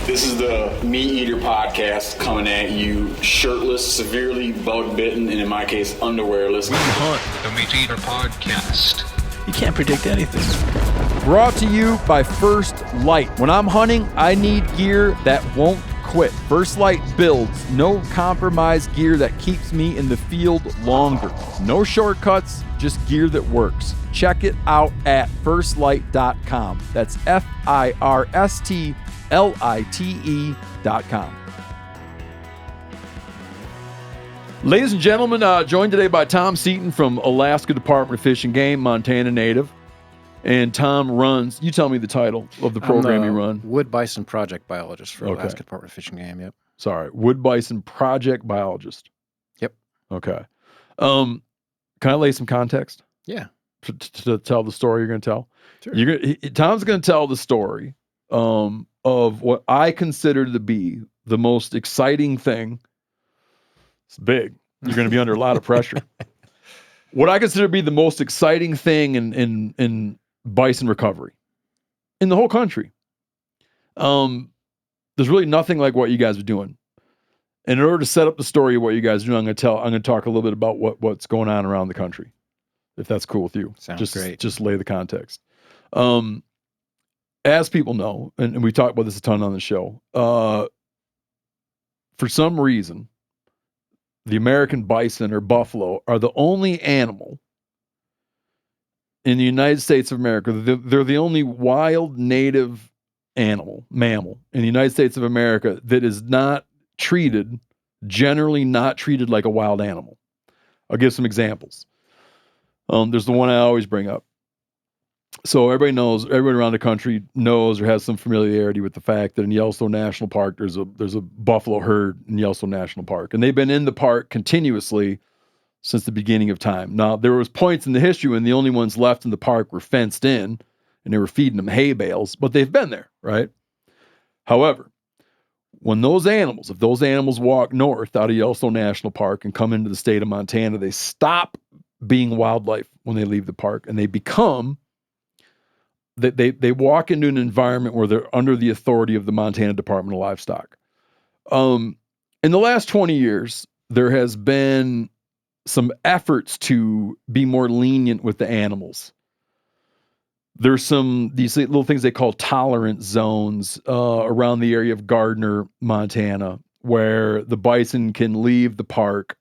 This is the MeatEater podcast coming at you shirtless, severely bug-bitten, and in my case, underwearless. We hunt the MeatEater podcast. You can't predict anything. Brought to you by First Light. When I'm hunting, I need gear that won't quit. First Light builds no compromise gear that keeps me in the field longer. No shortcuts, just gear that works. Check it out at firstlight.com. That's FIRSTLITE.com. Ladies and gentlemen, joined today by Tom Seaton from Alaska Department of Fish and Game, Montana native. And Tom runs, you tell me the title of the program you run. Wood Bison Project Biologist for Alaska Department of Fish and Game, yep. Sorry, Wood Bison Project Biologist. Yep. Okay. Can I lay some context? Yeah. To tell the story you're going to tell? Sure. Tom's going to tell the story of what I consider to be the most exciting thing. It's big. You're going to be under a lot of pressure. What I consider to be the most exciting thing in bison recovery in the whole country. There's really nothing like what you guys are doing. And in order to set up the story of what you guys are doing, I'm going to talk a little bit about what's going on around the country, if that's cool with you. Sounds great. Just lay the context. As people know, and we talk about this a ton on the show, for some reason, the American bison or buffalo are the only animal in the United States of America. They're the only wild native mammal in the United States of America that is generally not treated like a wild animal. I'll give some examples. There's the one I always bring up. So everybody around the country knows or has some familiarity with the fact that in Yellowstone National Park, there's a buffalo herd in Yellowstone National Park, and they've been in the park continuously since the beginning of time. Now, there was points in the history when the only ones left in the park were fenced in, and they were feeding them hay bales, but they've been there, right? However, if those animals walk north out of Yellowstone National Park and come into the state of Montana, they stop being wildlife when they leave the park, and they become... They walk into an environment where they're under the authority of the Montana Department of Livestock. In the last 20 years, there has been some efforts to be more lenient with the animals. There's these little things they call tolerance zones around the area of Gardner, Montana, where the bison can leave the park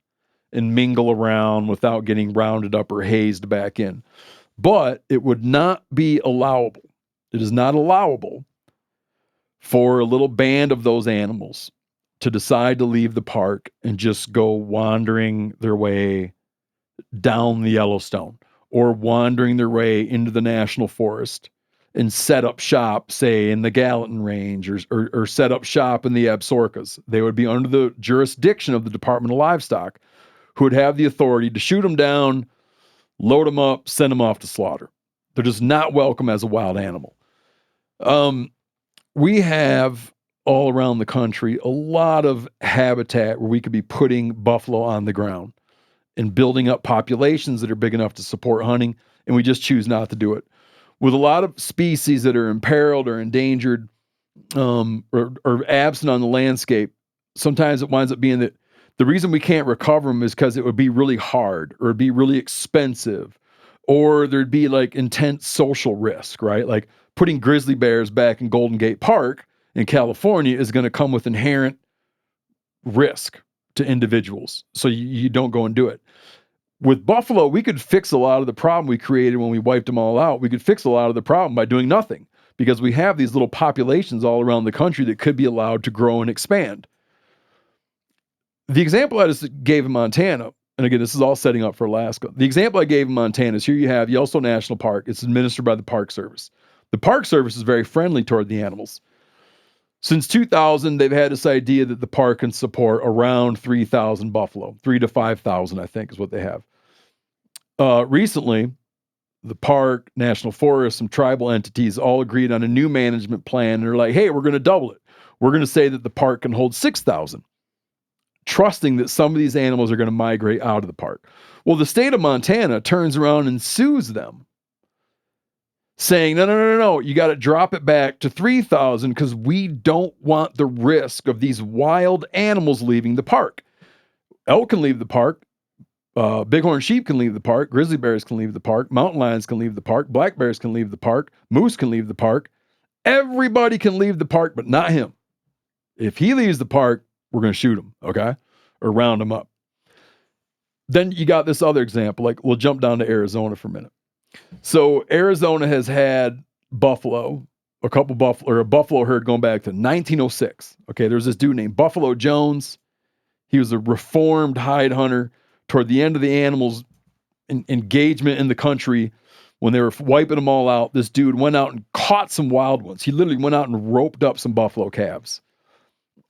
and mingle around without getting rounded up or hazed back in. But it would not be allowable. It is not allowable for a little band of those animals to decide to leave the park and just go wandering their way down the Yellowstone or wandering their way into the national forest and set up shop, say, in the Gallatin Range or set up shop in the Absarokas. They would be under the jurisdiction of the Department of Livestock, who would have the authority to shoot them down, load them up, send them off to slaughter. They're just not welcome as a wild animal. We have all around the country a lot of habitat where we could be putting buffalo on the ground and building up populations that are big enough to support hunting, and we just choose not to do it. With a lot of species that are imperiled or endangered or absent on the landscape, sometimes it winds up being that the reason we can't recover them is because it would be really hard or it'd be really expensive or there'd be like intense social risk, right? Like putting grizzly bears back in Golden Gate Park in California is going to come with inherent risk to individuals. So you don't go and do it. With buffalo, we could fix a lot of the problem we created when we wiped them all out. We could fix a lot of the problem by doing nothing because we have these little populations all around the country that could be allowed to grow and expand. The example I just gave in Montana, and again, this is all setting up for Alaska. The example I gave in Montana is here you have Yellowstone National Park. It's administered by the Park Service. The Park Service is very friendly toward the animals. Since 2000, they've had this idea that the park can support around 3,000 buffalo. 3,000 to 5,000, I think, is what they have. Recently, the park, National Forest, some tribal entities all agreed on a new management plan. And they're like, hey, we're going to double it. We're going to say that the park can hold 6,000. trusting that some of these animals are going to migrate out of the park. Well, the state of Montana turns around and sues them, saying, no, you got to drop it back to 3,000 because we don't want the risk of these wild animals leaving the park. Elk can leave the park. Bighorn sheep can leave the park. Grizzly bears can leave the park. Mountain lions can leave the park. Black bears can leave the park. Moose can leave the park. Everybody can leave the park, but not him. If he leaves the park, we're going to shoot him, okay? Or round him up. Then you got this other example. Like, we'll jump down to Arizona for a minute. So Arizona has had buffalo, a buffalo herd going back to 1906. Okay, there's this dude named Buffalo Jones. He was a reformed hide hunter. Toward the end of the animals' engagement in the country, when they were wiping them all out, this dude went out and caught some wild ones. He literally went out and roped up some buffalo calves.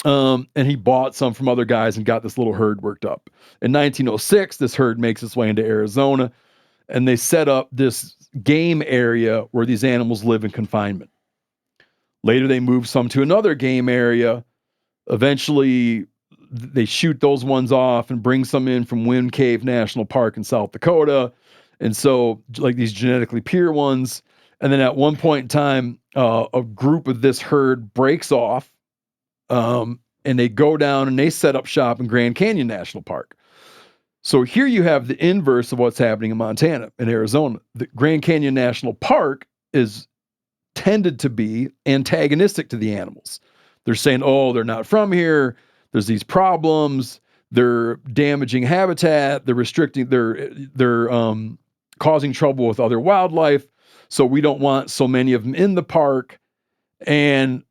And he bought some from other guys and got this little herd worked up. In 1906, this herd makes its way into Arizona, and they set up this game area where these animals live in confinement. Later, they moved some to another game area. Eventually, they shoot those ones off and bring some in from Wind Cave National Park in South Dakota. And so, like these genetically pure ones. And then at one point in time, a group of this herd breaks off, and they go down and they set up shop in Grand Canyon National Park. So here you have the inverse of what's happening in Montana and Arizona. The Grand Canyon National Park is tended to be antagonistic to the animals. They're saying, oh, they're not from here. There's these problems. They're damaging habitat. They're restricting. They're causing trouble with other wildlife. So we don't want so many of them in the park. And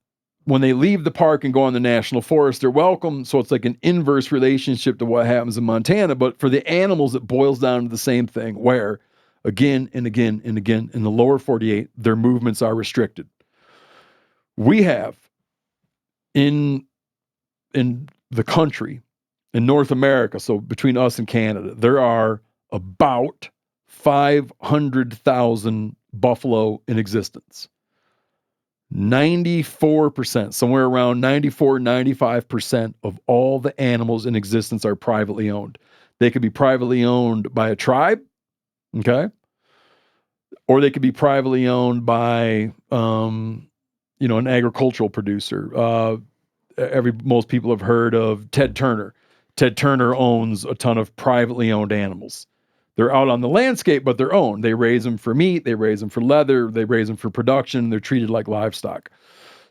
when they leave the park and go on the national forest, they're welcome. So it's like an inverse relationship to what happens in Montana. But for the animals, it boils down to the same thing, where again and again and again in the lower 48, their movements are restricted. We have in the country, in North America, so between us and Canada, there are about 500,000 buffalo in existence. 94%, somewhere around 94, 95% of all the animals in existence are privately owned. They could be privately owned by a tribe, okay? Or they could be privately owned by, an agricultural producer. Most people have heard of Ted Turner. Ted Turner owns a ton of privately owned animals. They're out on the landscape, but they're owned. They raise them for meat. They raise them for leather. They raise them for production. They're treated like livestock.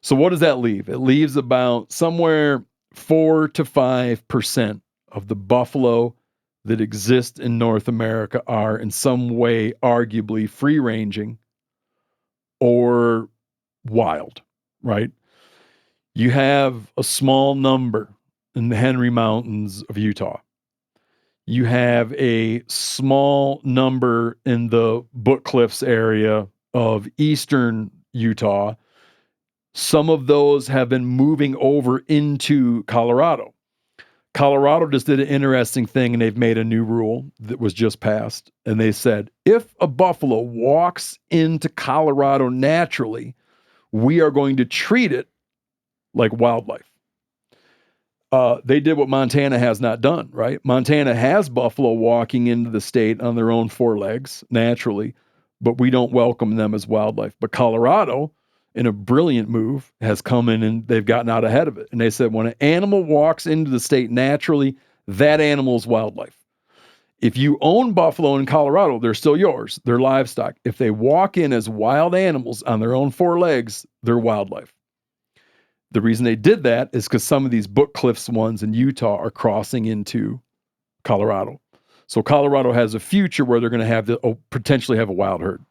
So what does that leave? It leaves about somewhere 4 to 5% of the buffalo that exist in North America are in some way arguably free-ranging or wild, right? You have a small number in the Henry Mountains of Utah. You have a small number in the Book Cliffs area of eastern Utah. Some of those have been moving over into Colorado. Colorado just did an interesting thing, and they've made a new rule that was just passed. And they said, if a buffalo walks into Colorado naturally, we are going to treat it like wildlife. They did what Montana has not done, right? Montana has buffalo walking into the state on their own four legs naturally, but we don't welcome them as wildlife. But Colorado, in a brilliant move, has come in and they've gotten out ahead of it. And they said, when an animal walks into the state naturally, that animal is wildlife. If you own buffalo in Colorado, they're still yours. They're livestock. If they walk in as wild animals on their own four legs, they're wildlife. The reason they did that is because some of these Book Cliffs ones in Utah are crossing into Colorado. So Colorado has a future where they're going to have potentially have a wild herd.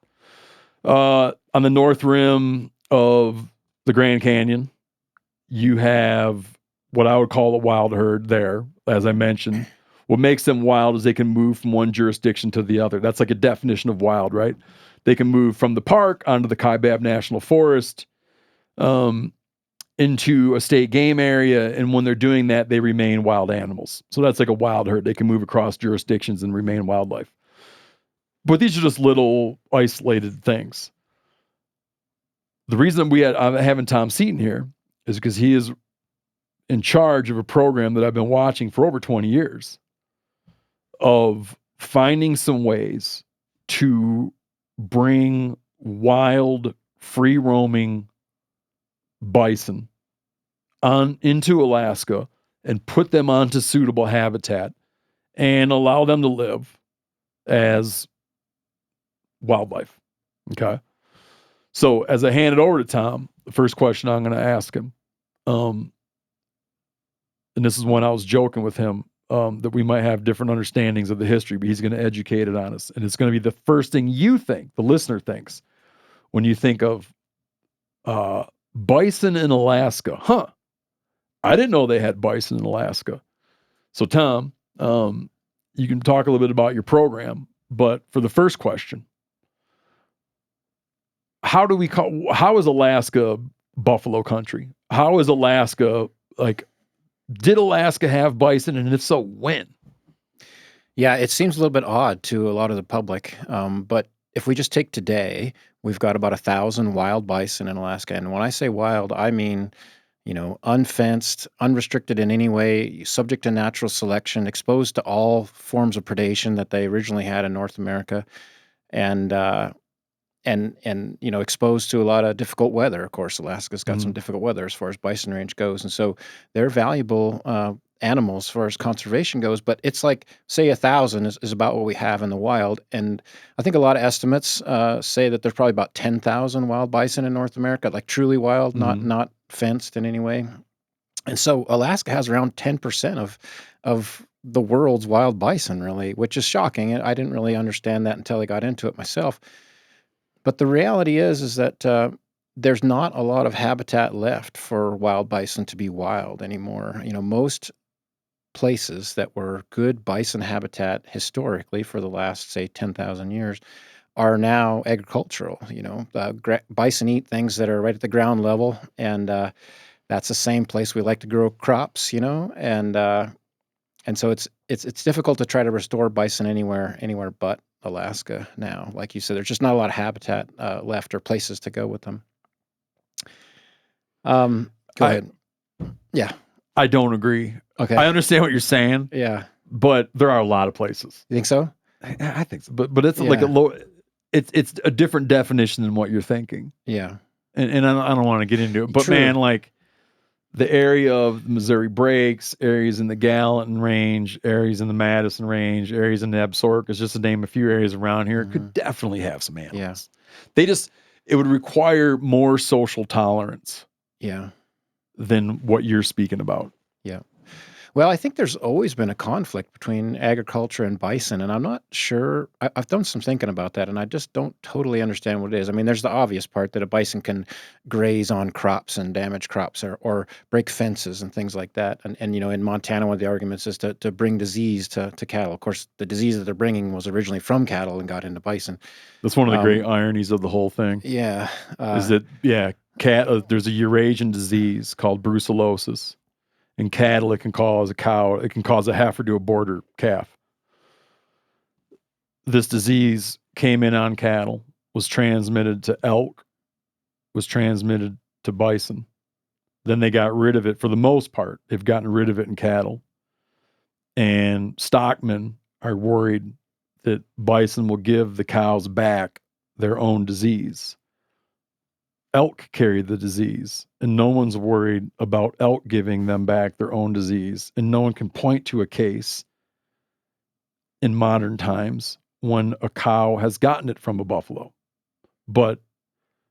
On the north rim of the Grand Canyon, you have what I would call a wild herd there, as I mentioned. What makes them wild is they can move from one jurisdiction to the other. That's like a definition of wild, right? They can move from the park onto the Kaibab National Forest, into a state game area, and when they're doing that, they remain wild animals. So that's like a wild herd. They can move across jurisdictions and remain wildlife. But these are just little isolated things. The reason I'm having Tom Seaton here is because he is in charge of a program that I've been watching for over 20 years of finding some ways to bring wild, free-roaming bison into Alaska and put them onto suitable habitat and allow them to live as wildlife. Okay. So as I hand it over to Tom, the first question I'm going to ask him, and this is when I was joking with him, that we might have different understandings of the history, but he's going to educate it on us. And it's going to be the first thing you think, the listener thinks, when you think of bison in Alaska. Huh. I didn't know they had bison in Alaska. So Tom, you can talk a little bit about your program, but for the first question, how is Alaska buffalo country? How is Alaska, did Alaska have bison? And if so, when? Yeah, it seems a little bit odd to a lot of the public. But if we just take today, we've got about 1,000 wild bison in Alaska. And when I say wild, I mean, unfenced, unrestricted in any way, subject to natural selection, exposed to all forms of predation that they originally had in North America. And exposed to a lot of difficult weather. Of course, Alaska's got some difficult weather as far as bison range goes. And so they're valuable animals as far as conservation goes. But it's like, say, 1,000 is about what we have in the wild. And I think a lot of estimates say that there's probably about 10,000 wild bison in North America, like truly wild, not fenced in any way. And so Alaska has around 10% of the world's wild bison, really, which is shocking. I didn't really understand that until I got into it myself. But the reality is that there's not a lot of habitat left for wild bison to be wild anymore. Most places that were good bison habitat historically for the last, say, 10,000 years are now agricultural. Bison eat things that are right at the ground level, and that's the same place we like to grow crops. And so it's difficult to try to restore bison anywhere but Alaska now. Like you said, there's just not a lot of habitat left or places to go with them. Go ahead. Yeah. I don't agree. Okay. I understand what you're saying. Yeah. But there are a lot of places. You think so? I think so. But it's like it's a different definition than what you're thinking. Yeah. And I don't want to get into it. But True. man, the area of the Missouri Breaks, areas in the Gallatin Range, areas in the Madison Range, areas in the Absaroka, just to name a few areas around here, could definitely have some animals. Yeah. It would require more social tolerance. Yeah. Than what you're speaking about. Yeah. Well, I think there's always been a conflict between agriculture and bison, and I'm not sure. I've done some thinking about that, and I just don't totally understand what it is. I mean, there's the obvious part that a bison can graze on crops and damage crops or break fences and things like that. And in Montana, one of the arguments is to bring disease to cattle. Of course, the disease that they're bringing was originally from cattle and got into bison. That's one of the great ironies of the whole thing. Yeah. Is that, there's a Eurasian disease called brucellosis. In cattle, it can cause a heifer to abort her calf. This disease came in on cattle, was transmitted to elk, was transmitted to bison. Then they got rid of it for the most part. They've gotten rid of it in cattle. And stockmen are worried that bison will give the cows back their own disease. Elk carry the disease, and no one's worried about elk giving them back their own disease. And no one can point to a case in modern times when a cow has gotten it from a buffalo. But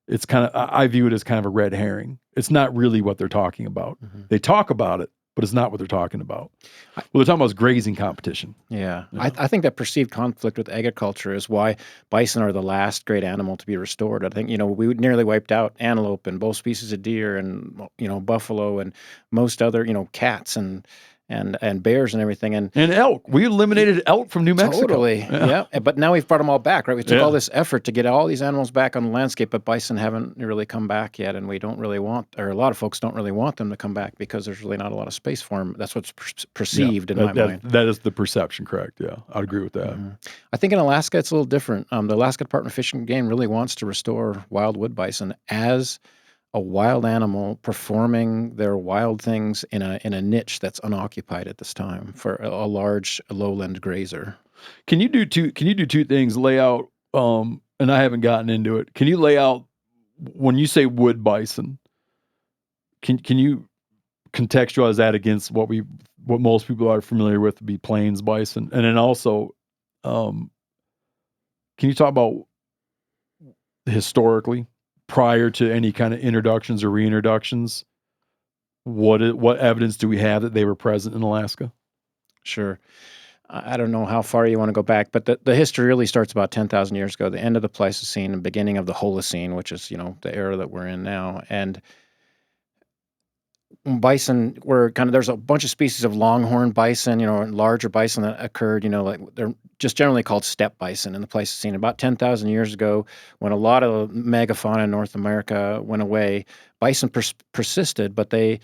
it's I view it as kind of a red herring. It's not really what they're talking about. Mm-hmm. They talk about it, but it's not what they're talking about. Well, they're talking about grazing competition. Yeah. I think that perceived conflict with agriculture is why bison are the last great animal to be restored. I think, we nearly wiped out antelope and both species of deer and, buffalo and most other, cats and bears and everything. And elk. We eliminated elk from New Mexico. Totally. Yeah. But now we've brought them all back, right? We took all this effort to get all these animals back on the landscape, but bison haven't really come back yet. And we don't really or a lot of folks don't really want them to come back because there's really not a lot of space for them. That's what's perceived in my mind. That is the perception, correct? Yeah. I'd agree with that. Mm-hmm. I think in Alaska, it's a little different. The Alaska Department of Fish and Game really wants to restore wild wood bison as a wild animal performing their wild things in a niche that's unoccupied at this time for a large lowland grazer. Can you do two things? Lay out, and I haven't gotten into it. Can you lay out when you say wood bison? Can you contextualize that against what most people are familiar with to be plains bison, and then also, can you talk about historically, prior to any kind of introductions or reintroductions, what evidence do we have that they were present in Alaska? Sure. I don't know how far you want to go back, but the history really starts about 10,000 years ago, the end of the Pleistocene and beginning of the Holocene, which is, the era that we're in now. And bison were there's a bunch of species of longhorn bison, and larger bison that occurred, like they're just generally called steppe bison in the Pleistocene. About 10,000 years ago, when a lot of megafauna in North America went away, bison persisted, but they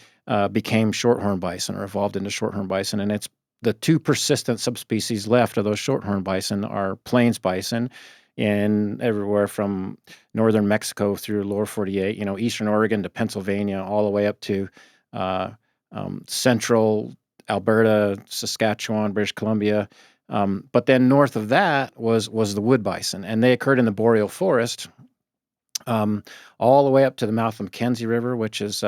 became shorthorn bison or evolved into shorthorn bison. And it's the two persistent subspecies left of those shorthorn bison are plains bison in everywhere from northern Mexico through lower 48, eastern Oregon to Pennsylvania, all the way up to central Alberta, Saskatchewan, British Columbia. But then north of that was the wood bison, and they occurred in the boreal forest all the way up to the mouth of the Mackenzie River, which is,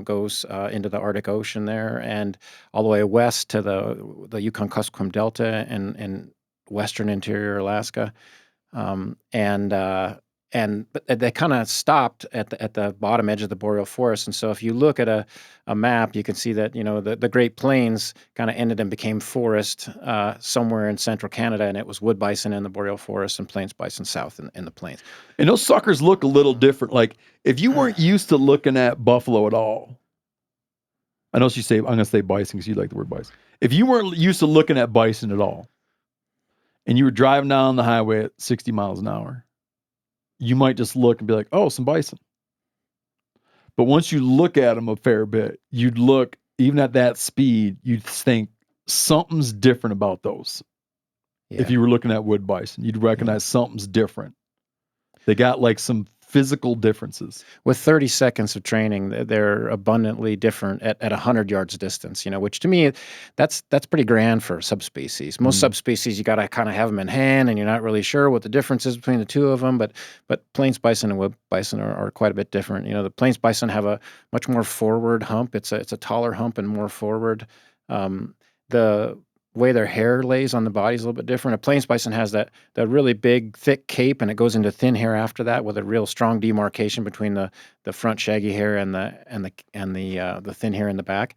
goes into the Arctic Ocean there, and all the way west to the Yukon-Kuskokwim Delta and western interior Alaska. But they kind of stopped at the bottom edge of the boreal forest. And so if you look at a map, you can see that, the Great Plains kind of ended and became forest somewhere in central Canada, and it was wood bison in the boreal forest and plains bison south in the plains. And those suckers look a little different. Like, if you weren't used to looking at buffalo at all, I know I'm going to say bison because you like the word bison. If you weren't used to looking at bison at all, and you were driving down the highway at 60 miles an hour, you might just look and be like, oh, some bison. But once you look at them a fair bit, you'd look, even at that speed, you'd think something's different about those. Yeah. If you were looking at wood bison, you'd recognize something's different. They got like some physical differences. With 30 seconds of training, they're abundantly different at 100 yards distance, which to me, that's pretty grand for subspecies. Most subspecies, you got to kind of have them in hand, and you're not really sure what the difference is between the two of them, but plains bison and wood bison are quite a bit different. The plains bison have a much more forward hump. It's a taller hump and more forward. The way their hair lays on the body is a little bit different. A plains bison has that really big, thick cape, and it goes into thin hair after that, with a real strong demarcation between the front shaggy hair and the thin hair in the back.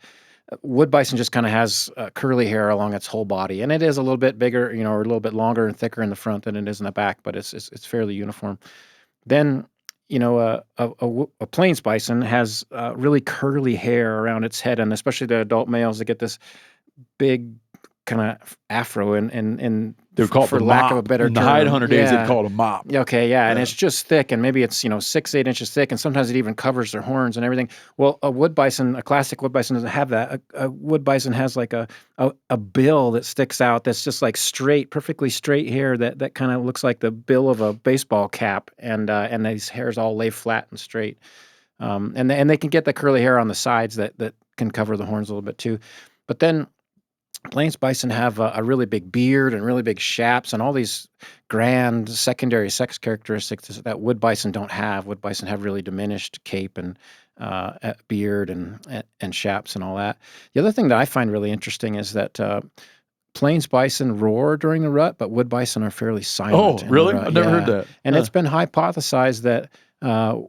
Wood bison just kind of has curly hair along its whole body, and it is a little bit bigger, or a little bit longer and thicker in the front than it is in the back, but it's fairly uniform. Then, a plains bison has really curly hair around its head, and especially the adult males, they get this big kind of afro and they're called, for lack of a better term. In the hide hunter days, they'd call it a mop. Okay, yeah, and it's just thick, and maybe it's 6-8 inches thick, and sometimes it even covers their horns and everything. Well, a classic wood bison doesn't have that. A wood bison has like a bill that sticks out that's just like perfectly straight hair that kind of looks like the bill of a baseball cap, and these hairs all lay flat and straight, and they can get the curly hair on the sides that can cover the horns a little bit too, but then plains bison have a really big beard and really big shaps and all these grand secondary sex characteristics that wood bison don't have. Wood bison have really diminished cape and beard and shaps and all that. The other thing that I find really interesting is that plains bison roar during the rut, but wood bison are fairly silent. Oh, really? I've never heard that. And it's been hypothesized that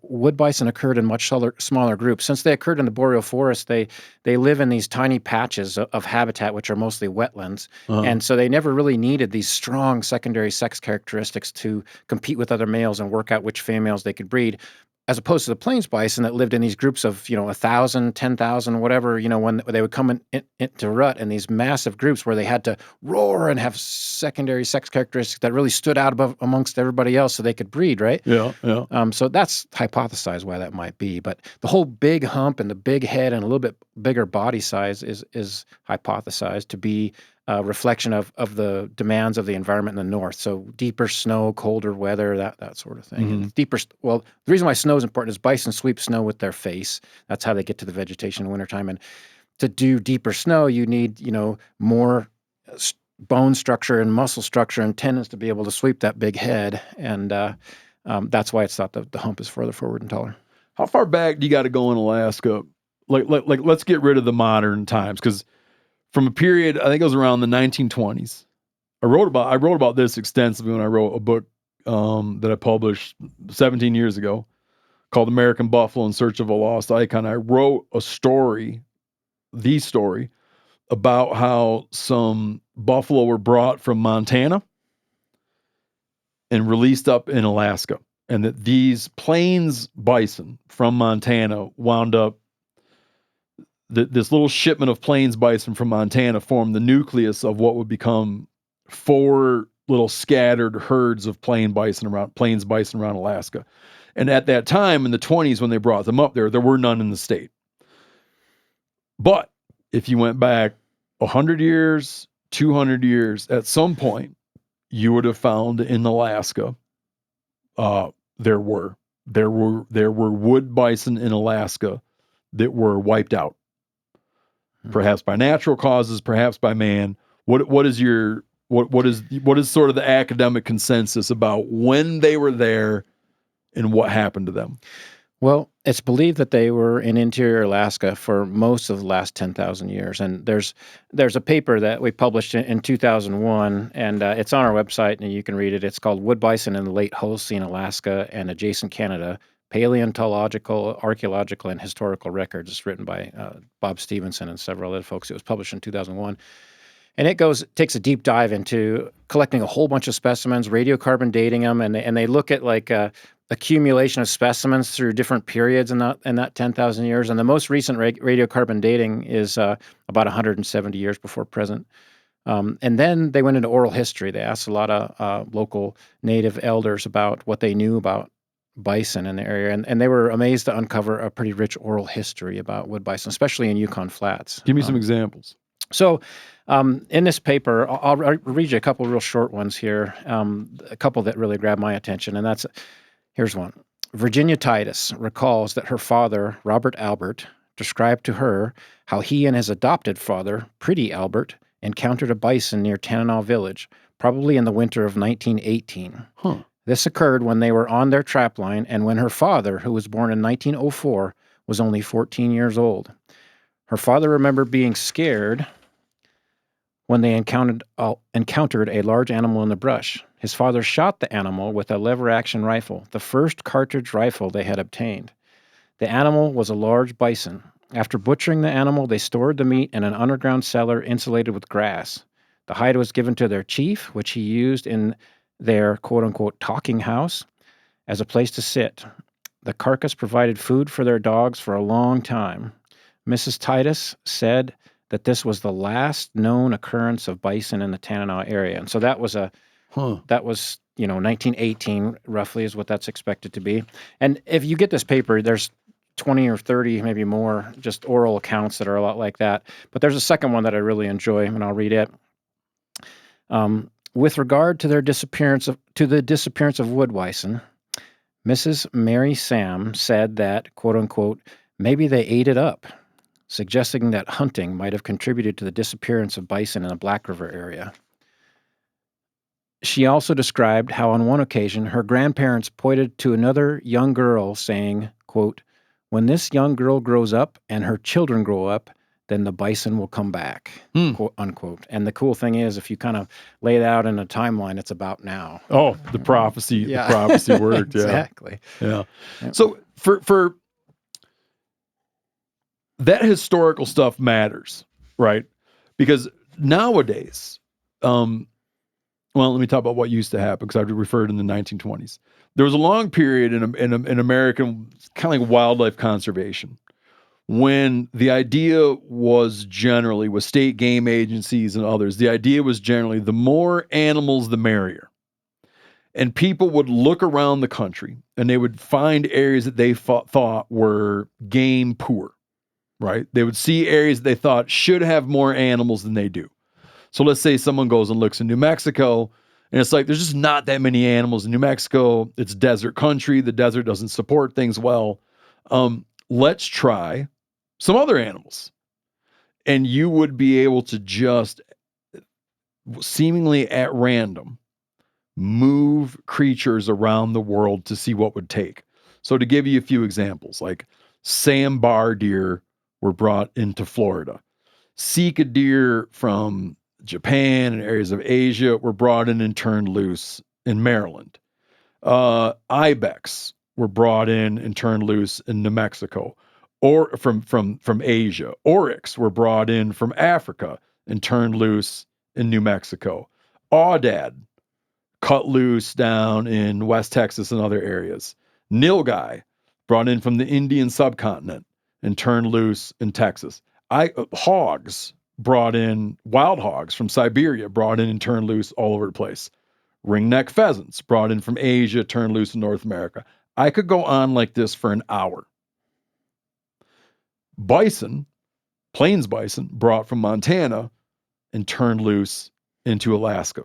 wood bison occurred in much smaller groups. Since they occurred in the boreal forest, they live in these tiny patches of habitat, which are mostly wetlands. And so they never really needed these strong secondary sex characteristics to compete with other males and work out which females they could breed, as opposed to the plains bison that lived in these groups of, 1,000, 10,000, whatever, when they would come into rut in these massive groups where they had to roar and have secondary sex characteristics that really stood out amongst everybody else so they could breed, right? Yeah, yeah. So that's hypothesized why that might be. But the whole big hump and the big head and a little bit bigger body size is hypothesized to be reflection of the demands of the environment in the north. So deeper snow, colder weather, that sort of thing. And the reason why snow is important is bison sweep snow with their face. That's how they get to the vegetation in wintertime. And to do deeper snow, you need, more bone structure and muscle structure and tendons to be able to sweep that big head. And that's why it's thought that the hump is further forward and taller. How far back do you got to go in Alaska? Like, let's get rid of the modern times, because from a period, I think it was around the 1920s. I wrote about this extensively when I wrote a book that I published 17 years ago called American Buffalo in Search of a Lost Icon. I wrote the story about how some buffalo were brought from Montana and released up in Alaska, and that these plains bison from Montana wound up, this little shipment of plains bison from Montana formed the nucleus of what would become 4 little scattered herds of plains bison around Alaska. And at that time, in the 20s, when they brought them up there were none in the state. But if you went back 100 years, 200 years, at some point, you would have found in Alaska, there were wood bison in Alaska that were wiped out, perhaps by natural causes, perhaps by man. What is sort of the academic consensus about when they were there and what happened to them? Well, it's believed that they were in interior Alaska for most of the last 10,000 years. And there's a paper that we published in 2001, and it's on our website, and you can read it. It's called Wood Bison in the Late Holocene Alaska and Adjacent Canada, Paleontological, Archaeological, and Historical Records. It's written by Bob Stevenson and several other folks. It was published in 2001. And it takes a deep dive into collecting a whole bunch of specimens, radiocarbon dating them, and they look at accumulation of specimens through different periods in that 10,000 years. And the most recent radiocarbon dating is about 170 years before present. And then they went into oral history. They asked a lot of local native elders about what they knew about bison in the area. And they were amazed to uncover a pretty rich oral history about wood bison, especially in Yukon Flats. Give me some examples. So in this paper, I'll read you a couple real short ones here, a couple that really grabbed my attention, and here's one. Virginia Titus recalls that her father, Robert Albert, described to her how he and his adopted father, Pretty Albert, encountered a bison near Tanana Village, probably in the winter of 1918. This occurred when they were on their trapline and when her father, who was born in 1904, was only 14 years old. Her father remembered being scared when they encountered a large animal in the brush. His father shot the animal with a lever-action rifle, the first cartridge rifle they had obtained. The animal was a large bison. After butchering the animal, they stored the meat in an underground cellar insulated with grass. The hide was given to their chief, which he used in their quote-unquote talking house as a place to sit. The carcass provided food for their dogs for a long time. Mrs. Titus said that this was the last known occurrence of bison in the Tanana area. And so that was 1918 roughly is what that's expected to be. And if you get this paper, there's 20 or 30, maybe more, just oral accounts that are a lot like that. But there's a second one that I really enjoy, and I'll read it. With regard to the disappearance of wood bison, Mrs. Mary Sam said that, quote unquote, maybe they ate it up, suggesting that hunting might have contributed to the disappearance of bison in the Black River area. She also described how on one occasion her grandparents pointed to another young girl saying, quote, when this young girl grows up and her children grow up, then the bison will come back, quote unquote. And the cool thing is, if you kind of lay it out in a timeline, it's about now. Oh, the prophecy worked. Exactly. Yeah. So for that historical stuff matters, right? Because nowadays, well, let me talk about what used to happen, because I referred in the 1920s. There was a long period in American kind of like wildlife conservation when the idea was generally, with state game agencies and others, the idea was generally the more animals, the merrier. And people would look around the country and they would find areas that they thought were game poor, right? They would see areas that they thought should have more animals than they do. So let's say someone goes and looks in New Mexico, and it's like there's just not that many animals in New Mexico. It's desert country. The desert doesn't support things well. Let's try some other animals. And you would be able to just seemingly at random move creatures around the world to see what would take. So to give you a few examples, like sambar deer were brought into Florida. Sika deer from Japan and areas of Asia were brought in and turned loose in Maryland. Ibex were brought in and turned loose in New Mexico, or from Asia. Oryx were brought in from Africa and turned loose in New Mexico. Aoudad cut loose down in West Texas and other areas. Nilgai brought in from the Indian subcontinent and turned loose in Texas. Hogs brought in, wild hogs from Siberia brought in and turned loose all over the place. Ringneck pheasants brought in from Asia, turned loose in North America. I could go on like this for an hour. Bison, plains bison, brought from Montana and turned loose into Alaska.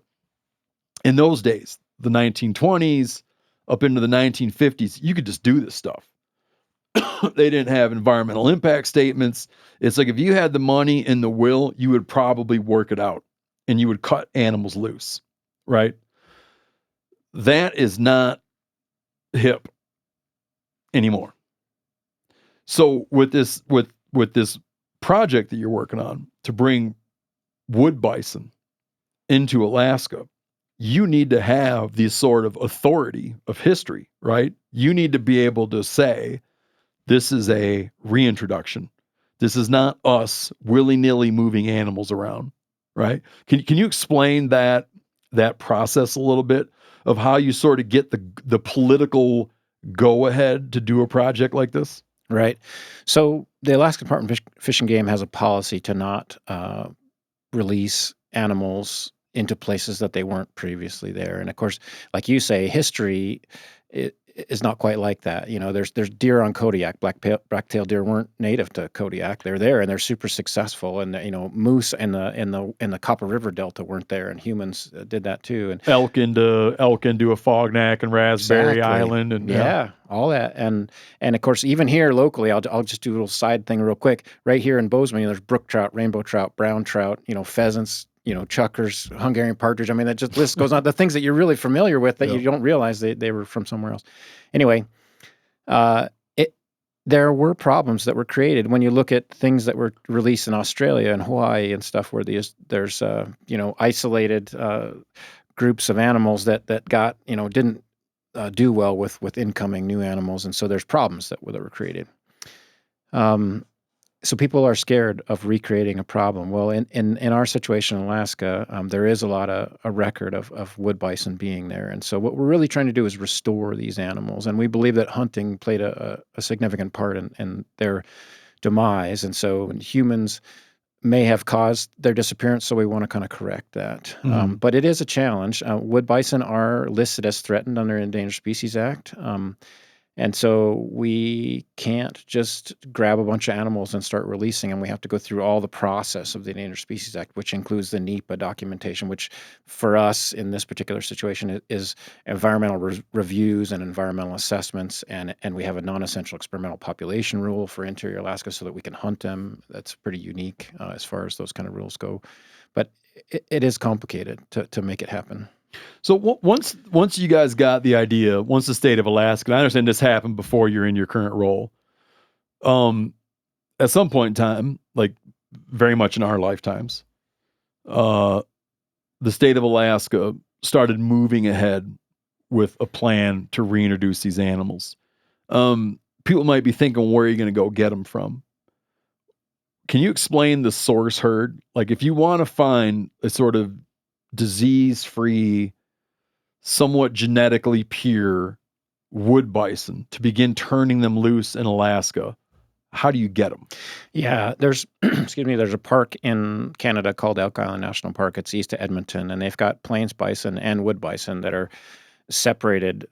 In those days, the 1920s up into the 1950s, you could just do this stuff. They didn't have environmental impact statements. It's like if you had the money and the will, you would probably work it out and you would cut animals loose, right? That is not hip anymore. So with this project that you're working on to bring wood bison into Alaska, you need to have the sort of authority of history, right? You need to be able to say, this is a reintroduction. This is not us willy-nilly moving animals around, right? Can you explain that process a little bit of how you sort of get the political go-ahead to do a project like this? Right. So the Alaska Department of Fish and Game has a policy to not release animals into places that they weren't previously there. And of course, like you say, history is not quite like that. You know, there's deer on Kodiak. Black-tailed deer weren't native to Kodiak. They're there and they're super successful. And you know, moose in the Copper River Delta weren't there, and humans did that too. And elk into Afognak and Raspberry Exactly. Island, and yeah, all that. And of course, even here locally, I'll just do a little side thing real quick. Right here in Bozeman, there's brook trout, rainbow trout, brown trout, you know, pheasants, you know, chuckers, Hungarian partridge. I mean, that just list goes on. The things that you're really familiar with that you don't realize they were from somewhere else. Anyway, there were problems that were created when you look at things that were released in Australia and Hawaii and stuff, where there's you know, isolated groups of animals that got, you know, didn't do well with incoming new animals, and so there's problems that were created. So people are scared of recreating a problem. Well, in our situation in Alaska, there is a record of wood bison being there. And so what we're really trying to do is restore these animals. And we believe that hunting played a significant part in their demise. And so humans may have caused their disappearance, so we want to kind of correct that. Mm-hmm. But it is a challenge. Wood bison are listed as threatened under Endangered Species Act. And so we can't just grab a bunch of animals and start releasing them. We have to go through all the process of the Endangered Species Act, which includes the NEPA documentation, which for us in this particular situation is environmental reviews and environmental assessments. And we have a non-essential experimental population rule for interior Alaska so that we can hunt them. That's pretty unique as far as those kind of rules go. But it is complicated to make it happen. So once you guys got the idea, once the state of Alaska, and I understand this happened before you're in your current role, at some point in time, like very much in our lifetimes, the state of Alaska started moving ahead with a plan to reintroduce these animals. People might be thinking, where are you going to go get them from? Can you explain the source herd? Like if you want to find a sort of disease-free, somewhat genetically pure wood bison to begin turning them loose in Alaska, how do you get them? Yeah, there's there's a park in Canada called Elk Island National Park. It's east of Edmonton, and they've got plains bison and wood bison that are separated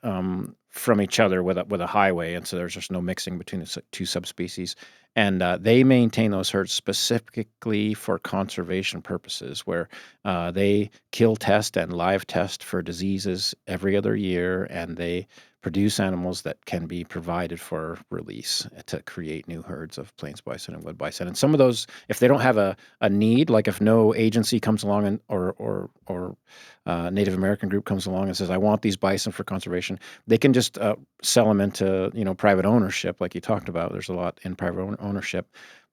from each other with a highway, and so there's just no mixing between the two subspecies. And they maintain those herds specifically for conservation purposes, where they kill test and live test for diseases every other year, and they produce animals that can be provided for release to create new herds of plains bison and wood bison. And some of those, if they don't have a need, like if no agency comes along and or Native American group comes along and says, I want these bison for conservation, they can just sell them into private ownership, like you talked about. There's a lot in private ownership.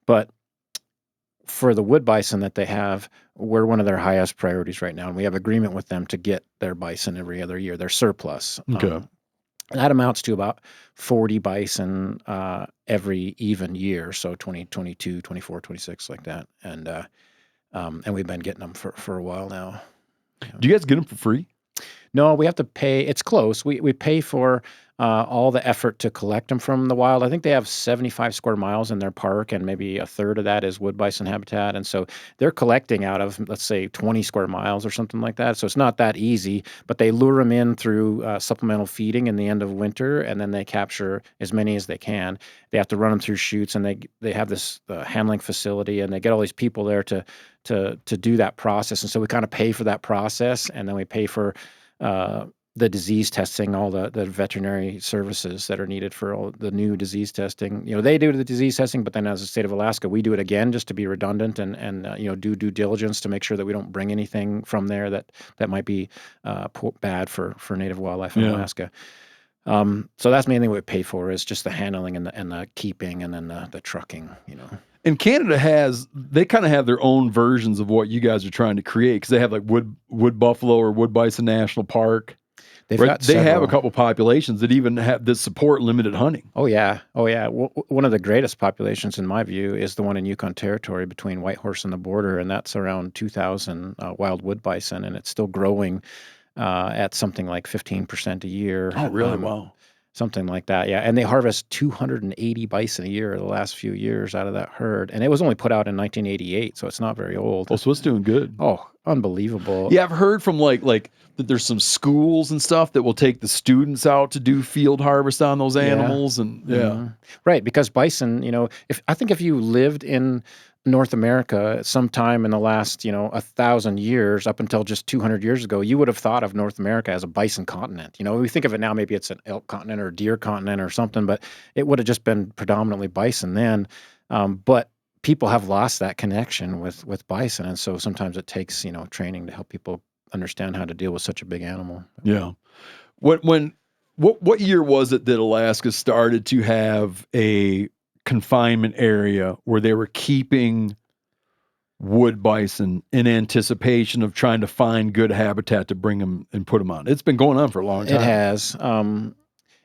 But for the wood bison that they have, we're one of their highest priorities right now, and we have agreement with them to get their bison every other year, their surplus. Okay. That amounts to about 40 bison every even year, so 2022, 24, 26, like that. And we've been getting them for a while now. Do you guys get them for free? No, we have to pay. It's close. We pay for all the effort to collect them from the wild. I think they have 75 square miles in their park, and maybe a third of that is wood bison habitat. And so they're collecting out of, let's say, 20 square miles or something like that. So it's not that easy, but they lure them in through supplemental feeding in the end of winter, and then they capture as many as they can. They have to run them through chutes, and they have this handling facility, and they get all these people there to do that process. And so we kind of pay for that process, and then we pay for the disease testing, all the veterinary services that are needed for all the new disease testing. They do the disease testing, but then as the state of Alaska, we do it again just to be redundant and do due diligence to make sure that we don't bring anything from there that might be bad for native wildlife in Alaska. So that's mainly what we pay for, is just the handling and the keeping, and then the trucking. And Canada they kind of have their own versions of what you guys are trying to create, because they have like wood buffalo or wood bison national park. They have a couple populations that even have that support limited hunting. Oh yeah. One of the greatest populations, in my view, is the one in Yukon Territory between Whitehorse and the border, and that's around 2,000 wild wood bison, and it's still growing at something like 15% a year. Oh, really? Wow. Something like that, yeah. And they harvest 280 bison a year the last few years out of that herd. And it was only put out in 1988, so it's not very old. Oh, so it's doing good. Oh, unbelievable. Yeah, I've heard from like that there's some schools and stuff that will take the students out to do field harvest on those animals. And Right, because bison, if you lived in North America sometime in the last, 1,000 years, up until just 200 years ago, you would have thought of North America as a bison continent. We think of it now, maybe it's an elk continent or deer continent or something, but it would have just been predominantly bison then. But people have lost that connection with bison, and so sometimes it takes, training to help people understand how to deal with such a big animal. Yeah. What year was it that Alaska started to have a confinement area where they were keeping wood bison in anticipation of trying to find good habitat to bring them and put them on? It's been going on for a long time. It has.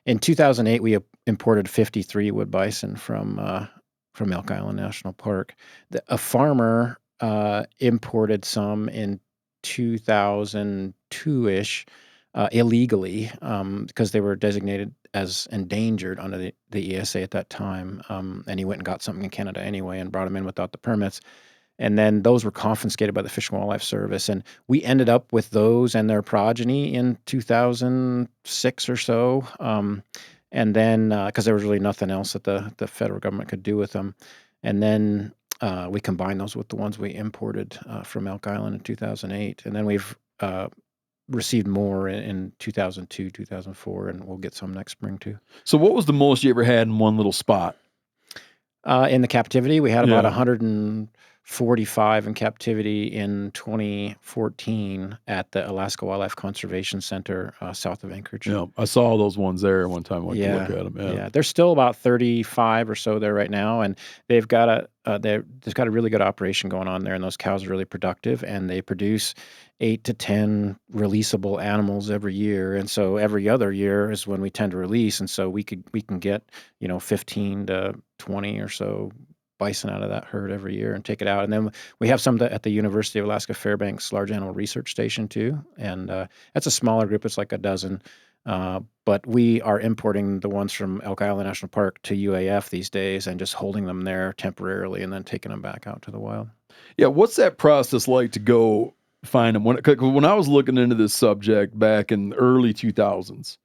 In 2008, we imported 53 wood bison from Elk Island National Park. A farmer imported some in 2002-ish illegally because they were designated as endangered under the ESA at that time. And he went and got something in Canada anyway and brought them in without the permits. And then those were confiscated by the Fish and Wildlife Service. And we ended up with those and their progeny in 2006 or so. And then, because there was really nothing else that the federal government could do with them. And then we combined those with the ones we imported from Elk Island in 2008. And then we've received more in 2002, 2004, and we'll get some next spring too. So what was the most you ever had in one little spot? In the captivity, we had about 145 in captivity in 2014 at the Alaska Wildlife Conservation Center south of Anchorage. Yeah, I saw those ones there one time. I went to look at them. Yeah, there's still about 35 or so there right now, and they've got there's got a really good operation going on there, and those cows are really productive, and they produce 8 to 10 releasable animals every year. And so every other year is when we tend to release, and so we can get 15 to 20 or so bison out of that herd every year and take it out. And then we have some at the University of Alaska Fairbanks Large Animal Research Station too, and that's a smaller group. It's like a dozen. But we are importing the ones from Elk Island National Park to UAF these days and just holding them there temporarily and then taking them back out to the wild. Yeah, what's that process like to go find them? When I was looking into this subject back in the early 2000s,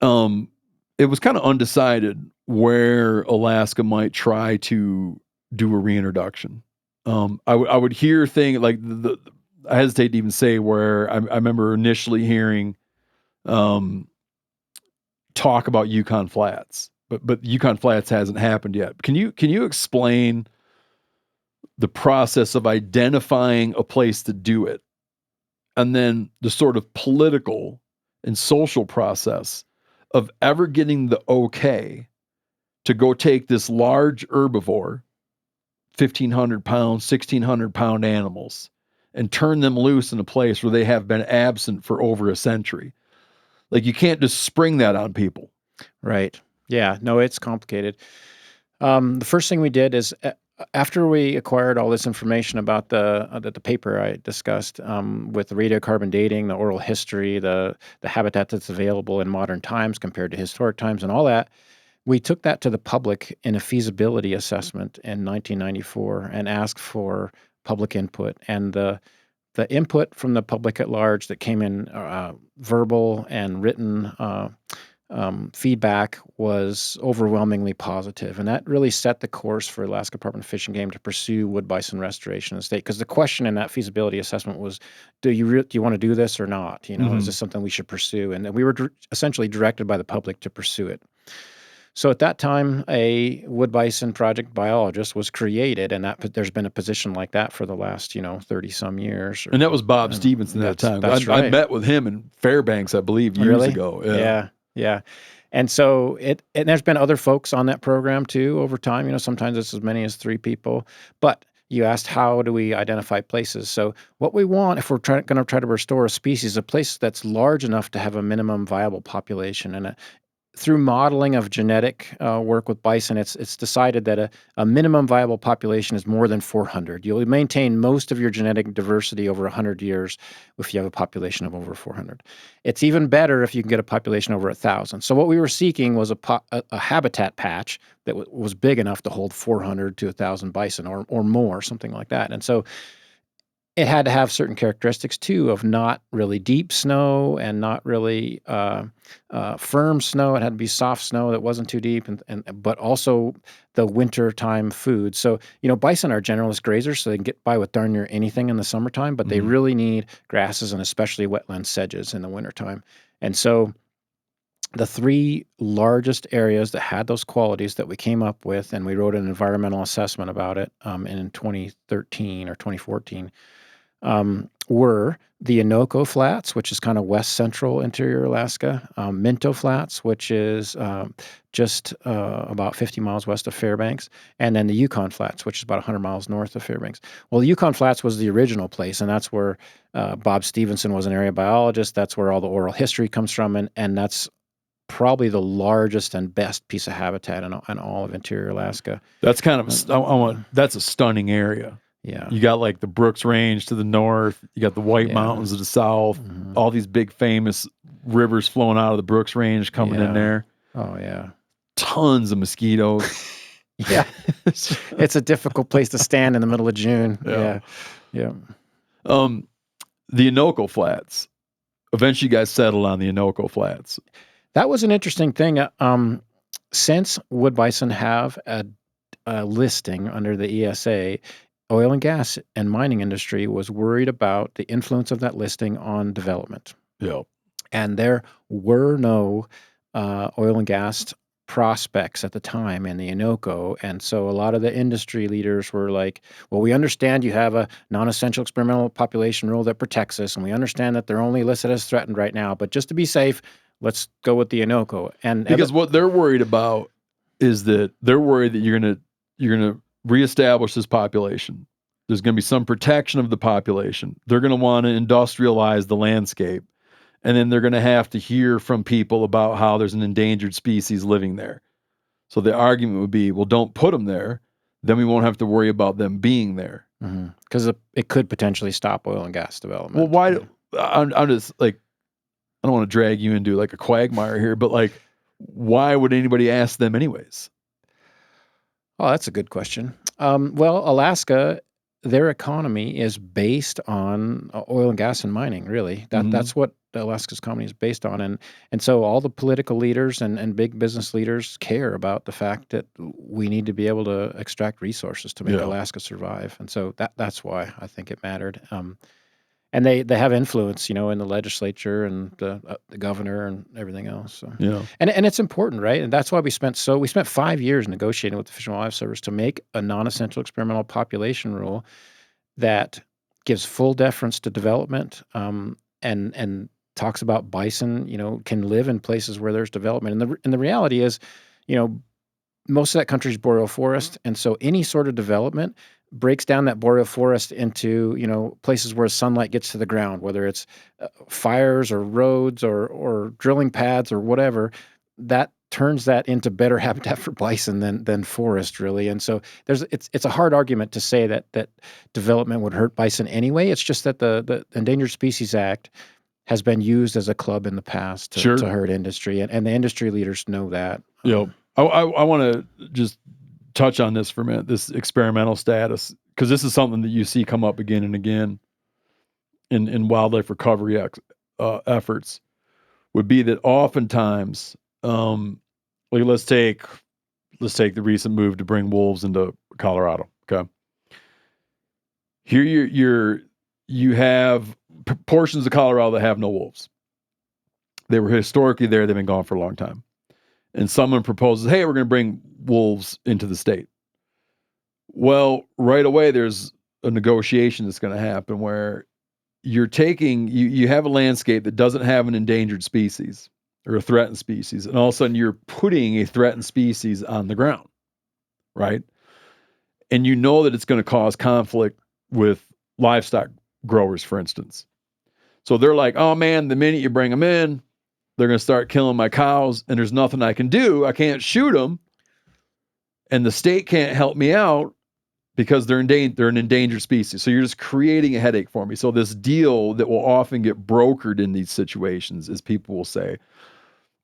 it was kind of undecided where Alaska might try to do a reintroduction. I would hear things like I hesitate to even say where I remember initially hearing talk about Yukon Flats, but Yukon Flats hasn't happened yet. Can you explain the process of identifying a place to do it, and then the sort of political and social process of ever getting the okay to go take this large herbivore, 1,500 pound, 1,600 pound animals, and turn them loose in a place where they have been absent for over a century? Like, you can't just spring that on people. Right. Yeah. No, it's complicated. The first thing we did is after we acquired all this information about the paper I discussed with the radiocarbon dating, the oral history, the habitat that's available in modern times compared to historic times, and all that, we took that to the public in a feasibility assessment in 1994 and asked for public input. And the input from the public at large that came in, verbal and written feedback, was overwhelmingly positive. And that really set the course for Alaska Department of Fish and Game to pursue wood bison restoration in the state. Because the question in that feasibility assessment was, do you want to do this or not? Is this something we should pursue? And we were essentially directed by the public to pursue it. So at that time, a wood bison project biologist was created, and there's been a position like that for the last 30-some years. And that was Bob Stevenson at that time. That's right. I met with him in Fairbanks, I believe, years ago. Yeah. And so and there's been other folks on that program too over time. Sometimes it's as many as 3 people. But you asked, how do we identify places? So what we want, if we're going to try to restore a species, a place that's large enough to have a minimum viable population. And through modeling of genetic work with bison, it's decided that a minimum viable population is more than 400. You'll maintain most of your genetic diversity over 100 years if you have a population of over 400. It's even better if you can get a population over 1,000. So what we were seeking was a habitat patch that was big enough to hold 400 to 1,000 bison or more, something like that. And so it had to have certain characteristics too of not really deep snow and not really firm snow. It had to be soft snow that wasn't too deep, but also the wintertime food. So bison are generalist grazers, so they can get by with darn near anything in the summertime, but they really need grasses and especially wetland sedges in the wintertime. And so the 3 largest areas that had those qualities that we came up with, and we wrote an environmental assessment about it in 2013 or 2014. Were the Innoko Flats, which is kind of west central interior Alaska, Minto Flats, which is just about 50 miles west of Fairbanks, and then the Yukon Flats, which is about 100 miles north of Fairbanks. Well, the Yukon Flats was the original place, and that's where Bob Stevenson was an area biologist. That's where all the oral history comes from, and that's probably the largest and best piece of habitat in all of interior Alaska. That's kind of that's a stunning area. Yeah. You got like the Brooks Range to the north. You got the White Mountains to the south. All these big famous rivers flowing out of the Brooks Range coming in there. Oh, yeah. Tons of mosquitoes. Yeah. It's a difficult place to stand in the middle of June. Yeah. The Innoko Flats. Eventually you guys settled on the Innoko Flats. That was an interesting thing. Since wood bison have a listing under the ESA, oil and gas and mining industry was worried about the influence of that listing on development. Yeah. And there were no oil and gas prospects at the time in the Innoko. And so a lot of the industry leaders were like, well, we understand you have a non-essential experimental population rule that protects us, and we understand that they're only listed as threatened right now. But just to be safe, let's go with the Innoko. And because what they're worried about is that they're worried that you're gonna reestablish this population. There's going to be some protection of the population. They're going to want to industrialize the landscape. And then they're going to have to hear from people about how there's an endangered species living there. So the argument would be, well, don't put them there. Then we won't have to worry about them being there. Because it could potentially stop oil and gas development. Well, why? I'm just like, I don't want to drag you into like a quagmire here, but like, why would anybody ask them anyways? Oh, that's a good question. Well, Alaska, their economy is based on oil and gas and mining, really. That's what Alaska's economy is based on. And so all the political leaders and big business leaders care about the fact that we need to be able to extract resources to make Alaska survive. And so that's why I think it mattered. And they have influence, in the legislature and the governor and everything else. So. Yeah. And it's important, right? And that's why we spent 5 years negotiating with the Fish and Wildlife Service to make a non-essential experimental population rule that gives full deference to development, and talks about bison, can live in places where there's development. And the reality is, most of that country is boreal forest, and so any sort of development breaks down that boreal forest into, places where sunlight gets to the ground, whether it's fires or roads or drilling pads or whatever, that turns that into better habitat for bison than forest, really. And so it's a hard argument to say that development would hurt bison anyway. It's just that the Endangered Species Act has been used as a club in the past to hurt industry, and the industry leaders know that. I want to just touch on this for a minute, this experimental status, because this is something that you see come up again and again in wildlife recovery efforts, would be that oftentimes, let's take the recent move to bring wolves into Colorado. Okay, here you have portions of Colorado that have no wolves. They were historically there; they've been gone for a long time. And someone proposes, hey, we're going to bring wolves into the state. Well, right away, there's a negotiation that's going to happen where you're taking, you have a landscape that doesn't have an endangered species or a threatened species, and all of a sudden you're putting a threatened species on the ground, right? And you know that it's going to cause conflict with livestock growers, for instance. So they're like, oh man, the minute you bring them in, they're going to start killing my cows, and there's nothing I can do. I can't shoot them, and the state can't help me out because they're an endangered species. So you're just creating a headache for me. So this deal that will often get brokered in these situations is people will say,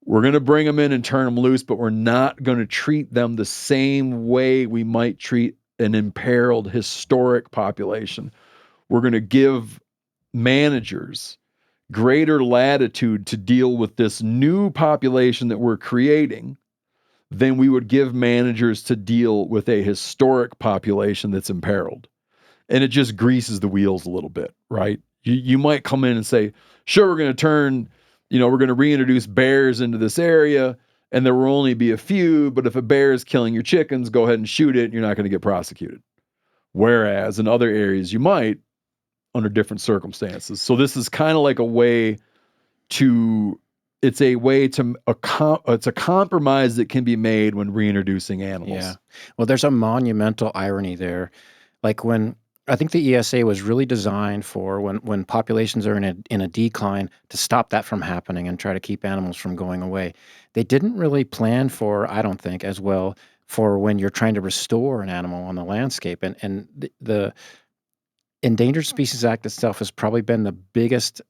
we're going to bring them in and turn them loose, but we're not going to treat them the same way we might treat an imperiled historic population. We're going to give managers greater latitude to deal with this new population that we're creating than we would give managers to deal with a historic population that's imperiled. And it just greases the wheels a little bit, right? You might come in and say, sure, we're going to turn, we're going to reintroduce bears into this area, and there will only be a few, but if a bear is killing your chickens, go ahead and shoot it, and you're not going to get prosecuted. Whereas in other areas, you might, under different circumstances. So this is kind of like it's a compromise that can be made when reintroducing animals. Yeah. Well, there's a monumental irony there. Like I think the ESA was really designed for when populations are in a decline to stop that from happening and try to keep animals from going away. They didn't really plan for, I don't think, as well for when you're trying to restore an animal on the landscape. And the Endangered Species Act itself has probably been the biggest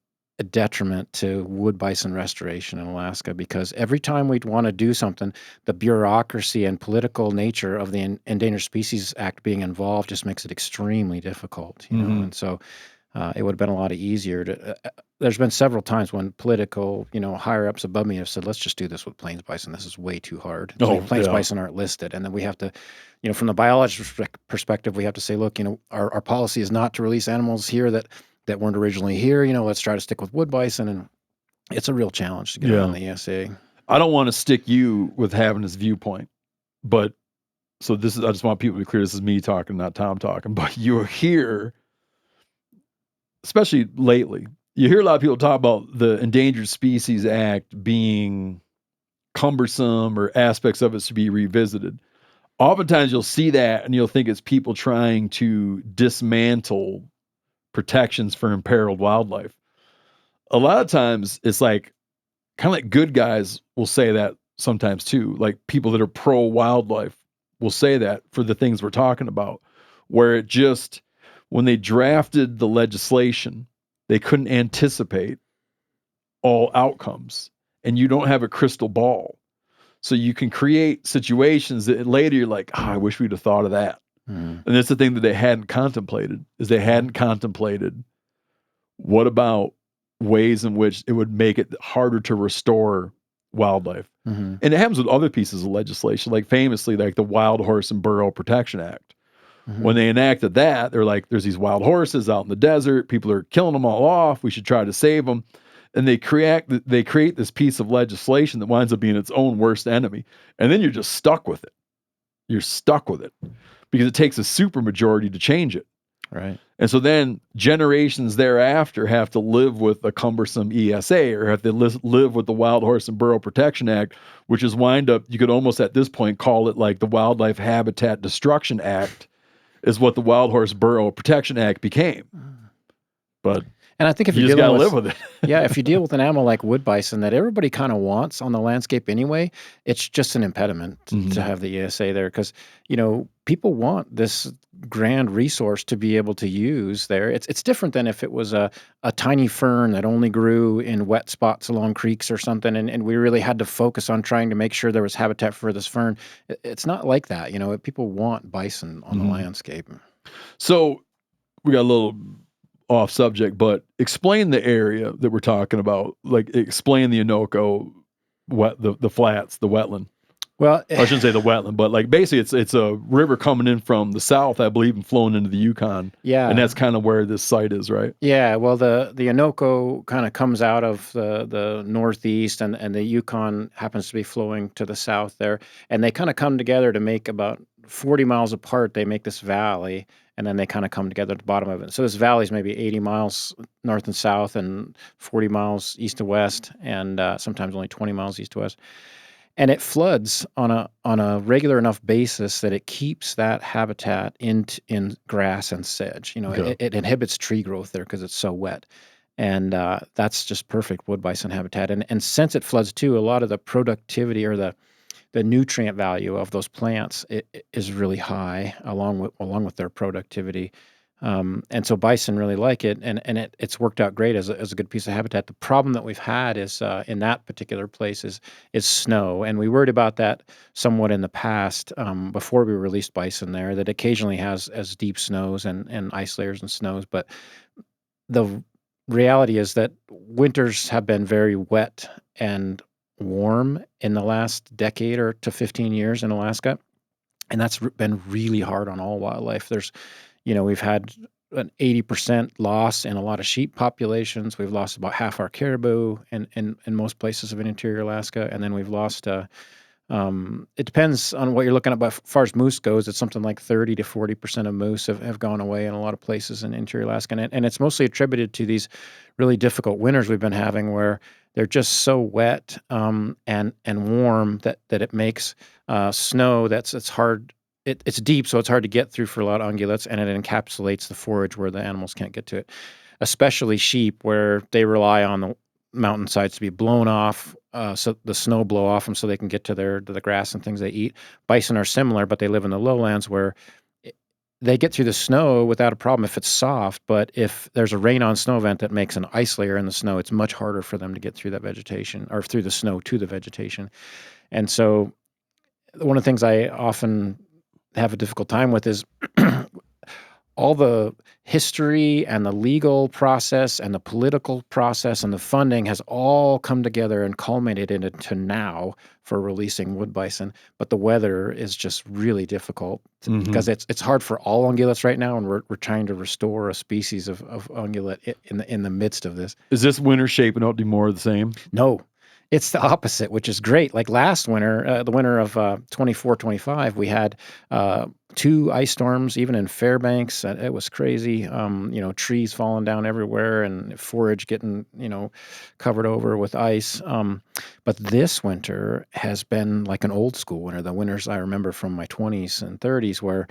detriment to wood bison restoration in Alaska, because every time we'd want to do something, the bureaucracy and political nature of the Endangered Species Act being involved just makes it extremely difficult, Mm-hmm. And so it would have been a lot easier to. There's been several times when political, higher ups above me have said, "Let's just do this with plains bison. This is way too hard. Plains bison aren't listed," and then we have to, from the biologist perspective, we have to say, "Look, our policy is not to release animals here that weren't originally here. Let's try to stick with wood bison," and it's a real challenge to get on the ESA. I don't want to stick you with having this viewpoint, but so this is. I just want people to be clear. This is me talking, not Tom talking. But you hear, especially lately, you hear a lot of people talk about the Endangered Species Act being cumbersome or aspects of it to be revisited. Oftentimes you'll see that and you'll think it's people trying to dismantle protections for imperiled wildlife. A lot of times it's like, kind of like good guys will say that sometimes too. Like people that are pro wildlife will say that for the things we're talking about, where it just, when they drafted the legislation, they couldn't anticipate all outcomes, and you don't have a crystal ball. So you can create situations that later you're like, I wish we'd have thought of that. And that's the thing that they hadn't contemplated, is they hadn't contemplated, what about ways in which it would make it harder to restore wildlife. And it happens with other pieces of legislation, like famously, like the Wild Horse and Burro Protection Act. When they enacted that, they're like, there's these wild horses out in the desert. People are killing them all off. We should try to save them. And they create this piece of legislation that winds up being its own worst enemy. And then you're just stuck with it. You're stuck with it because it takes a supermajority to change it. Right. And so then generations thereafter have to live with a cumbersome ESA or have to live with the Wild Horse and Burro Protection Act, which is wind up, you could almost at this point call it like the Wildlife Habitat Destruction Act is what the Wild Horse Burro Protection Act became. But and I think if you you're just got to dealing live with it. yeah, if you deal with an animal like wood bison that everybody kind of wants on the landscape anyway, it's just an impediment to have the ESA there because, people want this grand resource to be able to use there. It's different than if it was a tiny fern that only grew in wet spots along creeks or something, and we really had to focus on trying to make sure there was habitat for this fern. It's not like that. People want bison on the landscape. So we got a little off subject, but explain the area that we're talking about. Like explain the Anoka, the flats, the wetland. Well, I shouldn't say the wetland, but like basically it's a river coming in from the south, I believe, and flowing into the Yukon. Yeah. And that's kind of where this site is, right? Yeah, well, the Anoka kind of comes out of the northeast, and the Yukon happens to be flowing to the south there, and they kind of come together to make about 40 miles apart. They make this valley, and then they kind of come together at the bottom of it. So this valley is maybe 80 miles north and south, and 40 miles east to west, and sometimes only 20 miles east to west. And it floods on a regular enough basis that it keeps that habitat in grass and sedge. It inhibits tree growth there because it's so wet. And that's just perfect wood bison habitat. And since it floods too, a lot of the productivity or the nutrient value of those plants is really high along with their productivity. And so bison really like it, and it's worked out great as a good piece of habitat. The problem that we've had is in that particular place is snow, and we worried about that somewhat in the past before we released bison there. That occasionally has deep snows and ice layers and snows, but the reality is that winters have been very wet and warm in the last decade or to 15 years in Alaska, and that's been really hard on all wildlife. We've had an 80% loss in a lot of sheep populations. We've lost about half our caribou in most places of interior Alaska. And then we've lost, it depends on what you're looking at, but as far as moose goes, it's something like 30 to 40% of moose have gone away in a lot of places in interior Alaska. And it's mostly attributed to these really difficult winters we've been having where they're just so wet and warm that it makes snow it's hard. It's deep, so it's hard to get through for a lot of ungulates, and it encapsulates the forage where the animals can't get to it, especially sheep, where they rely on the mountainsides to be blown off, so the snow blow off them so they can get to the grass and things they eat. Bison are similar, but they live in the lowlands where they get through the snow without a problem if it's soft, but if there's a rain-on-snow event that makes an ice layer in the snow, it's much harder for them to get through that vegetation, or through the snow to the vegetation. And so one of the things I often have a difficult time with is all the history and the legal process and the political process and the funding has all come together and culminated into now for releasing wood bison. But the weather is just really difficult because it's hard for all ungulates right now, and we're trying to restore a species of ungulate in the midst of this. Is this winter shaping up to be more of the same? No. It's the opposite, which is great. Like last winter, the winter of 24-25, we had 2 ice storms, even in Fairbanks. It was crazy. Trees falling down everywhere and forage getting, covered over with ice. But this winter has been like an old school winter. The winters I remember from my 20s and 30s where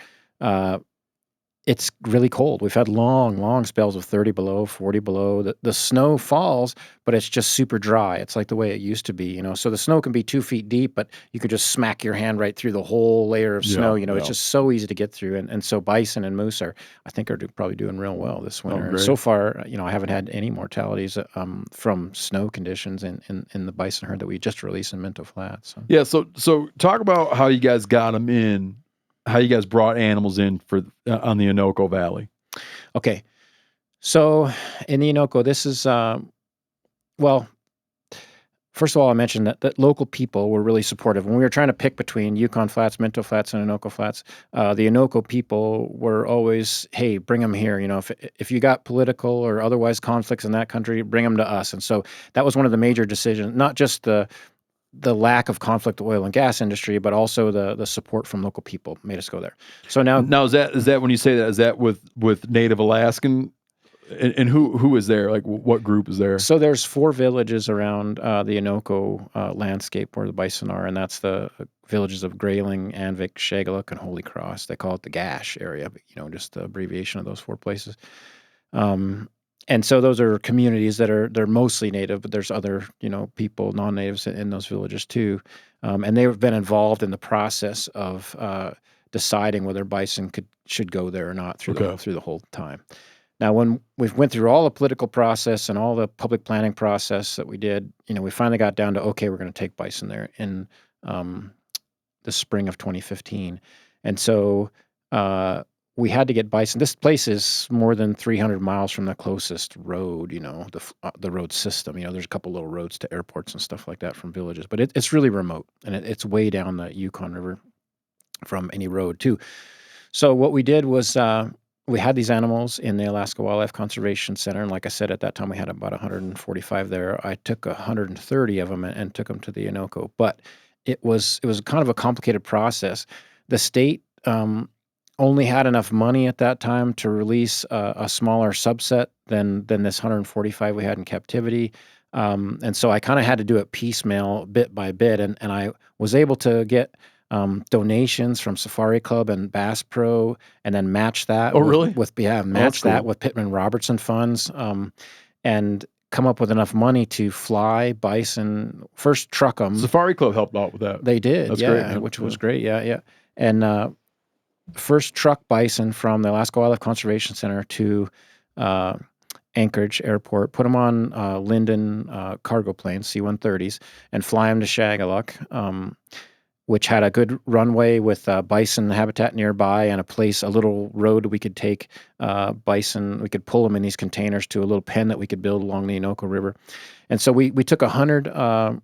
it's really cold. We've had long spells of 30 below, 40 below. The snow falls, but it's just super dry. It's like the way it used to be, So the snow can be 2 feet deep, but you could just smack your hand right through the whole layer of snow. It's just so easy to get through. And so bison and moose are probably doing real well this winter. So far, I haven't had any mortalities from snow conditions in the bison herd that we just released in Minto Flats. So. Yeah. So talk about how you guys got them in. How you guys brought animals in for on the Anoka Valley? Okay, so in the Anoka, this is Well, first of all, I mentioned that local people were really supportive. When we were trying to pick between Yukon Flats, Minto Flats, and Anoka Flats, the Anoka people were always, hey, bring them here. If you got political or otherwise conflicts in that country, bring them to us. And so that was one of the major decisions, not just the lack of conflict with oil and gas industry, but also the support from local people made us go there. So now is that when you say that, is that with Native Alaskan? And who is there? Like, what group is there? So there's 4 villages around the Anoka landscape where the bison are, and that's the villages of Grayling, Anvik, Shagaluk, and Holy Cross. They call it the Gash area, but just the abbreviation of those 4 places. And so those are communities they're mostly native, but there's other people, non-natives in those villages too, and they've been involved in the process of deciding whether bison should go there or not through the whole time. Now, when we went through all the political process and all the public planning process that we did, we finally got down to, okay, we're going to take bison there in the spring of 2015. And so we had to get bison. This place is more than 300 miles from the closest road, the road system. There's a couple little roads to airports and stuff like that from villages, but it's really remote, and it's way down the Yukon River from any road too. So what we did was we had these animals in the Alaska Wildlife Conservation Center, and like I said, at that time we had about 145 there. I took 130 of them and took them to the Anoka, but it was kind of a complicated process. The state only had enough money at that time to release a smaller subset than this 145 we had in captivity, and so I kind of had to do it piecemeal, bit by bit, and I was able to get donations from Safari Club and Bass Pro, and then match that. With Pittman Robertson funds, and come up with enough money to fly bison, first truck them. Safari Club helped out with that. They did, That's great, man. which was great, and first truck bison from the Alaska Wildlife Conservation Center to Anchorage Airport, put them on Linden cargo planes, C-130s, and fly them to Shagaluk, which had a good runway with bison habitat nearby and a little road we could take bison. We could pull them in these containers to a little pen that we could build along the Anoka River. And so we took 100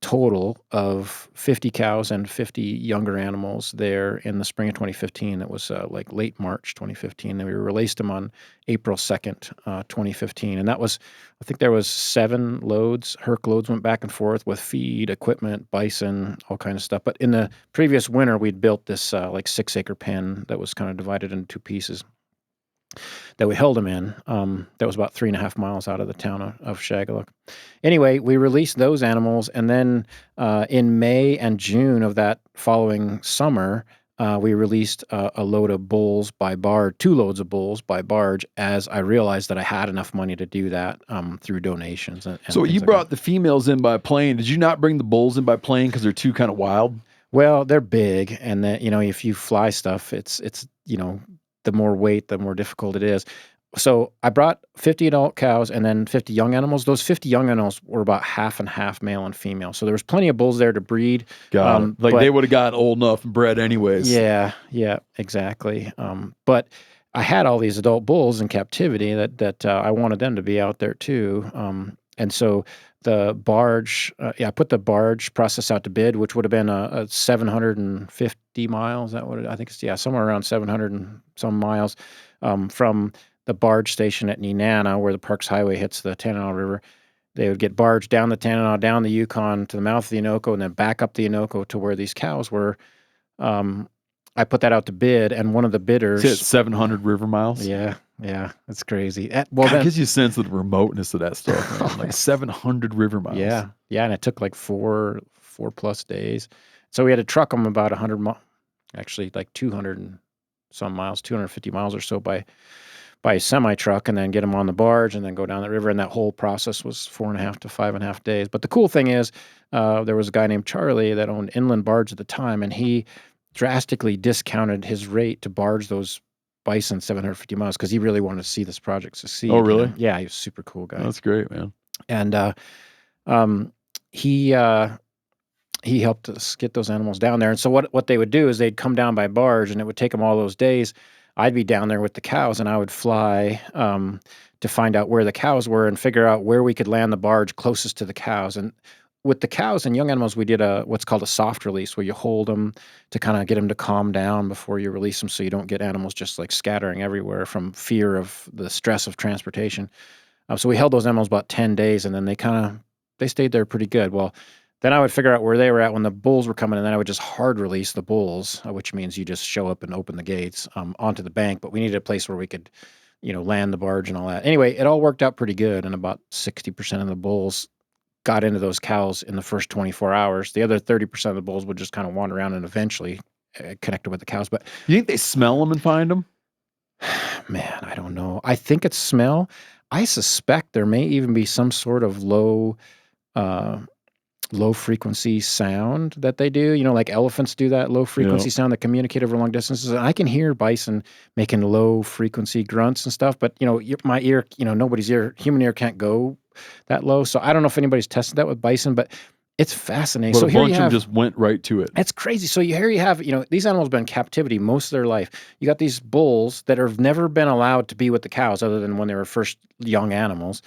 total of 50 cows and 50 younger animals there in the spring of 2015. It was like late March 2015. And we released them on April 2nd, 2015. And that was, I think there was 7 loads. Herc loads went back and forth with feed, equipment, bison, all kind of stuff. But in the previous winter, we'd built this like 6-acre pen that was kind of divided into 2 pieces that we held them in. That was about 3.5 miles out of the town of Shagaluk. Anyway, we released those animals, and then in May and June of that following summer, we released a load of bulls by barge, 2 loads of bulls by barge, as I realized that I had enough money to do that through donations. And so you brought the females in by plane. Did you not bring the bulls in by plane because they're too kind of wild? Well, they're big, and if you fly stuff, it's the more weight, the more difficult it is. So I brought 50 adult cows and then 50 young animals. Those 50 young animals were about half and half, male and female. So there was plenty of bulls there to breed. They would have gotten old enough and bred anyways. Yeah, exactly. But I had all these adult bulls in captivity that I wanted them to be out there too. And so the barge, I put the barge process out to bid, which would have been a 750 miles. I think it's somewhere around 700 and some miles from the barge station at Nenana, where the Parks Highway hits the Tanana River. They would get barged down the Tanana, down the Yukon to the mouth of the Anoka, and then back up the Anoka to where these cows were. I put that out to bid, and one of the bidders... It's 700 river miles? Yeah, that's crazy. That gives you a sense of the remoteness of that stuff, man. Like 700 river miles. Yeah, and it took like 4 plus days. So we had to truck them about 100 miles, actually like 200 and some miles, 250 miles or so by a semi-truck, and then get them on the barge and then go down the river. And that whole process was 4.5 to 5.5 days. But the cool thing is there was a guy named Charlie that owned Inland Barge at the time, and he drastically discounted his rate to barge those bison 750 miles because he really wanted to see this project succeed. Oh, really? Yeah, he was a super cool guy. That's great, man. And he helped us get those animals down there. And so what they would do is they'd come down by barge, and it would take them all those days. I'd be down there with the cows, and I would fly to find out where the cows were and figure out where we could land the barge closest to the cows. And with the cows and young animals, we did what's called a soft release, where you hold them to kind of get them to calm down before you release them, so you don't get animals just like scattering everywhere from fear of the stress of transportation. So we held those animals about 10 days, and then they stayed there pretty good. Well, then I would figure out where they were at when the bulls were coming, and then I would just hard release the bulls, which means you just show up and open the gates onto the bank. But we needed a place where we could, land the barge and all that. Anyway, it all worked out pretty good, and about 60% of the bulls got into those cows in the first 24 hours. The other 30% of the bulls would just kind of wander around and eventually connected with the cows. But You think they smell them and find them? man, I don't know. I think it's smell. I suspect there may even be some sort of low frequency sound that they do. Like elephants do that low frequency sound that communicate over long distances. And I can hear bison making low frequency grunts and stuff, but my ear, human ear can't go that low. So I don't know if anybody's tested that with bison, but it's fascinating. But So a here bunch you of them have, just went right to it. it's crazy. So here you have, these animals have been in captivity most of their life. You got these bulls that have never been allowed to be with the cows other than when they were first young animals.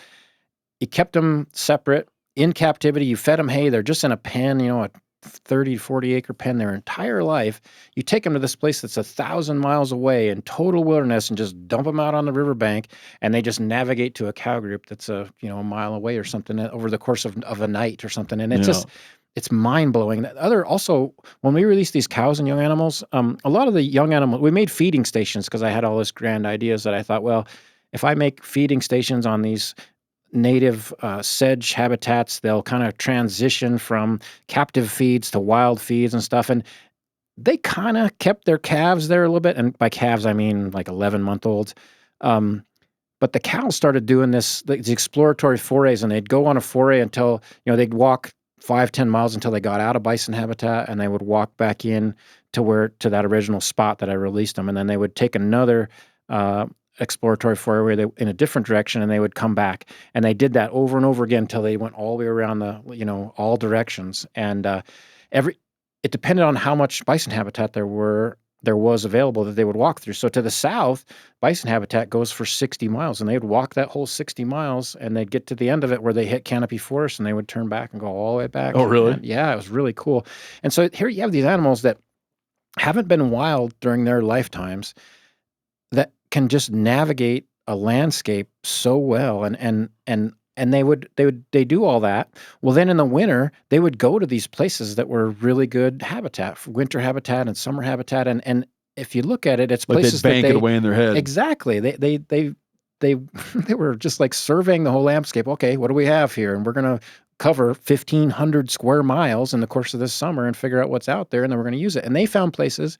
You kept them separate in captivity. You fed them hay. They're just in a pen, a 30, 40 acre pen their entire life. You take them to this place that's 1,000 miles away in total wilderness and just dump them out on the riverbank, and they just navigate to a cow group that's a mile away or something over the course of a night or something. And it's it's mind blowing. Also, when we release these cows and young animals, a lot of the young animals, we made feeding stations because I had all this grand ideas that I thought, well, if I make feeding stations on these native sedge habitats, they'll kind of transition from captive feeds to wild feeds and stuff. And they kind of kept their calves there a little bit. And by calves, I mean like 11-month-olds. But the cows started doing these exploratory forays, and they'd go on a foray until, they'd walk 5-10 miles until they got out of bison habitat, and they would walk back in to that original spot that I released them. And then they would take another exploratory foray in a different direction, and they would come back, and they did that over and over again until they went all the way around all directions. And it depended on how much bison habitat there was available that they would walk through. So to the south, bison habitat goes for 60 miles, and they would walk that whole 60 miles, and they'd get to the end of it where they hit canopy forest, and they would turn back and go all the way back. Oh, really? And yeah, it was really cool. And so here you have these animals that haven't been wild during their lifetimes that can just navigate a landscape so well, and they do all that. Well, then in the winter, they would go to these places that were really good habitat, winter habitat and summer habitat, and if you look at it, it's Like places they bank that it away in their head. Exactly. They were just like surveying the whole landscape. Okay, what do we have here? And we're going to cover 1,500 square miles in the course of this summer and figure out what's out there, and then we're going to use it. And they found places,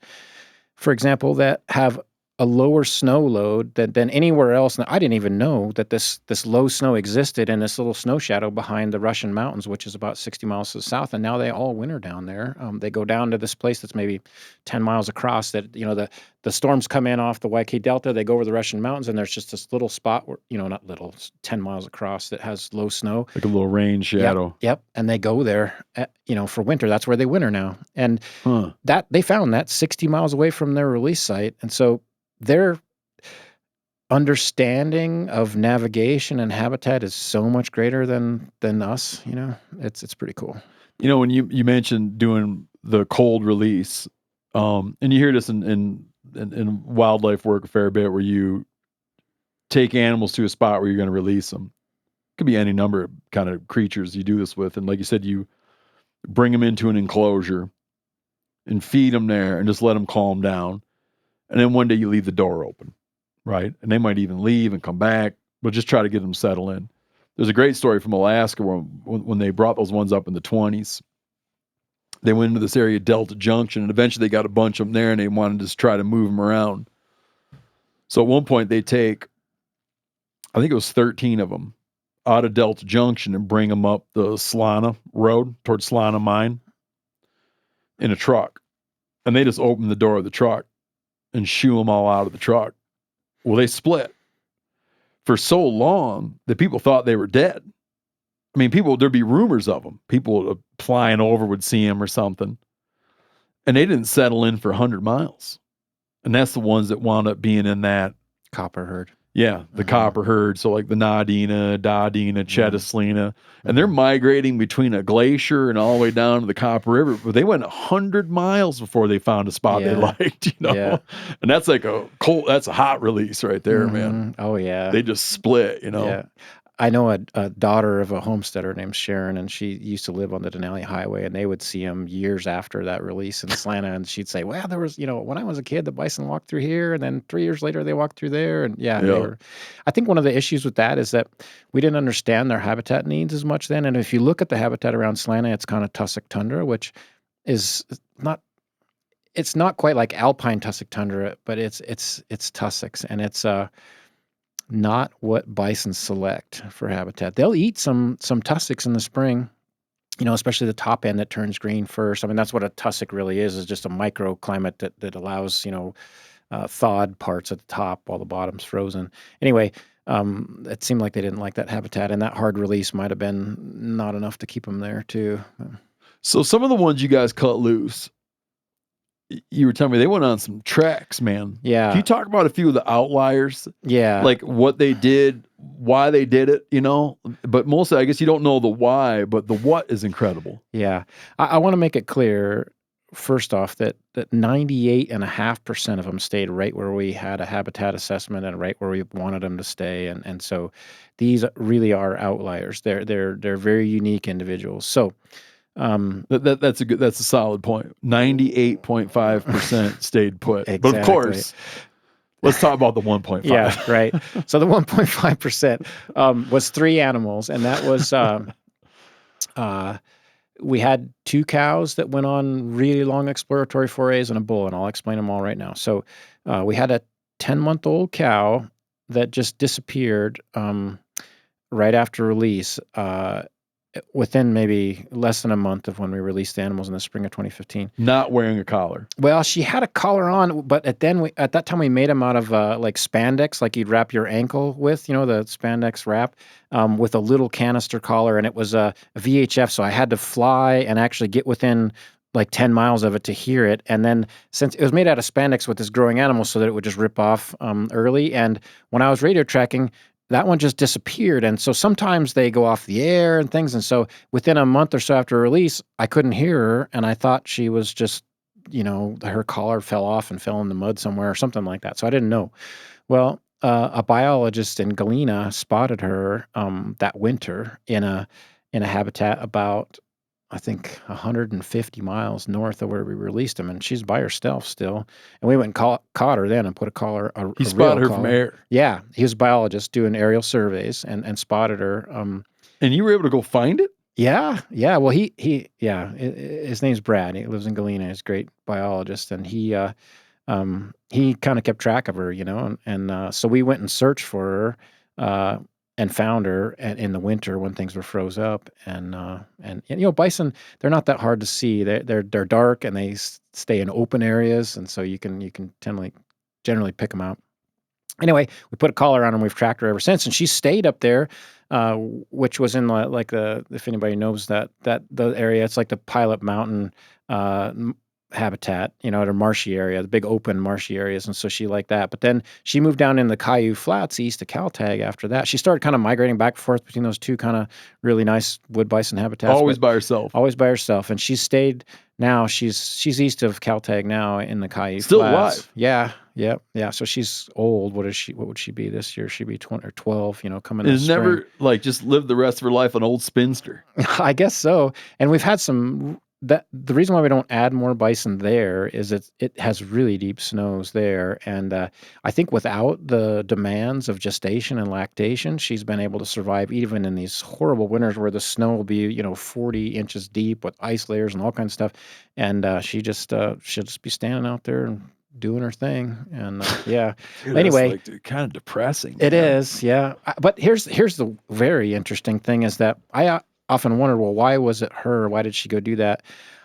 for example, that have a lower snow load than anywhere else. Now, I didn't even know that this low snow existed in this little snow shadow behind the Russian mountains, which is about 60 miles to the south. And now they all winter down there. They go down to this place that's maybe 10 miles across that, the storms come in off the YK Delta. They go over the Russian mountains, and there's just this little spot where, not little, it's 10 miles across that has low snow. Like a little rain shadow. Yep. And they go there, for winter. That's where they winter now. And that they found that 60 miles away from their release site. And so their understanding of navigation and habitat is so much greater than us. It's pretty cool. When you mentioned doing the cold release, and you hear this in wildlife work a fair bit, where you take animals to a spot where you're going to release them. Could be any number of kind of creatures you do this with, and like you said, you bring them into an enclosure and feed them there, and just let them calm down. And then one day you leave the door open, right? And they might even leave and come back, but just try to get them settled in. There's a great story from Alaska where when they brought those ones up in the 20s, they went into this area, Delta Junction, and eventually they got a bunch of them there, and they wanted to just try to move them around. So at one point they take, I think it was 13 of them, out of Delta Junction and bring them up the Solana Road towards Solana Mine in a truck. And they just open the door of the truck and shoo them all out of the truck. Well, they split for so long that people thought they were dead. I mean, there'd be rumors of them. People flying over would see them or something. And they didn't settle in for 100 miles. And that's the ones that wound up being in that, Copper herd. the copper herd. So like the Nadina, Dadina, Chetislina, and they're migrating between a glacier and all the way down to the Copper River. But they went 100 miles before they found a spot they liked, Yeah. And that's like that's a hot release right there, man. Oh yeah. They just split, Yeah. I know a daughter of a homesteader named Sharon, and she used to live on the Denali Highway, and they would see them years after that release in Atlanta, and she'd say, well, there was, when I was a kid, the bison walked through here, and then 3 years later, they walked through there, and they were. I think one of the issues with that is that we didn't understand their habitat needs as much then, and if you look at the habitat around Atlanta, it's kind of tussock tundra, which is it's not quite like alpine tussock tundra, but it's tussocks, and it's not what bison select for habitat. They'll eat some tussocks in the spring, especially the top end that turns green first. I mean, that's what a tussock really is just a microclimate that allows, thawed parts at the top while the bottom's frozen. Anyway, it seemed like they didn't like that habitat, and that hard release might have been not enough to keep them there too. So some of the ones you guys cut loose, you were telling me they went on some treks, man. Yeah. Can you talk about a few of the outliers? Yeah. Like what they did, why they did it, But mostly, I guess you don't know the why, but the what is incredible. Yeah. I want to make it clear, first off, that 98.5% of them stayed right where we had a habitat assessment and right where we wanted them to stay. And so these really are outliers. They're very unique individuals. So that's a solid point. 98.5% stayed put. Exactly. But of course, let's talk about the 1.5. Yeah, right. So the 1.5% was 3 animals, and that was we had 2 cows that went on really long exploratory forays and a bull, and I'll explain them all right now. So we had a 10-month-old cow that just disappeared right after release. Within maybe less than a month of when we released the animals in the spring of 2015. Not wearing a collar. Well, she had a collar on, but at that time we made them out of like spandex, like you'd wrap your ankle with, the spandex wrap, with a little canister collar, and it was a VHF, so I had to fly and actually get within like 10 miles of it to hear it. And then since it was made out of spandex with this growing animal so that it would just rip off early, and when I was radio tracking, that one just disappeared. And so sometimes they go off the air and things. And so within a month or so after release, I couldn't hear her. And I thought she was just, her collar fell off and fell in the mud somewhere or something like that. So I didn't know. Well, a biologist in Galena spotted her that winter in a habitat about, I think, 150 miles north of where we released them, and she's by herself still. And we went and caught her then and put a collar. He spotted her from air. Yeah, he was a biologist doing aerial surveys and spotted her. And you were able to go find it? Yeah. Well, his name's Brad. He lives in Galena. He's a great biologist, and he kind of kept track of her, and so we went and searched for her. And found her in the winter when things were froze up, and bison, they're not that hard to see. They're dark and they stay in open areas, and so you can generally pick them out. Anyway, we put a collar on her, and we've tracked her ever since, and she stayed up there, which was in if anybody knows that the area, it's like the Pilot Mountain habitat, at a marshy area, the big open marshy areas, and so she liked that. But then she moved down in the Caillou Flats east of Caltag after that. She started kind of migrating back and forth between those two kind of really nice wood bison habitats. Always by herself. Always by herself. And she's stayed now, she's east of Caltag now in the Caillou Still Flats. alive. Yeah. So she's old. What would she be this year? She'd be 20 or 12, coming in Is spring. never just lived the rest of her life an old spinster. I guess so. And we've had the reason why we don't add more bison there is it has really deep snows there. And I think without the demands of gestation and lactation, she's been able to survive even in these horrible winters where the snow will be, 40 inches deep with ice layers and all kinds of stuff. And she'll just be standing out there and doing her thing. And yeah. Dude, anyway, that's kind of depressing. It is, yeah. But here's the very interesting thing is that I often wondered, well, why was it her? Why did she go do that?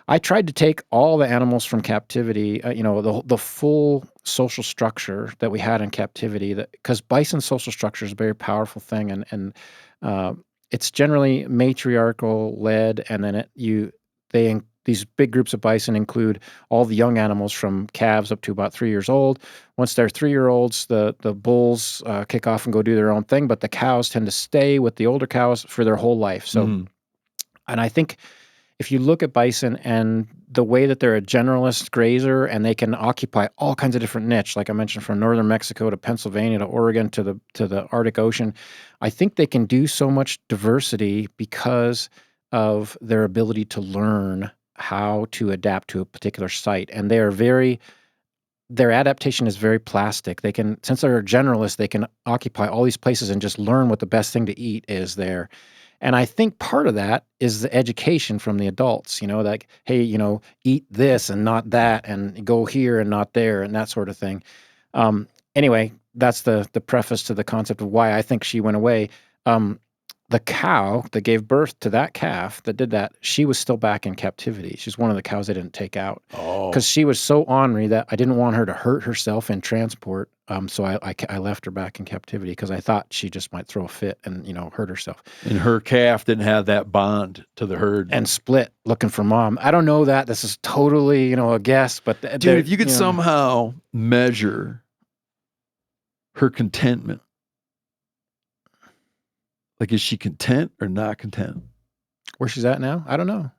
I tried to take all the animals from captivity, the full social structure that we had in captivity, because bison's social structure is a very powerful thing, and it's generally matriarchal led, and then the these big groups of bison include all the young animals from calves up to about 3 years old. Once they're 3-year-olds, the bulls kick off and go do their own thing, but the cows tend to stay with the older cows for their whole life. So, and I think if you look at bison and the way that they're a generalist grazer and they can occupy all kinds of different niche, like I mentioned, from northern Mexico to Pennsylvania to Oregon to the Arctic Ocean, I think they can do so much diversity because of their ability to learn how to adapt to a particular site. And their adaptation is very plastic. They can, since they're a generalist, they can occupy all these places and just learn what the best thing to eat is there. And I think part of that is the education from the adults, like, hey, eat this and not that, and go here and not there, and that sort of thing. Anyway, that's the preface to the concept of why I think she went away. The cow that gave birth to that calf that did that, she was still back in captivity. She's one of the cows I didn't take out because she was so ornery that I didn't want her to hurt herself in transport. So I left her back in captivity because I thought she just might throw a fit and hurt herself. And her calf didn't have that bond to the herd and split looking for mom. I don't know that. This is totally a guess, but dude, if you could somehow measure her contentment. Like, is she content or not content? Where she's at now? I don't know.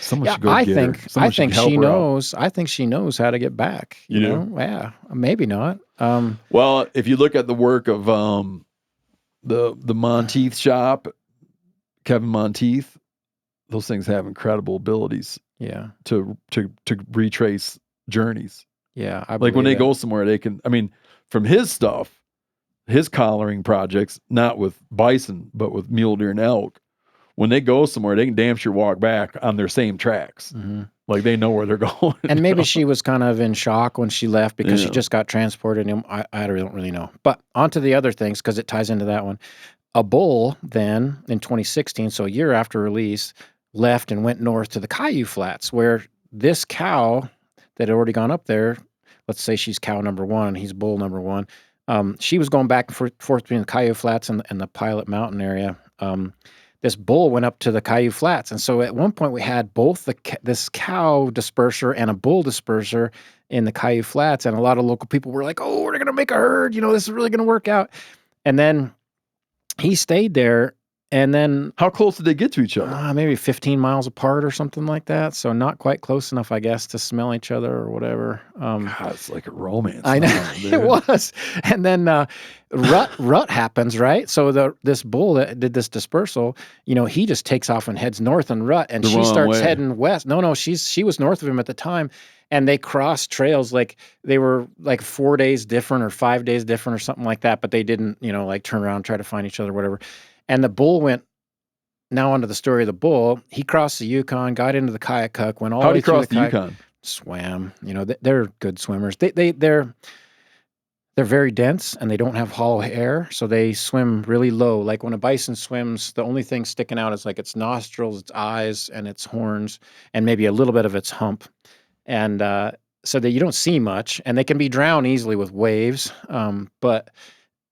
Someone should go get her. I think she knows. I think she knows how to get back. You know? Yeah. Maybe not. Well, if you look at the work of the Monteith shop, Kevin Monteith, those things have incredible abilities. Yeah. To retrace journeys. Yeah. Like when they go somewhere, they can. I mean, from his stuff. His collaring projects, not with bison, but with mule deer and elk, when they go somewhere, they can damn sure walk back on their same tracks. Mm-hmm. Like they know where they're going. And maybe she was kind of in shock when she left because she just got transported. I don't really know. But on to the other things because it ties into that one. A bull then in 2016, so a year after release, left and went north to the Cayuse Flats where this cow that had already gone up there, let's say she's cow number one, he's bull number one, she was going back and forth between the Cayuse Flats and the Pilot Mountain area. This bull went up to the Cayuse Flats. And so at one point we had both this cow disperser and a bull disperser in the Cayuse Flats. And a lot of local people were like, oh, we're going to make a herd. This is really going to work out. And then he stayed there. And then how close did they get to each other? Maybe 15 miles apart or something like that. So not quite close enough, I guess, to smell each other or whatever. God, it's like a romance. I know it was. And then rut happens, right? So this bull that did this dispersal, he just takes off and heads north and rut, and she starts heading west. No, she was north of him at the time, and they crossed trails like they were like 4 days different or 5 days different or something like that. But they didn't, like turn around and try to find each other, or whatever. And the bull went, now onto the story of the bull, he crossed the Yukon, got into the Kayakuk, went all the way through the Yukon? Swam. They're good swimmers. They're very dense and they don't have hollow air, so they swim really low. Like when a bison swims, the only thing sticking out is like its nostrils, its eyes, and its horns, and maybe a little bit of its hump. And so that you don't see much, and they can be drowned easily with waves. But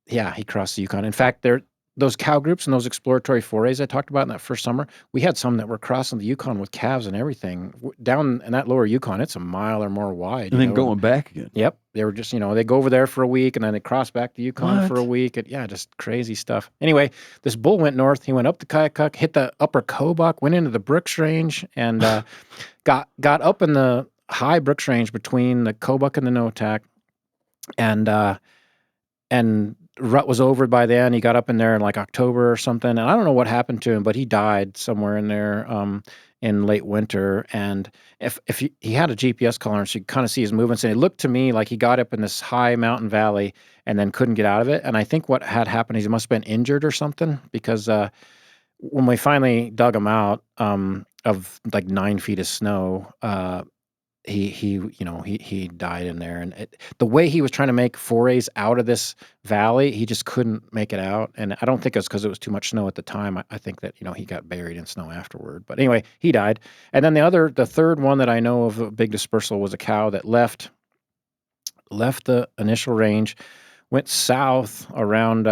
yeah, he crossed the Yukon. In fact, those cow groups and those exploratory forays I talked about in that first summer, we had some that were crossing the Yukon with calves and everything. Down in that lower Yukon, it's a mile or more wide. And then going back again. Yep. They were just, they go over there for a week and then they cross back the Yukon for a week. Just crazy stuff. Anyway, this bull went north. He went up the Kayakuk, hit the upper Kobuk, went into the Brooks Range, and got up in the high Brooks Range between the Kobuk and the Noatak. And rut was over by then. He got up in there in like October or something, and I don't know what happened to him, but he died somewhere in there in late winter. And if he had a GPS collar, so you could kind of see his movements, and it looked to me like he got up in this high mountain valley and then couldn't get out of it. And I think what had happened is he must have been injured or something, because when we finally dug him out of like 9 feet of snow, he died in there, and the way he was trying to make forays out of this valley, he just couldn't make it out. And I don't think it was because it was too much snow at the time. I think that he got buried in snow afterward. But anyway, he died. And then the third one that I know of a big dispersal was a cow that left the initial range, went south around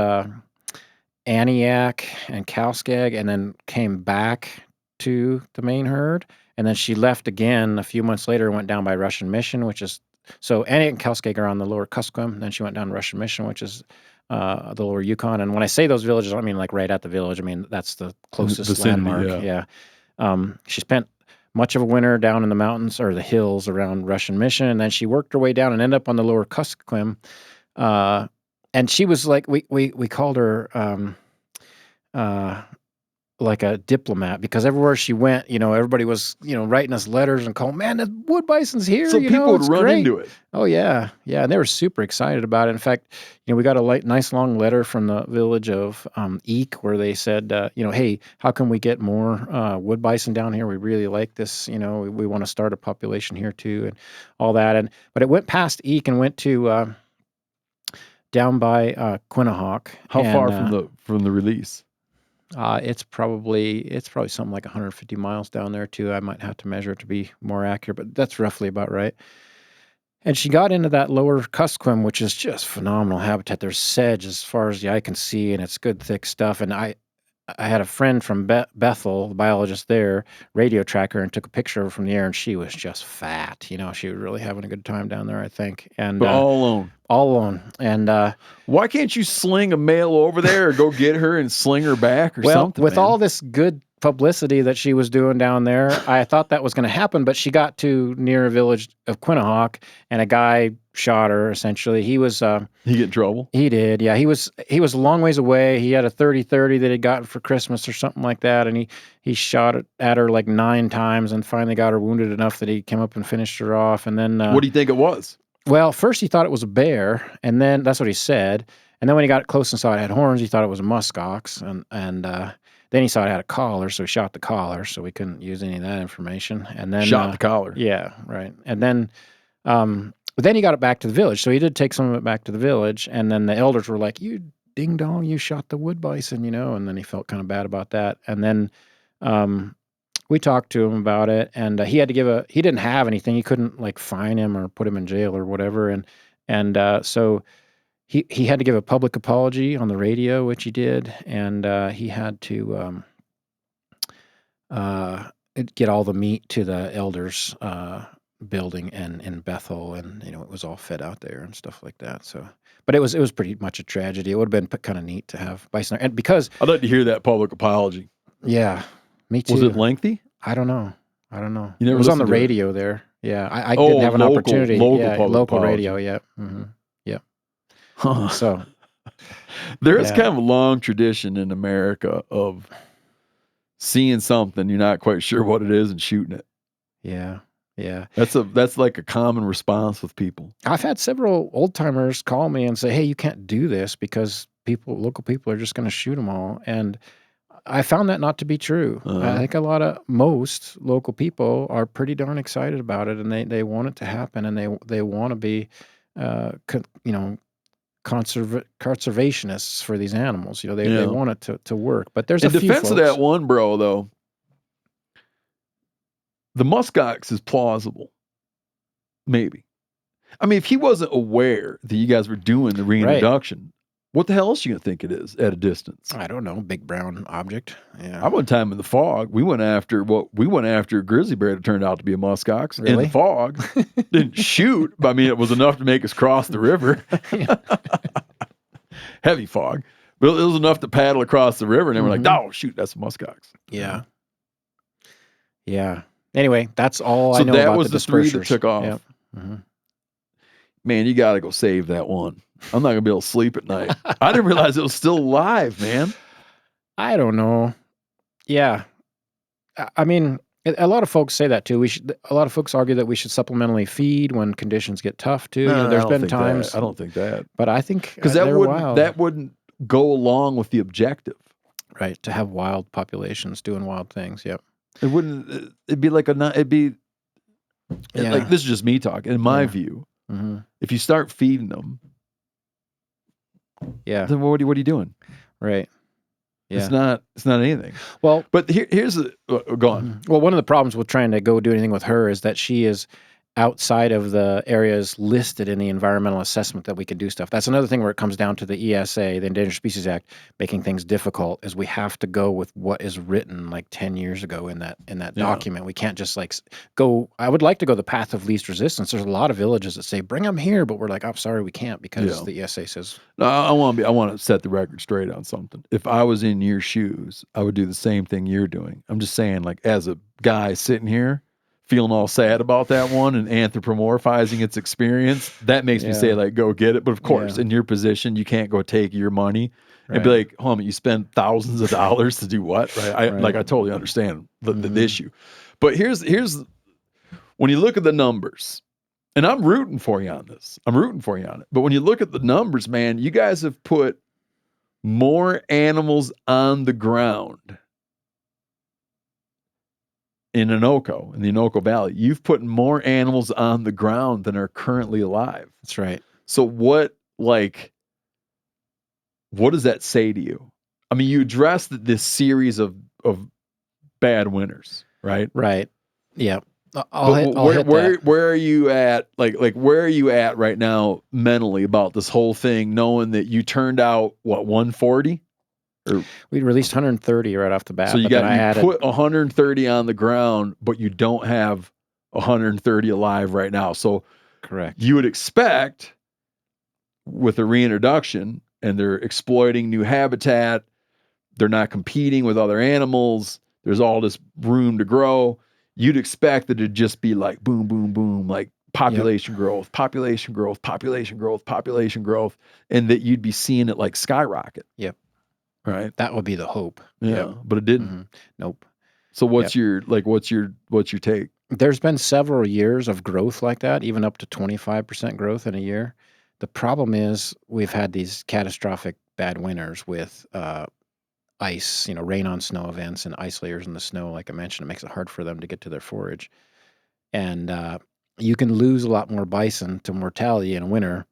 Aniak and Kalskag, and then came back to the main herd, and then she left again a few months later and went down by Russian Mission, which is so Annie and Kelskeg are on the lower Kuskokwim. Then she went down to Russian Mission, which is the lower Yukon. And when I say those villages, I don't mean like right at the village. I mean that's the closest Vicinity, landmark. Yeah. She spent much of a winter down in the mountains or the hills around Russian Mission, and then she worked her way down and ended up on the lower Kuskokwim. And she was like, we called her like a diplomat, because everywhere she went, everybody was, writing us letters and calling, man, the wood bison's here. So people would run into it. Oh, yeah. Yeah. And they were super excited about it. In fact, we got a nice long letter from the village of Eek where they said, hey, how can we get more wood bison down here? We really like this. We want to start a population here too, and all that. But it went past Eek and went to down by Quinnahock. How far from the release? It's probably something like 150 miles down there too. I might have to measure it to be more accurate, but that's roughly about right. And she got into that lower Kuskokwim, which is just phenomenal habitat. There's sedge as far as the eye can see, and it's good thick stuff. And I had a friend from Bethel, the biologist there, radio tracker, and took a picture of her from the air, and she was just fat. She was really having a good time down there, I think. And but all alone. All alone. And why can't you sling a male over there or go get her and sling her back or something? With man? all this good publicity that she was doing down there, I thought that was going to happen, but she got to near a village of Quinnahock, and a guy shot her, essentially. He was... he get in trouble? He did, yeah. He was a long ways away. He had a 30-30 that he'd gotten for Christmas or something like that, and he shot at her like 9 times and finally got her wounded enough that he came up and finished her off. And then... what do you think it was? Well, first he thought it was a bear, and then that's what he said. And then when he got close and saw it had horns, he thought it was a muskox, and then he saw it had a collar, so he shot the collar, so we couldn't use any of that information. And then shot the collar. Yeah, right. And then, but then he got it back to the village, so he did take some of it back to the village. And then the elders were like, "You ding dong, you shot the wood bison," And then he felt kind of bad about that. And then we talked to him about it, and he had to he didn't have anything. He couldn't like fine him or put him in jail or whatever. And so he had to give a public apology on the radio, which he did, and he had to get all the meat to the elders' building in Bethel, and it was all fed out there and stuff like that. So, but it was pretty much a tragedy. It would have been kind of neat to have bison, and because I'd like to hear that public apology. Yeah, me too. Was it lengthy? I don't know. You never it was on the listened to radio there. Yeah, I didn't have an opportunity. Local radio. Yeah. Mm-hmm. Yeah. Huh. So there is kind of a long tradition in America of seeing something you're not quite sure what it is and shooting it. Yeah. Yeah. That's like a common response with people. I've had several old timers call me and say, "Hey, you can't do this because local people are just going to shoot them all." And I found that not to be true. I think most local people are pretty darn excited about it, and they want it to happen, and they want to be, conservationists for these animals. They want it to work. But there's in a few defense of folks. that one, bro, though, the muskox is plausible. Maybe. I mean, if he wasn't aware that you guys were doing the reintroduction, what the hell else are you going to think it is at a distance? I don't know. Big brown object. Yeah. I one time in the fog, we went after a grizzly bear that turned out to be a muskox in Really? the fog. Didn't shoot, but I mean, it was enough to make us cross the river. Heavy fog. But it was enough to paddle across the river, and then we're like, "Oh, shoot, that's a muskox." Yeah. Yeah. Anyway, that's all I So know that about was the 3 that dispersers. took off. Yep. Mm-hmm. Man, you got to go save that one. I'm not going to be able to sleep at night. I didn't realize it was still alive, man. I don't know. Yeah. I mean, a lot of folks say that too. A lot of folks argue that we should supplementally feed when conditions get tough too. No, there's I don't been think times. that. I don't think that. But I think Because that wouldn't go along with the objective. Right, to have wild populations doing wild things. Yep. It wouldn't. It'd be like like this is just me talking. In my view, if you start feeding them, then what are you doing? Right. Yeah. It's not anything. Well, but here's go on. Well, one of the problems with trying to go do anything with her is that she is outside of the areas listed in the environmental assessment that we can do stuff. That's another thing where it comes down to the ESA, the Endangered Species Act, making things difficult, is we have to go with what is written like 10 years ago in that document. We can't just like go, I would like to go the path of least resistance. There's a lot of villages that say, bring them here, but we're like, I'm sorry, we can't because the ESA says. No, I want to set the record straight on something. If I was in your shoes, I would do the same thing you're doing. I'm just saying, like, as a guy sitting here, feeling all sad about that one and anthropomorphizing its experience, that makes me say, like, go get it. But of course, in your position, you can't go take your money and be like, homie, you spend thousands of dollars to do what? Right? I totally understand the issue. But here's when you look at the numbers, and I'm rooting for you on this. I'm rooting for you on it. But when you look at the numbers, man, you guys have put more animals on the ground in the Anoka Valley. You've put more animals on the ground than are currently alive. That's right. So what does that say to you? I mean, you addressed this series of bad winters, right? Right. Yeah. Where are you at? Like where are you at right now mentally about this whole thing, knowing that you turned out 140? We released 130 right off the bat. So you put 130 on the ground, but you don't have 130 alive right now. So correct. You would expect with a reintroduction, and they're exploiting new habitat, they're not competing with other animals, there's all this room to grow. You'd expect that it'd just be like boom, boom, boom, like population growth, population growth, population growth, population growth, and that you'd be seeing it like skyrocket. Yep. Right. That would be the hope. Yeah. But it didn't. Nope. So what's your take? There's been several years of growth like that, even up to 25% growth in a year. The problem is we've had these catastrophic bad winters with ice, rain on snow events and ice layers in the snow. Like I mentioned, it makes it hard for them to get to their forage. And you can lose a lot more bison to mortality in winter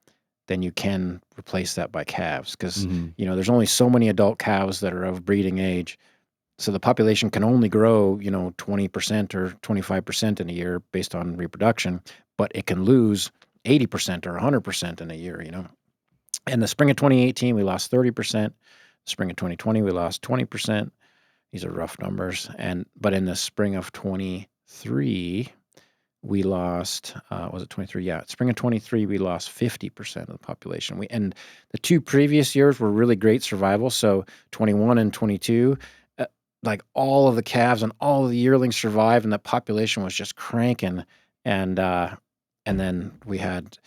than you can replace that by calves. Because, there's only so many adult cows that are of breeding age. So the population can only grow, 20% or 25% in a year based on reproduction, but it can lose 80% or 100% in a year, In the spring of 2018, we lost 30%. Spring of 2020, we lost 20%. These are rough numbers. But in the spring of 23, we lost, was it 23? Yeah. Spring of 23, we lost 50% of the population. And the two previous years were really great survival. So 21 and 22, like all of the calves and all of the yearlings survived, and the population was just cranking. And then we had,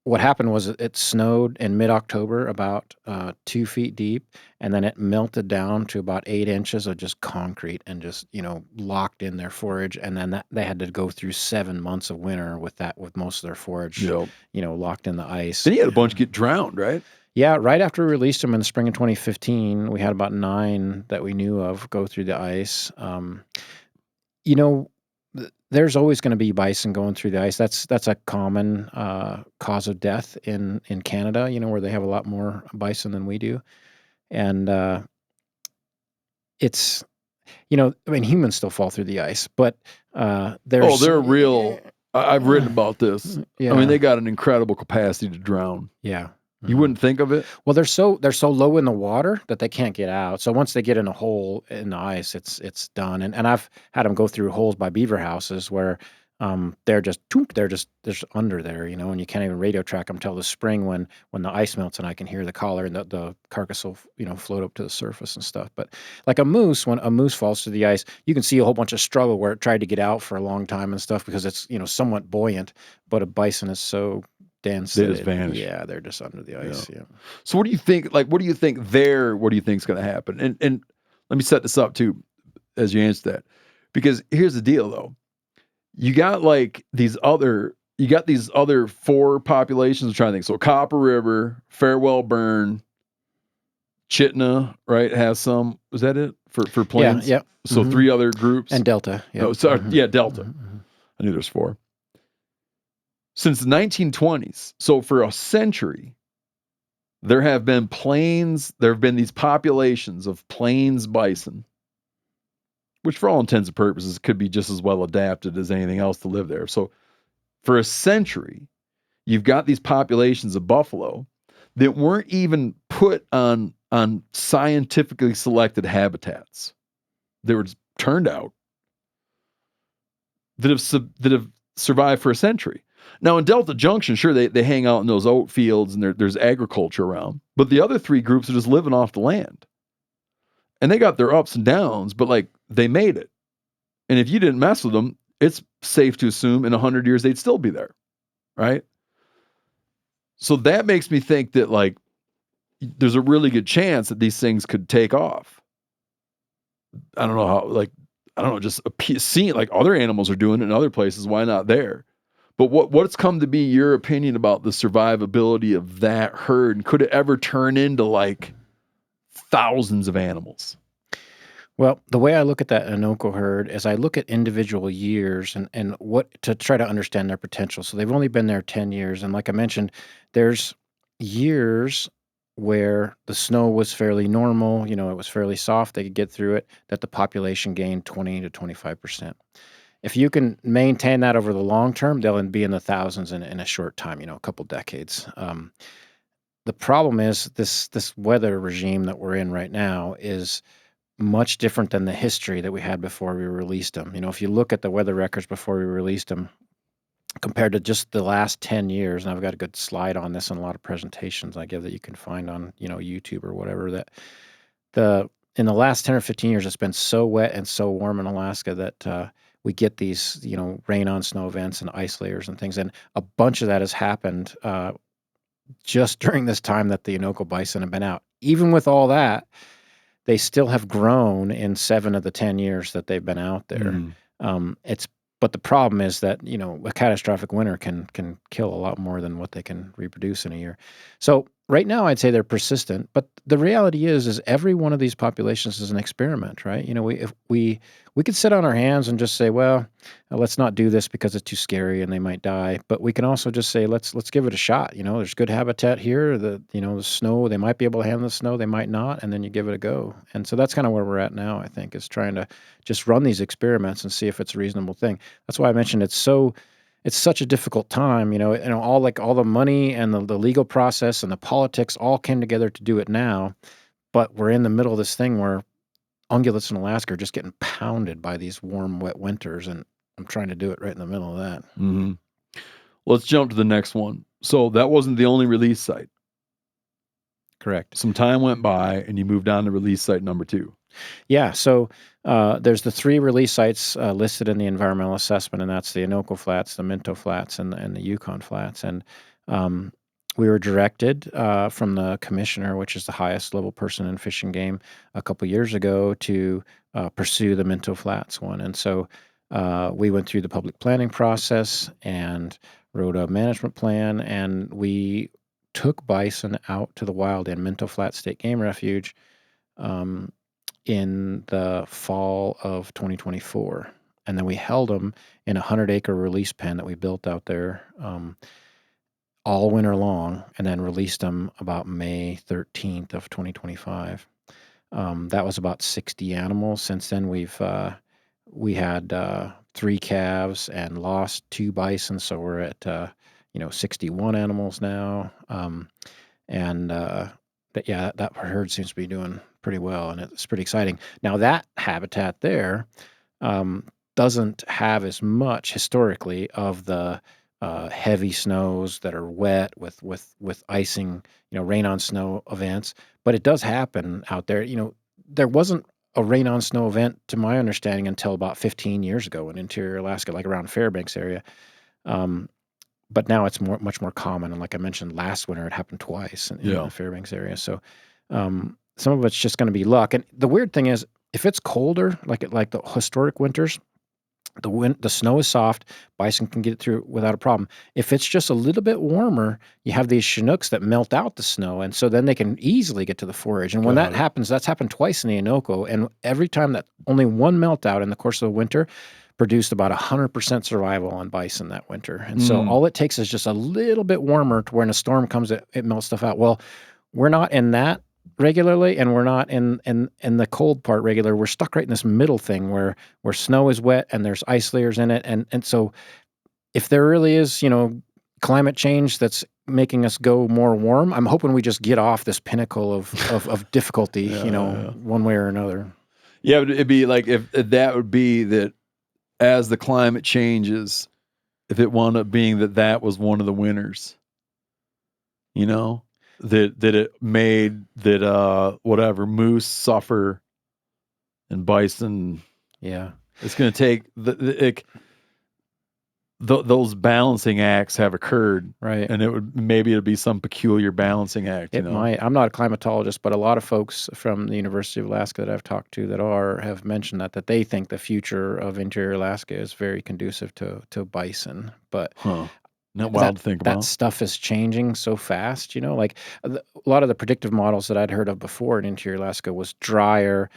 what happened was it snowed in mid-October about 2 feet deep, and then it melted down to about 8 inches of just concrete and just, locked in their forage. And then they had to go through 7 months of winter with most of their forage, locked in the ice. Then you had a bunch get drowned, right? Yeah, right after we released them in the spring of 2015, we had about 9 that we knew of go through the ice. There's always going to be bison going through the ice. That's a common cause of death in Canada, where they have a lot more bison than we do. And it's, humans still fall through the ice, but there's... they're real. I've written about this. Yeah. I mean, they got an incredible capacity to drown. Yeah. You wouldn't think of it? Well, they're so low in the water that they can't get out. So once they get in a hole in the ice, it's done. And I've had them go through holes by beaver houses where they're just under there, and you can't even radio track them till the spring when the ice melts, and I can hear the collar and the carcass will float up to the surface and stuff. But like a moose, when a moose falls through the ice, you can see a whole bunch of struggle where it tried to get out for a long time and stuff because it's somewhat buoyant. But a bison is so dense. They just vanish. Yeah, they're just under the ice. Yeah. So what do you think? Like, what do you think is going to happen? And let me set this up too, as you answer that, because here's the deal though. You got these other 4 populations. I'm trying to think. So Copper River, Farewell Burn, Chitna, right? Has some. Was that it for plains? Yeah. So 3 other groups and Delta. Yeah. No, sorry. Yeah, Delta. I knew there's 4. Since the 1920s, so for a century, there have been these populations of plains bison, which for all intents and purposes could be just as well adapted as anything else to live there. So for a century, you've got these populations of buffalo that weren't even put on scientifically selected habitats. They were turned out that have survived for a century. Now in Delta Junction, sure, they hang out in those oat fields and there's agriculture around, but the other three groups are just living off the land. And they got their ups and downs, but like they made it. And if you didn't mess with them, it's safe to assume in 100 years they'd still be there, right? So that makes me think that like there's a really good chance that these things could take off. I don't know how, like, I don't know, just seeing like other animals are doing it in other places. Why not there? But what's come to be your opinion about the survivability of that herd? And could it ever turn into like thousands of animals? Well, the way I look at that Anoco herd is I look at individual years and what to try to understand their potential. So they've only been there 10 years. And like I mentioned, there's years where the snow was fairly normal, it was fairly soft, they could get through it, that the population gained 20 to 25%. If you can maintain that over the long term, they'll be in the thousands in a short time, a couple decades. The problem is this weather regime that we're in right now is much different than the history that we had before we released them. If you look at the weather records before we released them, compared to just the last 10 years, and I've got a good slide on this in a lot of presentations I give that you can find on, YouTube or whatever, that in the last 10 or 15 years, it's been so wet and so warm in Alaska that we get these, rain on snow events and ice layers and things. And a bunch of that has happened just during this time that the Anoco bison have been out. Even with all that, they still have grown in 7 of the 10 years that they've been out there. But the problem is that, a catastrophic winter can kill a lot more than what they can reproduce in a year. So right now I'd say they're persistent, but the reality is every one of these populations is an experiment, right? We could sit on our hands and just say, well, let's not do this because it's too scary and they might die. But we can also just say, let's give it a shot. There's good habitat here. The snow, they might be able to handle the snow, they might not, and then you give it a go. And so that's kind of where we're at now, I think, is trying to just run these experiments and see if it's a reasonable thing. That's why I mentioned it's such a difficult time, all the money and the legal process and the politics all came together to do it now. But we're in the middle of this thing where ungulates in Alaska are just getting pounded by these warm, wet winters, and I'm trying to do it right in the middle of that. Mm-hmm. Let's jump to the next one. So that wasn't the only release site. Correct. Some time went by, and you moved on to release site number 2. Yeah, so there's the 3 release sites listed in the environmental assessment, and that's the Anoco Flats, the Minto Flats, and the Yukon Flats. And we were directed from the commissioner, which is the highest level person in Fish and Game, a couple years ago to pursue the Minto Flats one. And so we went through the public planning process and wrote a management plan, and we took bison out to the wild in Minto Flats State Game Refuge in the fall of 2024. And then we held them in a 100-acre release pen that we built out there all winter long, and then released them about May 13th of 2025. That was about 60 animals. Since then, we had 3 calves and lost 2 bison, so we're at 61 animals now. That herd seems to be doing pretty well, and it's pretty exciting. Now that habitat there doesn't have as much historically of the heavy snows that are wet with icing, rain on snow events, but it does happen out there. There wasn't a rain on snow event, to my understanding, until about 15 years ago in interior Alaska, like around Fairbanks area. But now it's much more common. And like I mentioned, last winter it happened twice in the Fairbanks area. So some of it's just going to be luck. And the weird thing is, if it's colder, like the historic winters, the snow is soft, bison can get through without a problem. If it's just a little bit warmer, you have these Chinooks that melt out the snow, and so then they can easily get to the forage. And when that happens, that's happened twice in the Anoco, and every time that only one melt out in the course of the winter produced about 100% survival on bison that winter. And so all it takes is just a little bit warmer to when a storm comes, it melts stuff out. Well, we're not in that regularly, and we're not in the cold part regular. We're stuck right in this middle thing where snow is wet and there's ice layers in it, and so if there really is, climate change that's making us go more warm, I'm hoping we just get off this pinnacle of difficulty, one way or another. Yeah, but it'd be like if that would be that as the climate changes, if it wound up being that was one of the winners, that it made that whatever moose suffer and bison. Yeah, it's going to take those balancing acts have occurred, right? And it'll be some peculiar balancing act. It might. I'm not a climatologist, but a lot of folks from the University of Alaska that I've talked to have mentioned that they think the future of interior Alaska is very conducive to bison. But not wild to think about. That stuff is changing so fast. Like a lot of the predictive models that I'd heard of before in interior Alaska was drier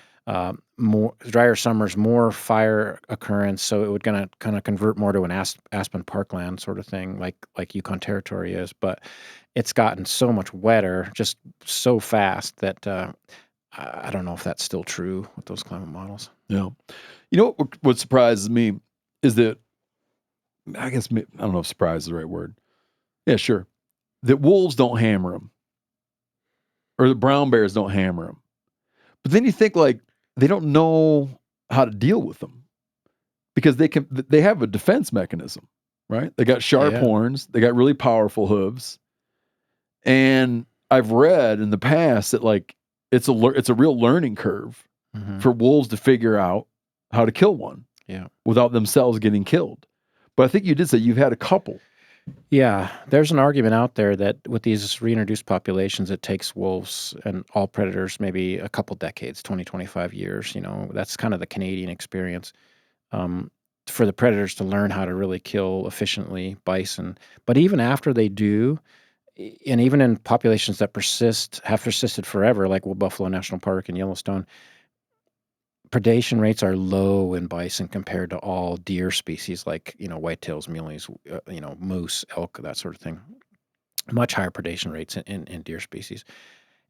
summers, more fire occurrence, so it would gonna kind of convert more to an aspen parkland sort of thing, like Yukon Territory is. But it's gotten so much wetter, just so fast that I don't know if that's still true with those climate models. Yeah, what surprises me is that I don't know if surprise is the right word. Yeah, sure. That wolves don't hammer them, or the brown bears don't hammer them. But then you think like, they don't know how to deal with them because they have a defense mechanism, right? They got sharp horns, they got really powerful hooves. And I've read in the past that like it's a real learning curve for wolves to figure out how to kill one without themselves getting killed. But I think you did say you've had a couple. Yeah, there's an argument out there that with these reintroduced populations, it takes wolves and all predators maybe a couple decades, 20, 25 years. That's kind of the Canadian experience for the predators to learn how to really kill efficiently bison. But even after they do, and even in populations that have persisted forever, like Buffalo National Park and Yellowstone, predation rates are low in bison compared to all deer species like, whitetails, muleys, moose, elk, that sort of thing. Much higher predation rates in deer species.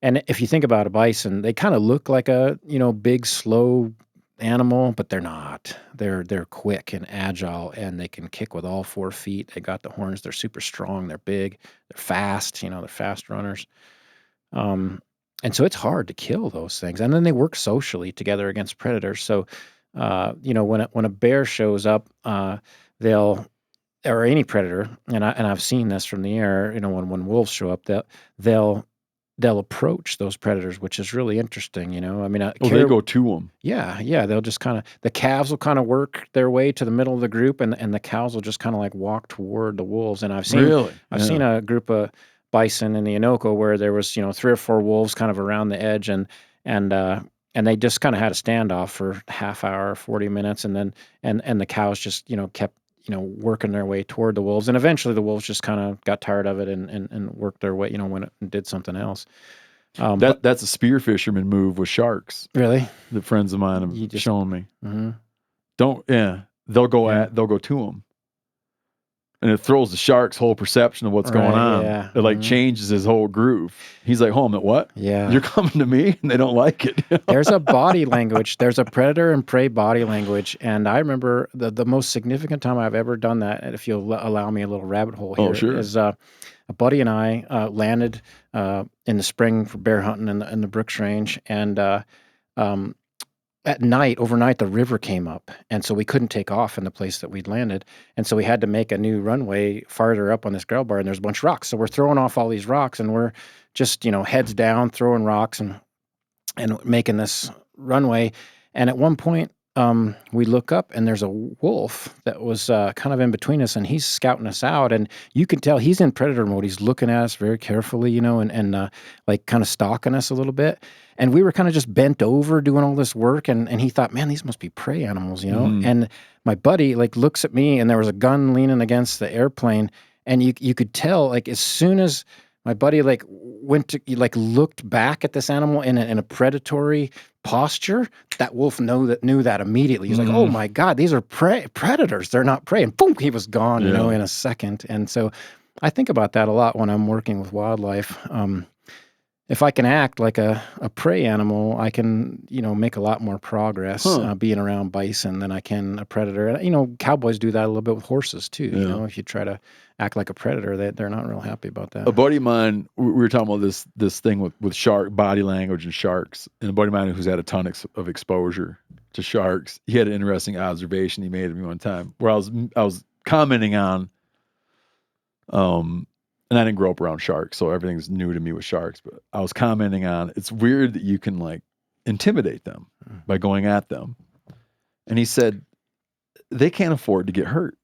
And if you think about a bison, they kind of look like a, big, slow animal, but they're not. They're quick and agile, and they can kick with all 4 feet. They got the horns. They're super strong. They're big. They're fast. They're fast runners. And so it's hard to kill those things. And then they work socially together against predators. So, when a bear shows up, or any predator, and I've seen this from the air, when wolves show up, they'll approach those predators, which is really interesting. They go to them. Yeah. They'll just the calves will kind of work their way to the middle of the group, and the cows will just kind of like walk toward the wolves. And I've seen a group of bison in the Innoko where there was 3 or 4 wolves kind of around the edge, and they just kind of had a standoff for half hour, 40 minutes, and then and the cows just kept working their way toward the wolves, and eventually the wolves just kind of got tired of it and worked their way went and did something else. That's a spear fisherman move with sharks. Really, the friends of mine have shown me. Mm-hmm. They'll go to them. And it throws the shark's whole perception of what's going on. Yeah. It changes his whole groove. He's like, "Hold on, what? Yeah, you're coming to me," and they don't like it. There's a body language. There's a predator and prey body language. And I remember the most significant time I've ever done that, and if you'll allow me a little rabbit hole here, is a buddy and I landed in the spring for bear hunting in the Brooks Range, and at night, overnight, the river came up, and so we couldn't take off in the place that we'd landed, and so we had to make a new runway farther up on this gravel bar, and there's a bunch of rocks. So we're throwing off all these rocks, and we're just heads down, throwing rocks and making this runway. And at one point, we look up, and there's a wolf that was kind of in between us, and he's scouting us out, and you can tell he's in predator mode. He's looking at us very carefully, and like kind of stalking us a little bit. And we were kind of just bent over doing all this work, and he thought, man, these must be prey animals, Mm-hmm. And my buddy looks at me, and there was a gun leaning against the airplane, and you could tell as soon as my buddy went to looked back at this animal in a predatory posture, that wolf knew that immediately. He's like, "Oh my God, these are predators. They're not prey." And boom, he was gone, in a second. And so I think about that a lot when I'm working with wildlife. if I can act like a prey animal, I can, make a lot more progress being around bison than I can a predator. And, cowboys do that a little bit with horses too. Yeah. If you try to act like a predator, they're not real happy about that. A buddy of mine, we were talking about this thing with shark body language and sharks, and a buddy of mine who's had a ton of exposure to sharks, he had an interesting observation he made of me one time where I was commenting on, and I didn't grow up around sharks, so everything's new to me with sharks, but I was commenting on, it's weird that you can like intimidate them by going at them. And he said, they can't afford to get hurt.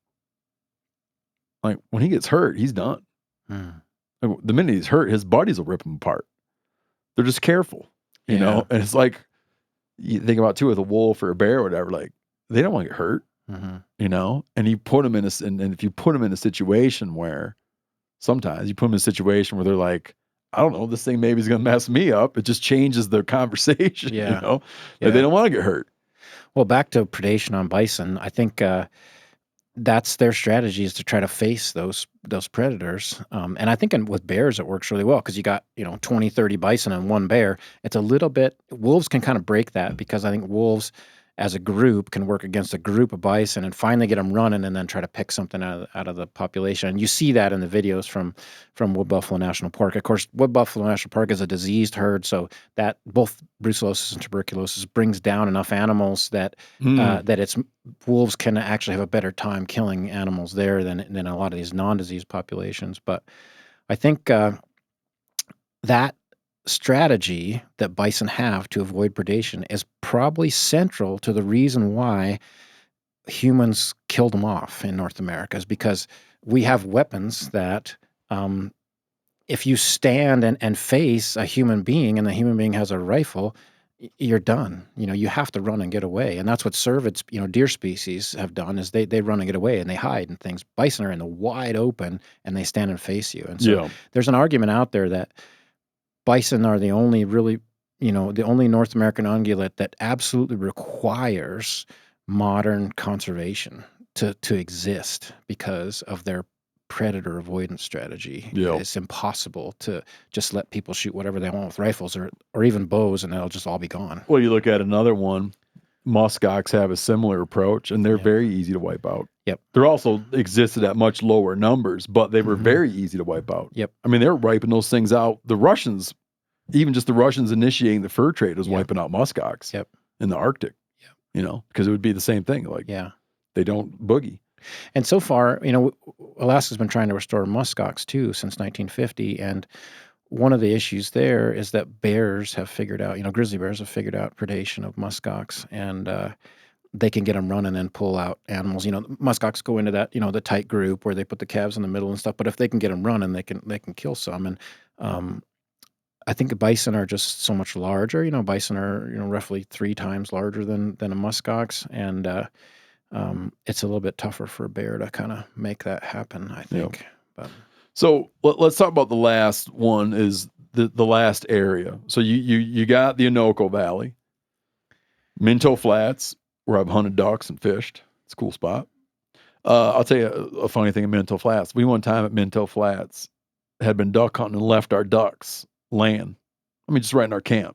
Like when he gets hurt, he's done. Like, the minute he's hurt, his buddies will rip him apart. They're just careful, you know? And it's like, you think about too with a wolf or a bear or whatever, like they don't want to get hurt, you know? And you put them and if you put them in a situation where sometimes you put them in a situation where they're like, I don't know, this thing maybe is going to mess me up. It just changes their conversation, you know? Like they don't want to get hurt. Well, back to predation on bison, I think that's their strategy, is to try to face those predators. And I think with bears, it works really well because you got, 20, 30 bison and one bear. It's a little bit, wolves can kind of break that because I think wolves as a group can work against a group of bison and finally get them running and then try to pick something out of the population. And you see that in the videos from Wood Buffalo National Park. Of course, Wood Buffalo National Park is a diseased herd, so that both brucellosis and tuberculosis brings down enough animals that wolves can actually have a better time killing animals there than a lot of these non-diseased populations. But I think that strategy that bison have to avoid predation is probably central to the reason why humans killed them off in North America, is because we have weapons that if you stand and face a human being and the human being has a rifle, you're done. You have to run and get away. And that's what cervids, deer species have done, is they run and get away and they hide and things. Bison are in the wide open and they stand and face you. And so there's an argument out there that bison are the only really, the only North American ungulate that absolutely requires modern conservation to exist because of their predator avoidance strategy. It's impossible to just let people shoot whatever they want with rifles or even bows and they'll just all be gone. Well, you look at another one, muskox have a similar approach and they're very easy to wipe out. They're also existed at much lower numbers, but they were very easy to wipe out. I mean, they were wiping those things out. The Russians, even just the Russians initiating the fur trade, was wiping out muskox in the Arctic, because it would be the same thing. Like, they don't boogie. And so far, Alaska's been trying to restore muskox too since 1950. And one of the issues there is that bears have figured out, grizzly bears have figured out predation of muskox, and they can get them running and pull out animals. Muskox go into that, the tight group where they put the calves in the middle and stuff. But if they can get them running, they can kill some. And I think the bison are just so much larger. Bison are roughly 3 times larger than a muskox, and it's a little bit tougher for a bear to kind of make that happen, I think. But so let's talk about the last one, is the last area. So you got the Anoco Valley, Minto Flats, where I've hunted ducks and fished. It's a cool spot. I'll tell you a funny thing in Minto Flats. We one time at Minto Flats had been duck hunting and left our ducks laying. Just right in our camp.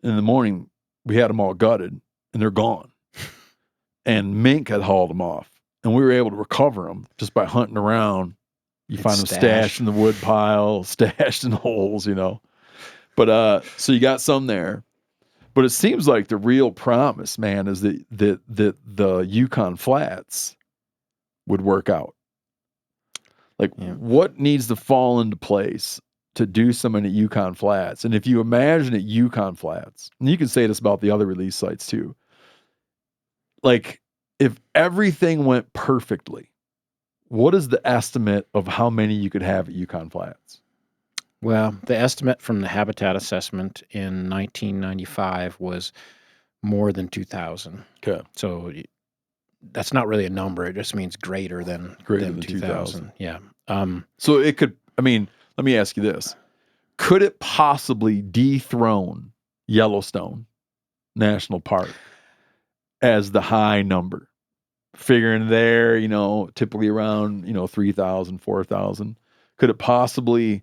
In the morning, we had them all gutted and they're gone. And mink had hauled them off. And we were able to recover them just by hunting around. You find them stashed in the wood pile, stashed in holes, But so you got some there. But it seems like the real promise, man, is that the Yukon Flats would work out. Like, what needs to fall into place to do something at Yukon Flats? And if you imagine at Yukon Flats, and you can say this about the other release sites too, like, if everything went perfectly, what is the estimate of how many you could have at Yukon Flats? Well, the estimate from the habitat assessment in 1995 was more than 2,000. Okay. So that's not really a number. It just means greater than 2,000. Yeah. So it could, let me ask you this. Could it possibly dethrone Yellowstone National Park as the high number? Figuring there, typically around, 3,000, 4,000. Could it possibly,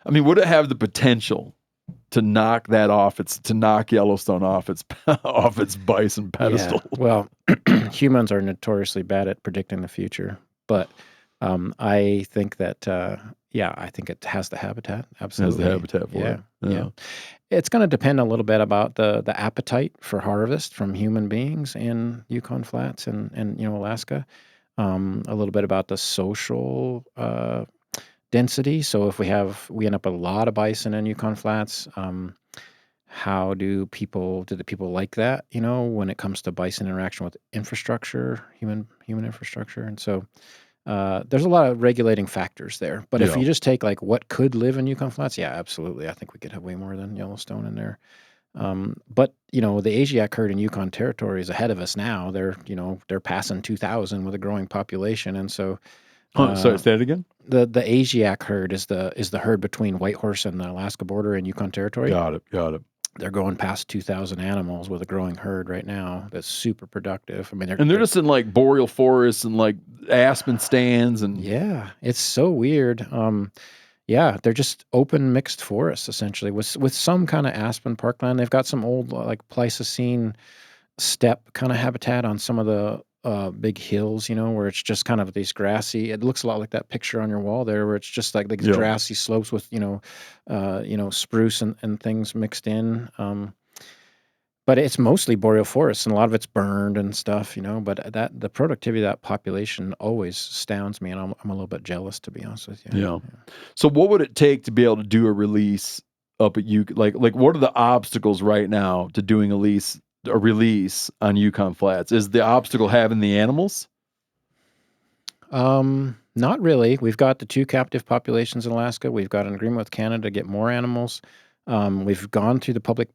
I mean, would it have the potential to knock Yellowstone off its off its bison pedestal? Yeah. Well, humans are notoriously bad at predicting the future, but I think that I think it has the habitat. Absolutely, Has the habitat for it. Yeah. It's going to depend a little bit about the appetite for harvest from human beings in Yukon Flats and Alaska. A little bit about the social density. So if we end up with a lot of bison in Yukon Flats, how do the people like that? When it comes to bison interaction with infrastructure, human infrastructure, and so there's a lot of regulating factors there. But if Yeah. you just take like what could live in Yukon Flats, yeah, absolutely, I think we could have way more than Yellowstone in there. But the Asiatic herd in Yukon Territory is ahead of us now. They're passing 2,000 with a growing population, and so Sorry, say it again. the Asiatic herd is the herd between Whitehorse and the Alaska border in Yukon Territory. Got it. They're going past 2,000 animals with a growing herd right now. That's super productive. I mean, They're just in like boreal forests and like aspen stands and yeah, it's so weird. They're just open mixed forests essentially with some kind of aspen parkland. They've got some old like Pleistocene steppe kind of habitat on some of the big hills, where it's just kind of these grassy. It looks a lot like that picture on your wall there, where it's just like these grassy slopes with spruce and things mixed in. But it's mostly boreal forests, and a lot of it's burned and stuff, But the productivity of that population always astounds me, and I'm a little bit jealous, to be honest with you. Yeah. So what would it take to be able to do a release up at Yukon? Like what are the obstacles right now to doing a release on Yukon Flats? Is the obstacle having the animals? Not really. We've got the 2 captive populations in Alaska. We've got an agreement with Canada to get more animals. We've gone through the public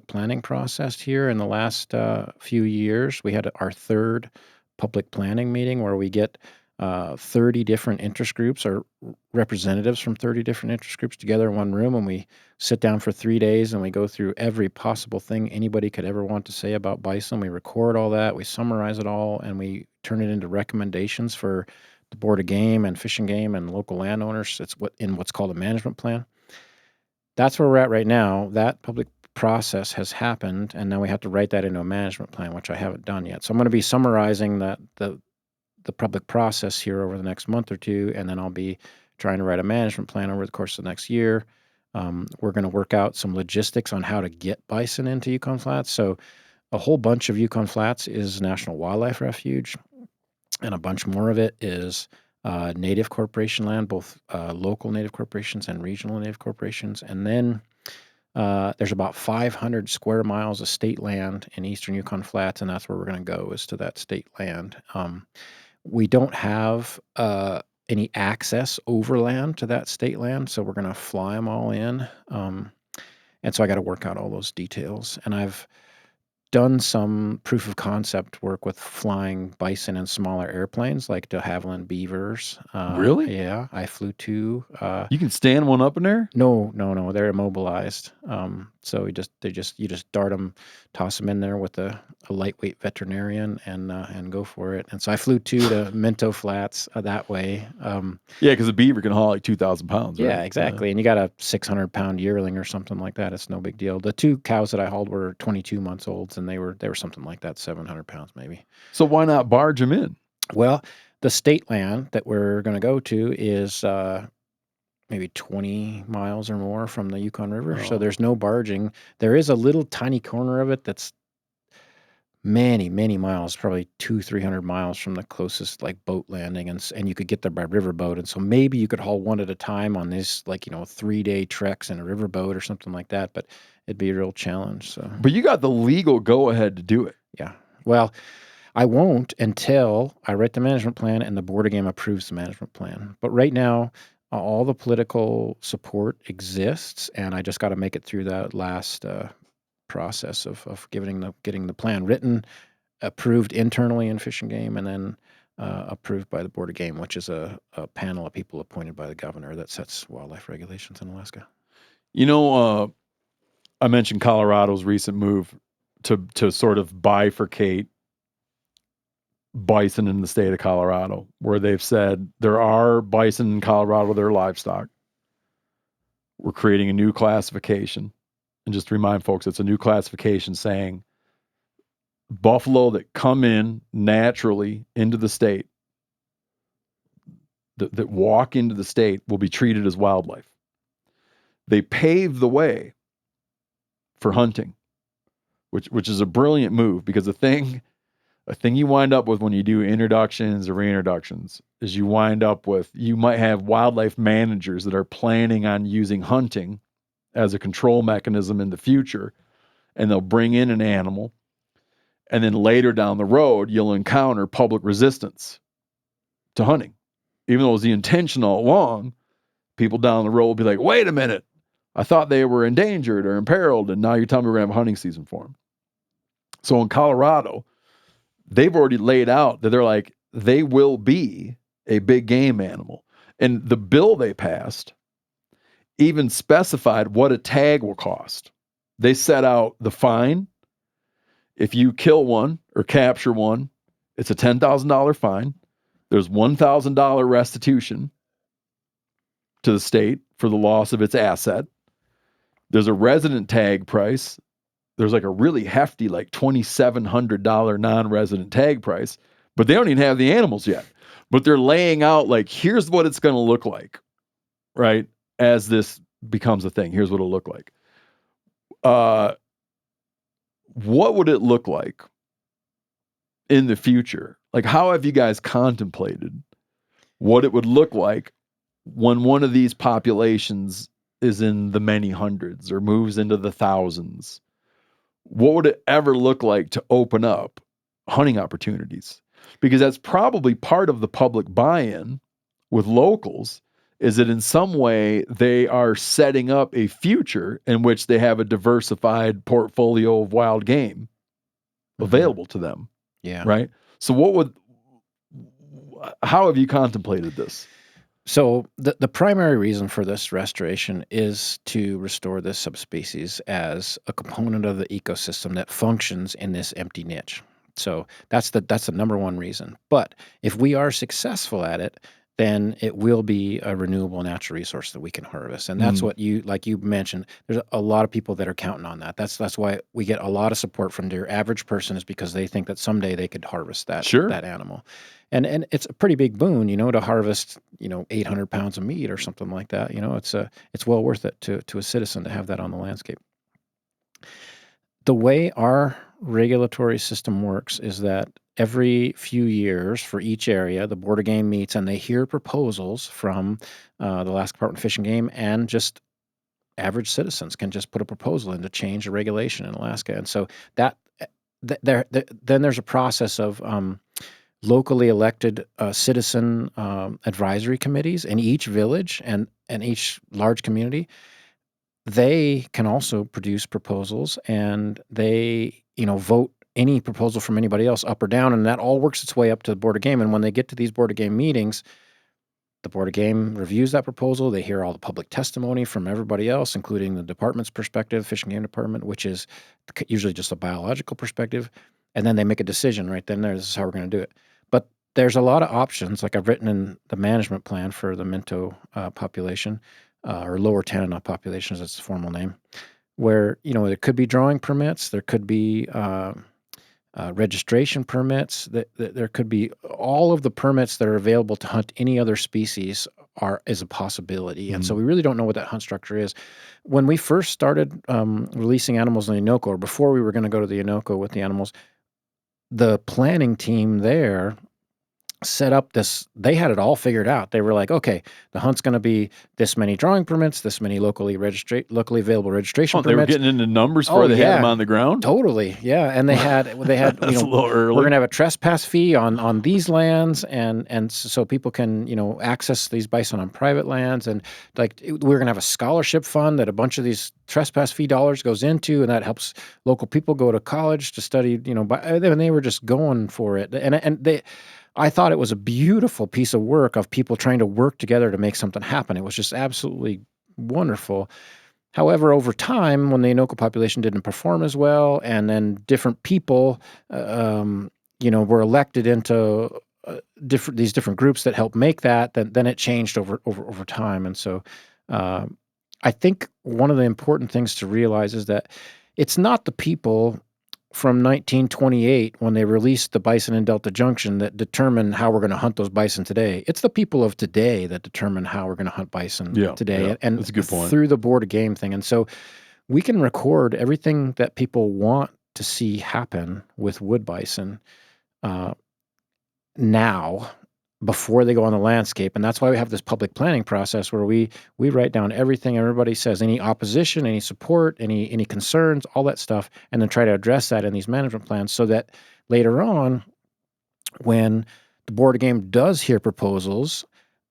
planning process here in the last few years. We had our 3rd public planning meeting where we get 30 different interest groups or representatives from 30 different interest groups together in one room, and we sit down for 3 days and we go through every possible thing anybody could ever want to say about bison. We record all that, we summarize it all, and we turn it into recommendations for the Board of Game and Fish and Game and local landowners. It's what's called a management plan. That's where we're at right now. That public process has happened, and now we have to write that into a management plan, which I haven't done yet. So I'm going to be summarizing the public process here over the next month or two, and then I'll be trying to write a management plan over the course of the next year. We're going to work out some logistics on how to get bison into Yukon Flats. So a whole bunch of Yukon Flats is National Wildlife Refuge, and a bunch more of it is Native corporation land, both local Native corporations and regional Native corporations. And then there's about 500 square miles of state land in eastern Yukon Flats, and that's where we're going to go, is to that state land. We don't have any access overland to that state land, so we're going to fly them all in. And so I got to work out all those details. And I've done some proof of concept work with flying bison in smaller airplanes, like de Havilland Beavers. Really? Yeah, I flew 2. You can stand one up in there? No, they're immobilized. So you just dart them, toss them in there with a lightweight veterinarian, and go for it. And so I flew 2 to Minto Flats that way. Yeah, because a beaver can haul like 2,000 pounds. Right? Yeah, exactly. And you got a 600-pound yearling or something like that. It's no big deal. The 2 cows that I hauled were 22 months olds, and they were something like that, 700 pounds maybe. So why not barge them in? Well, the state land that we're going to go to is maybe 20 miles or more from the Yukon River. So there's no barging. There is a little tiny corner of it that's many, many miles, probably 200-300 miles from the closest like boat landing, and you could get there by riverboat. And so maybe you could haul one at a time on these 3-day treks in a riverboat or something like that. But it'd be a real challenge. So, but you got the legal go ahead to do it. Yeah. Well, I won't until I write the management plan and the Board of Game approves the management plan. But right now, all the political support exists, and I just got to make it through that last process of getting the plan written, approved internally in Fish and Game, and then approved by the Board of Game, which is a panel of people appointed by the governor that sets wildlife regulations in Alaska. I mentioned Colorado's recent move to sort of bifurcate bison in the state of Colorado, where they've said there are bison in Colorado, they're livestock. we're creating a new classification. And just to remind folks, it's a new classification saying buffalo that come in naturally into the state, that walk into the state, will be treated as wildlife. They pave the way for hunting, which is a brilliant move, because a thing you wind up with when you do introductions or reintroductions is you might have wildlife managers that are planning on using hunting as a control mechanism in the future, and they'll bring in an animal, and then later down the road, you'll encounter public resistance to hunting. Even though it was the intention all along, people down the road will be like, wait a minute, I thought they were endangered or imperiled, and now you're telling me we're going to have a hunting season for them. So in Colorado, they've already laid out that they're like, they will be a big game animal. And the bill they passed even specified what a tag will cost. They set out the fine. If you kill one or capture one, it's a $10,000 fine. There's $1,000 restitution to the state for the loss of its asset. There's a resident tag price. There's like a really hefty, like $2,700 non-resident tag price, but they don't even have the animals yet. But they're laying out like, here's what it's going to look like, right? As this becomes a thing, here's what it'll look like. What would it look like in the future? Like, how have you guys contemplated what it would look like when one of these populations is in the many hundreds or moves into the thousands? What would it ever look like to open up hunting opportunities? Because that's probably part of the public buy-in with locals, is that in some way they are setting up a future in which they have a diversified portfolio of wild game available to them. Yeah. Right? So how have you contemplated this? So the primary reason for this restoration is to restore this subspecies as a component of the ecosystem that functions in this empty niche. So that's the number one reason. But if we are successful at it, then it will be a renewable natural resource that we can harvest. And that's what you mentioned, there's a lot of people that are counting on that. That's why we get a lot of support from your average person, is because they think that someday they could harvest that animal. And it's a pretty big boon, to harvest, 800 pounds of meat or something like that. It's well worth it to a citizen to have that on the landscape. The way our regulatory system works is that every few years for each area, the Board of Game meets and they hear proposals from the Alaska Department of Fish and Game, and just average citizens can just put a proposal in to change the regulation in Alaska. And so then there's a process of locally elected citizen advisory committees in each village and each large community. They can also produce proposals, and they, vote any proposal from anybody else up or down, and that all works its way up to the Board of Game. And when they get to these Board of Game meetings, the Board of Game reviews that proposal. They hear all the public testimony from everybody else, including the department's perspective, Fish and Game Department, which is usually just a biological perspective, and then they make a decision right then and there. This is how we're going to do it. But there's a lot of options, like I've written in the management plan for the minto population, or lower Tanana population, as its formal name, where, there could be drawing permits, there could be registration permits, there could be all of the permits that are available to hunt any other species is a possibility. And so we really don't know what that hunt structure is. When we first started releasing animals in the Innoko, or before we were going to go to the Innoko with the animals, the planning team there set up this, they had it all figured out. They were like, okay, the hunt's going to be this many drawing permits, this many locally available registration permits. They were getting into numbers before they had them on the ground? Totally, yeah. And they had That's a little early. We're going to have a trespass fee on these lands, and so people can, access these bison on private lands. And we're going to have a scholarship fund that a bunch of these trespass fee dollars goes into, and that helps local people go to college to study, and they were just going for it. I thought it was a beautiful piece of work of people trying to work together to make something happen. It was just absolutely wonderful. However, over time, when the Innoko population didn't perform as well, and then different people, were elected into these different groups that helped make that, then it changed over time. And so I think one of the important things to realize is that it's not the people from 1928 when they released the bison in Delta Junction that determine how we're going to hunt those bison today. It's the people of today that determine how we're going to hunt bison today. Yeah, and that's a good point. Through the Board of Game thing. And so we can record everything that people want to see happen with wood bison now, before they go on the landscape. And that's why we have this public planning process where we write down everything everybody says, any opposition, any support, any concerns, all that stuff, and then try to address that in these management plans so that later on, when the Board of Game does hear proposals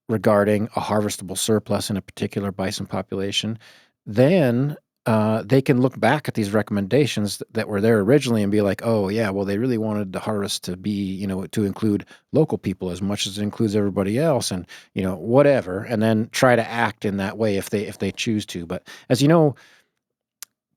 regarding a harvestable surplus in a particular bison population, then they can look back at these recommendations that were there originally and be like, oh, yeah, well, they really wanted the harvest to be, to include local people as much as it includes everybody else and, whatever, and then try to act in that way if they choose to. But as you know,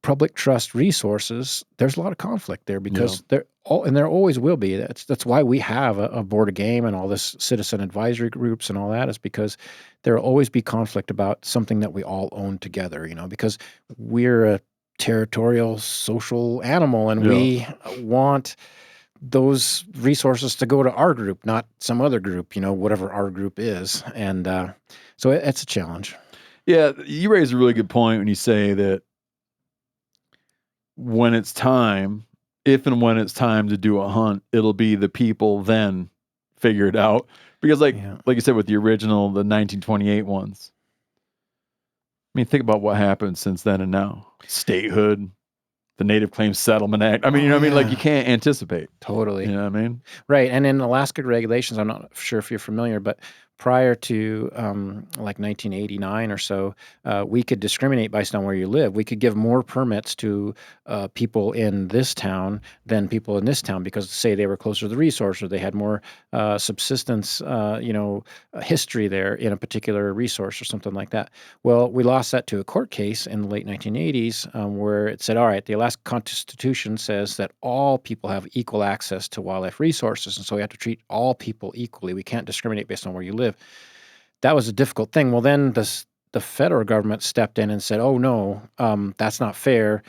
public trust resources, there's a lot of conflict there because there always will be. That's why we have a Board of Game and all this citizen advisory groups and all that, is because there will always be conflict about something that we all own together, because we're a territorial social animal and we want those resources to go to our group, not some other group, whatever our group is. And so it's a challenge. Yeah, you raise a really good point when you say that when it's time, if and when it's time to do a hunt, it'll be the people then figure it out. Because like you said with the original, the 1928 ones, I mean, think about what happened since then and now. Statehood, the Native Claims Settlement Act. I mean, I mean? Like, you can't anticipate. Totally. You know what I mean? Right. And in Alaska regulations, I'm not sure if you're familiar, but prior to like 1989 or so, we could discriminate based on where you live. We could give more permits to people in this town than people in this town because, say, they were closer to the resource or they had more subsistence, history there in a particular resource or something like that. Well, we lost that to a court case in the late 1980s where it said, all right, the Alaska Constitution says that all people have equal access to wildlife resources, and so we have to treat all people equally. We can't discriminate based on where you live. That was a difficult thing. Well, then the federal government stepped in and said, oh, no, that's not fair.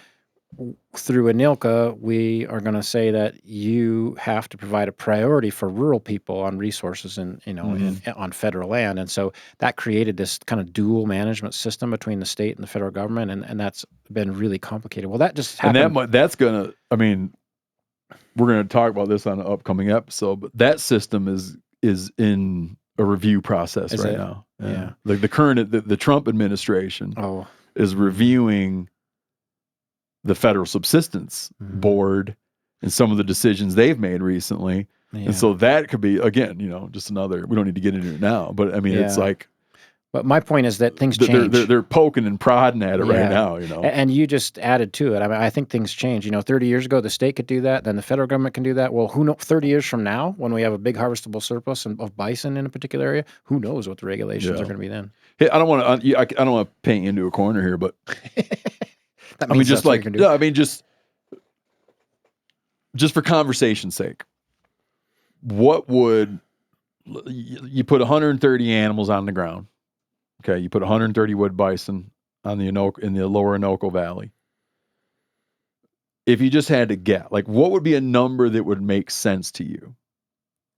Through ANILCA, we are going to say that you have to provide a priority for rural people on resources and on federal land. And so that created this kind of dual management system between the state and the federal government, and that's been really complicated. Well, that just happened. And that's going to, I mean, we're going to talk about this on an upcoming episode, but that system is in a review process right now. Yeah. Like the current, the Trump administration is reviewing the Federal Subsistence Board and some of the decisions they've made recently. Yeah. And so that could be, again, just another, we don't need to get into it now, but I mean, it's like. But my point is that things change. They're poking and prodding at it right now, And you just added to it. I mean, I think things change. 30 years ago, the state could do that. Then the federal government can do that. Well, who knows? 30 years from now, when we have a big harvestable surplus of bison in a particular area, who knows what the regulations are going to be then? Hey, I don't want to paint you into a corner here, but that means just for conversation's sake, what would you put 130 animals on the ground? Okay, you put 130 wood bison on in the lower Anoka Valley. If you just had to get, like, what would be a number that would make sense to you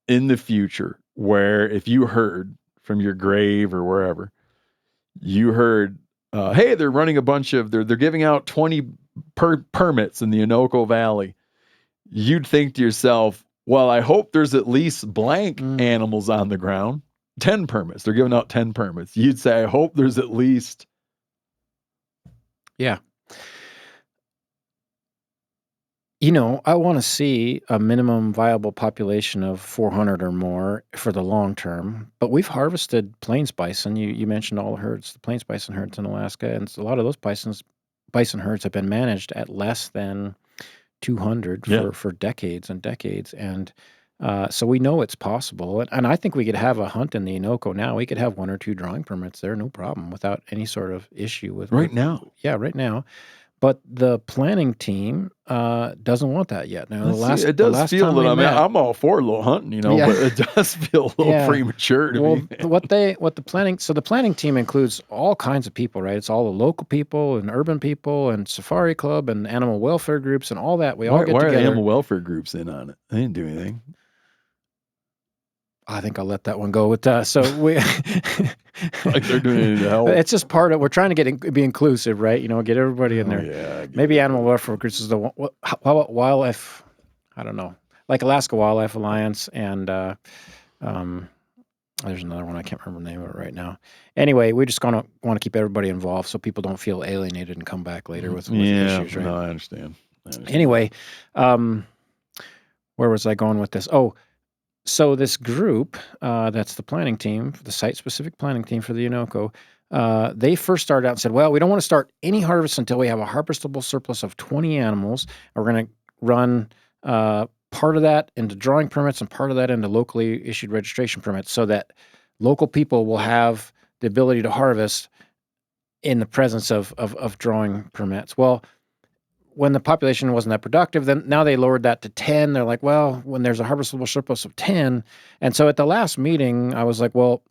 in the future, where if you heard from your grave or wherever, you heard, hey, they're running a bunch of, they're giving out 20 permits in the Anoka Valley, you'd think to yourself, well, I hope there's at least blank animals on the ground. 10 permits. They're giving out 10 permits. You'd say, I hope there's at least. Yeah. I want to see a minimum viable population of 400 or more for the long term. But we've harvested plains bison. You mentioned all the herds, the plains bison herds in Alaska. And a lot of those bison herds have been managed at less than 200 for decades and decades. And so we know it's possible. And I think we could have a hunt in the Anoka now. We could have 1 or 2 drawing permits there, no problem, without any sort of issue with right now. Yeah, right now. But the planning team doesn't want that yet. Now, It the does last feel time that we met, I'm all for a little hunting, Yeah. but it does feel a little Yeah. premature to well, me. what the planning team includes all kinds of people, right? It's all the local people and urban people and safari club and animal welfare groups and all that. We all get Why are together. animal welfare groups in on it? They didn't do anything. I think I'll let that one go with so we Like they're doing anything to help. It's just part of, we're trying to be inclusive, right? Get everybody in there. Yeah, I get Maybe it. animal welfare groups is the one. How about wildlife? I don't know, like Alaska Wildlife Alliance and there's another one I can't remember the name of it right now. Anyway, we just want to keep everybody involved so people don't feel alienated and come back later with issues, right? No, I understand. Anyway, where was I going with this? Oh, so this group, that's the planning team, the site-specific planning team for the Unoco, they first started out and said, well, we don't want to start any harvest until we have a harvestable surplus of 20 animals. And we're going to run part of that into drawing permits and part of that into locally issued registration permits so that local people will have the ability to harvest in the presence of drawing permits. Well, when the population wasn't that productive, then now they lowered that to 10. They're like, well, when there's a harvestable surplus of 10. And so at the last meeting, I was like, well,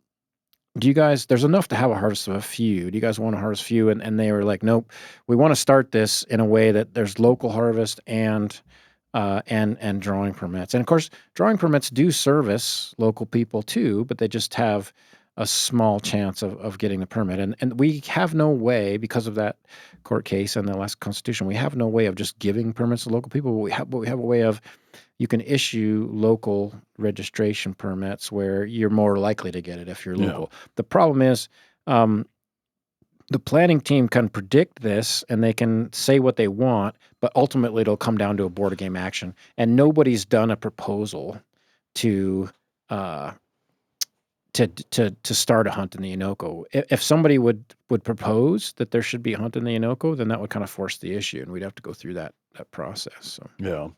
do you guys, there's enough to have a harvest of a few. Do you guys want to harvest a few? And they were like, nope, we want to start this in a way that there's local harvest and drawing permits. And of course, drawing permits do service local people too, but they just have a small chance of getting the permit. And we have no way, because of that court case and the last constitution, we have no way of just giving permits to local people. But we have a way of, you can issue local registration permits where you're more likely to get it if you're local. The problem is the planning team can predict this and they can say what they want, but ultimately it'll come down to a Board of Game action. And nobody's done a proposal to start a hunt in the Unoco. If somebody would propose that there should be a hunt in the Unoco, then that would kind of force the issue, and we'd have to go through that process. So. Yeah.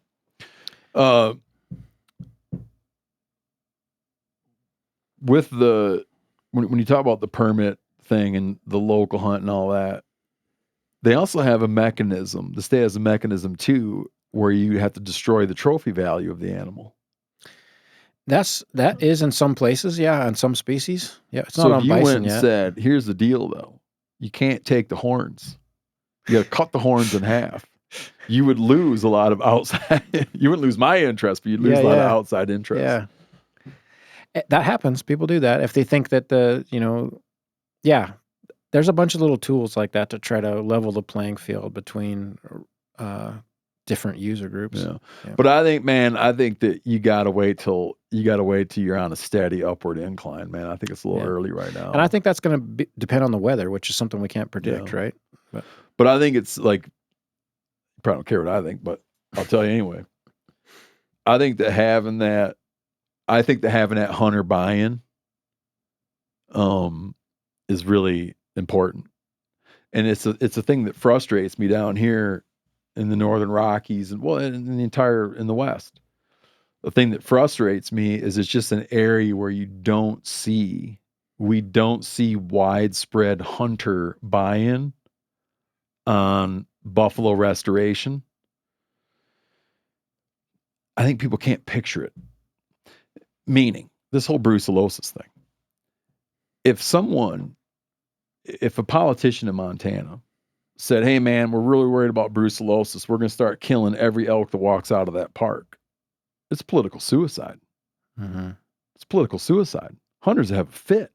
With when you talk about the permit thing and the local hunt and all that, they also have a mechanism. The state has a mechanism too, where you have to destroy the trophy value of the animal. That is in some places, yeah, on some species. Yeah, it's not so on if you bison went and yet. said, here's the deal though, you can't take the horns. You got to cut the horns in half. You would lose a lot of outside. You wouldn't lose my interest, but you'd lose a lot of outside interest. Yeah, that happens. People do that if they think that there's a bunch of little tools like that to try to level the playing field between different user groups. Yeah. But I think that you got to wait till you're on a steady upward incline, man. I think it's a little early right now. And I think that's going to depend on the weather, which is something we can't predict, right? But I think it's like, you probably don't care what I think, but I'll tell you anyway. I think that having that hunter buy-in is really important. And it's a thing that frustrates me down here in the Northern Rockies and in the West. The thing that frustrates me is it's just an area where we don't see widespread hunter buy-in on buffalo restoration. I think people can't picture it. Meaning, this whole brucellosis thing. If a politician in Montana said, hey man, we're really worried about brucellosis, we're going to start killing every elk that walks out of that park, it's political suicide. Mm-hmm. It's political suicide. Hunters have a fit.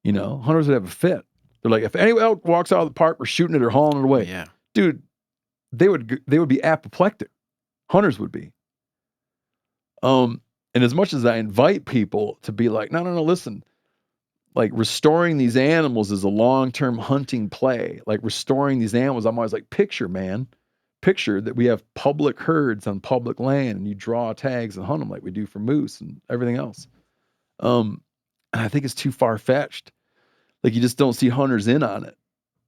Hunters would have a fit. They're like, if any elk walks out of the park, we're shooting it or hauling it away. Yeah. Dude, they would be apoplectic. Hunters would be. And as much as I invite people to be like, no, listen, like restoring these animals is a long-term hunting play. Like restoring these animals, I'm always like, picture that we have public herds on public land and you draw tags and hunt them like we do for moose and everything else. And I think it's too far-fetched. Like you just don't see hunters in on it.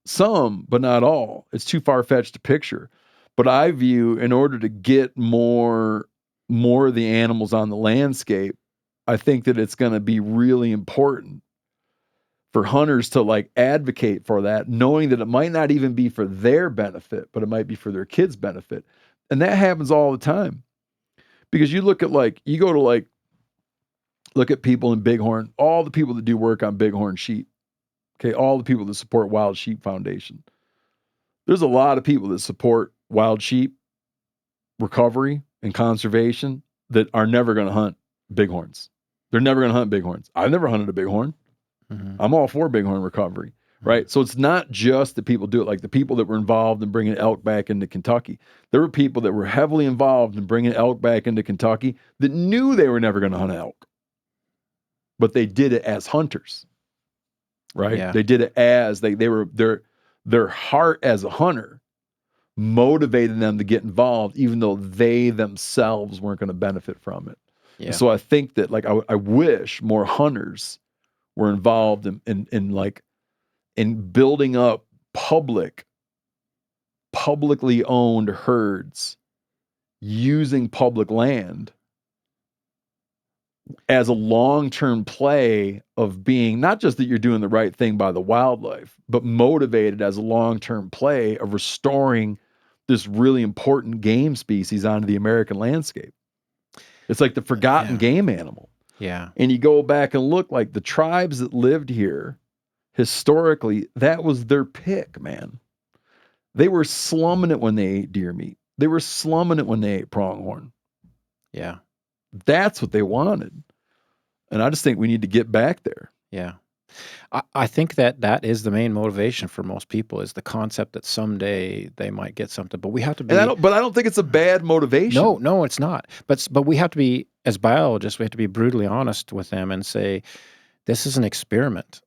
Some, but not all. It's too far-fetched to picture. But I view, in order to get more of the animals on the landscape, I think that it's going to be really important for hunters to like advocate for that, knowing that it might not even be for their benefit, but it might be for their kids' benefit. And that happens all the time. Because you look at like, you go to like, look at people in Bighorn, all the people that do work on Bighorn sheep. Okay, all the people that support Wild Sheep Foundation. There's a lot of people that support wild sheep recovery and conservation that are never going to hunt bighorns. They're never going to hunt bighorns. I've never hunted a bighorn. I'm all for bighorn recovery, right? So it's not just the people do it, like the people that were involved in bringing elk back into Kentucky. There were people that were heavily involved in bringing elk back into Kentucky that knew they were never going to hunt elk, but they did it as hunters, right? Yeah. They did it as they were their heart as a hunter motivated them to get involved, even though they themselves weren't going to benefit from it. Yeah. So I think that like I wish more hunters were involved in building up publicly owned herds using public land as a long-term play of being not just that you're doing the right thing by the wildlife, but motivated as a long-term play of restoring this really important game species onto the American landscape. It's like the forgotten game animal. Yeah. And you go back and look, like the tribes that lived here historically, that was their pick, man. They were slumming it when they ate deer meat. They were slumming it when they ate pronghorn. Yeah. That's what they wanted. And I just think we need to get back there. Yeah. I think that is the main motivation for most people, is the concept that someday they might get something. But we have to be. But I don't think it's a bad motivation. No, it's not. But we have to be, as biologists, we have to be brutally honest with them and say, this is an experiment.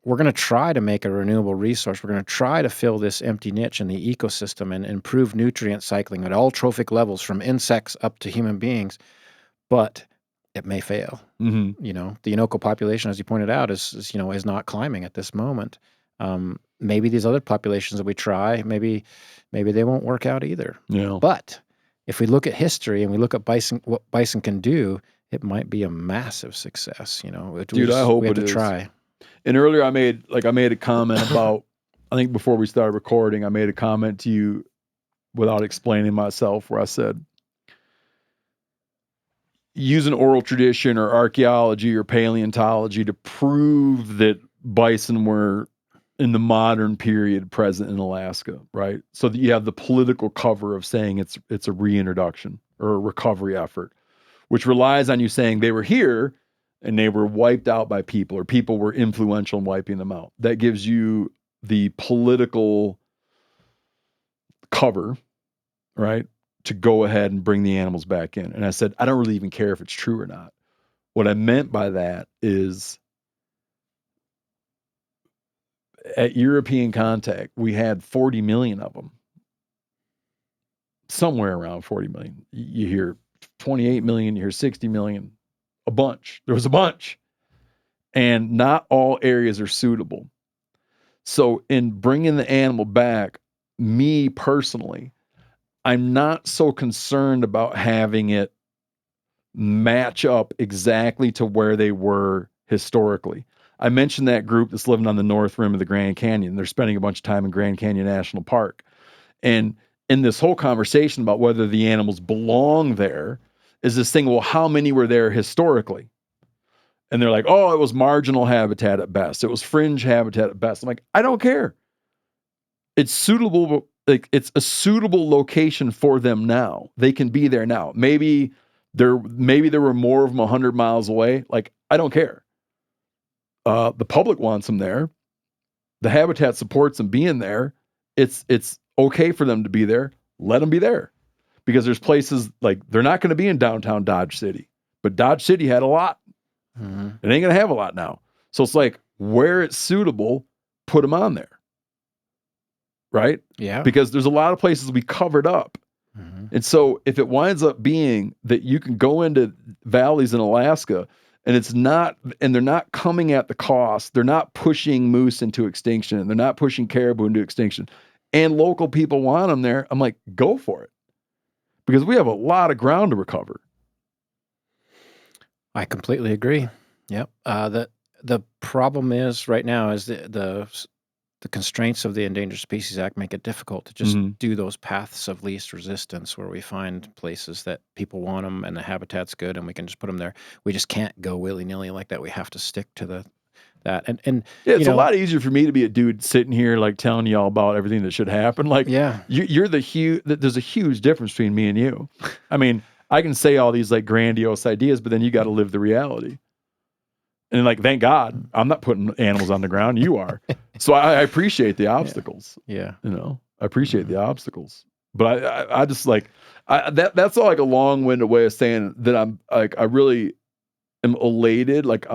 We're going to try to make a renewable resource. We're going to try to fill this empty niche in the ecosystem and improve nutrient cycling at all trophic levels, from insects up to human beings. But it may fail. Mm-hmm. You know, the Inoko population, as you pointed out, is not climbing at this moment. Maybe these other populations that we try, maybe they won't work out either. Yeah. But if we look at history and we look at bison, what bison can do, it might be a massive success. You know, Dude, I hope we have it to is. try. And earlier I made a comment about, I think before we started recording, I made a comment to you without explaining myself, where I said, use an oral tradition or archaeology or paleontology to prove that bison were in the modern period present in Alaska, right? So that you have the political cover of saying it's a reintroduction or a recovery effort, which relies on you saying they were here and they were wiped out by people, or people were influential in wiping them out. That gives you the political cover, right, to go ahead and bring the animals back in. And I said, I don't really even care if it's true or not. What I meant by that is, at European Contact, we had 40 million of them. Somewhere around 40 million. You hear 28 million, you hear 60 million. A bunch. There was a bunch. And not all areas are suitable. So in bringing the animal back, me personally, I'm not so concerned about having it match up exactly to where they were historically. I mentioned that group that's living on the north rim of the Grand Canyon. They're spending a bunch of time in Grand Canyon National Park. And in this whole conversation about whether the animals belong there is this thing, well, how many were there historically? And they're like, oh, it was marginal habitat at best. It was fringe habitat at best. I'm like, I don't care. It's suitable. Like, it's a suitable location for them now. They can be there now. Maybe there were more of them 100 miles away. Like, I don't care. The public wants them there. The habitat supports them being there. It's okay for them to be there. Let them be there. Because there's places, like, they're not going to be in downtown Dodge City. But Dodge City had a lot. Mm-hmm. It ain't going to have a lot now. So it's like, where it's suitable, put them on there. Right? Yeah. Because there's a lot of places we covered up. Mm-hmm. And so if it winds up being that you can go into valleys in Alaska and they're not coming at the cost, they're not pushing moose into extinction, and they're not pushing caribou into extinction, and local people want them there, I'm like, go for it. Because we have a lot of ground to recover. I completely agree. Yep. The problem is right now is the constraints of the Endangered Species Act make it difficult to just do those paths of least resistance where we find places that people want them and the habitat's good and we can just put them there. We just can't go willy-nilly like that. We have to stick to that. And Yeah, it's a lot easier for me to be a dude sitting here like telling y'all about everything that should happen. Like, you're there's a huge difference between me and you. I mean, I can say all these like grandiose ideas, but then you got to live the reality. And like, thank God, I'm not putting animals on the ground. You are. So I appreciate the obstacles. Yeah. You know, I appreciate the obstacles. But I just like, that's all like a long-winded way of saying that I'm like, I really am elated. Like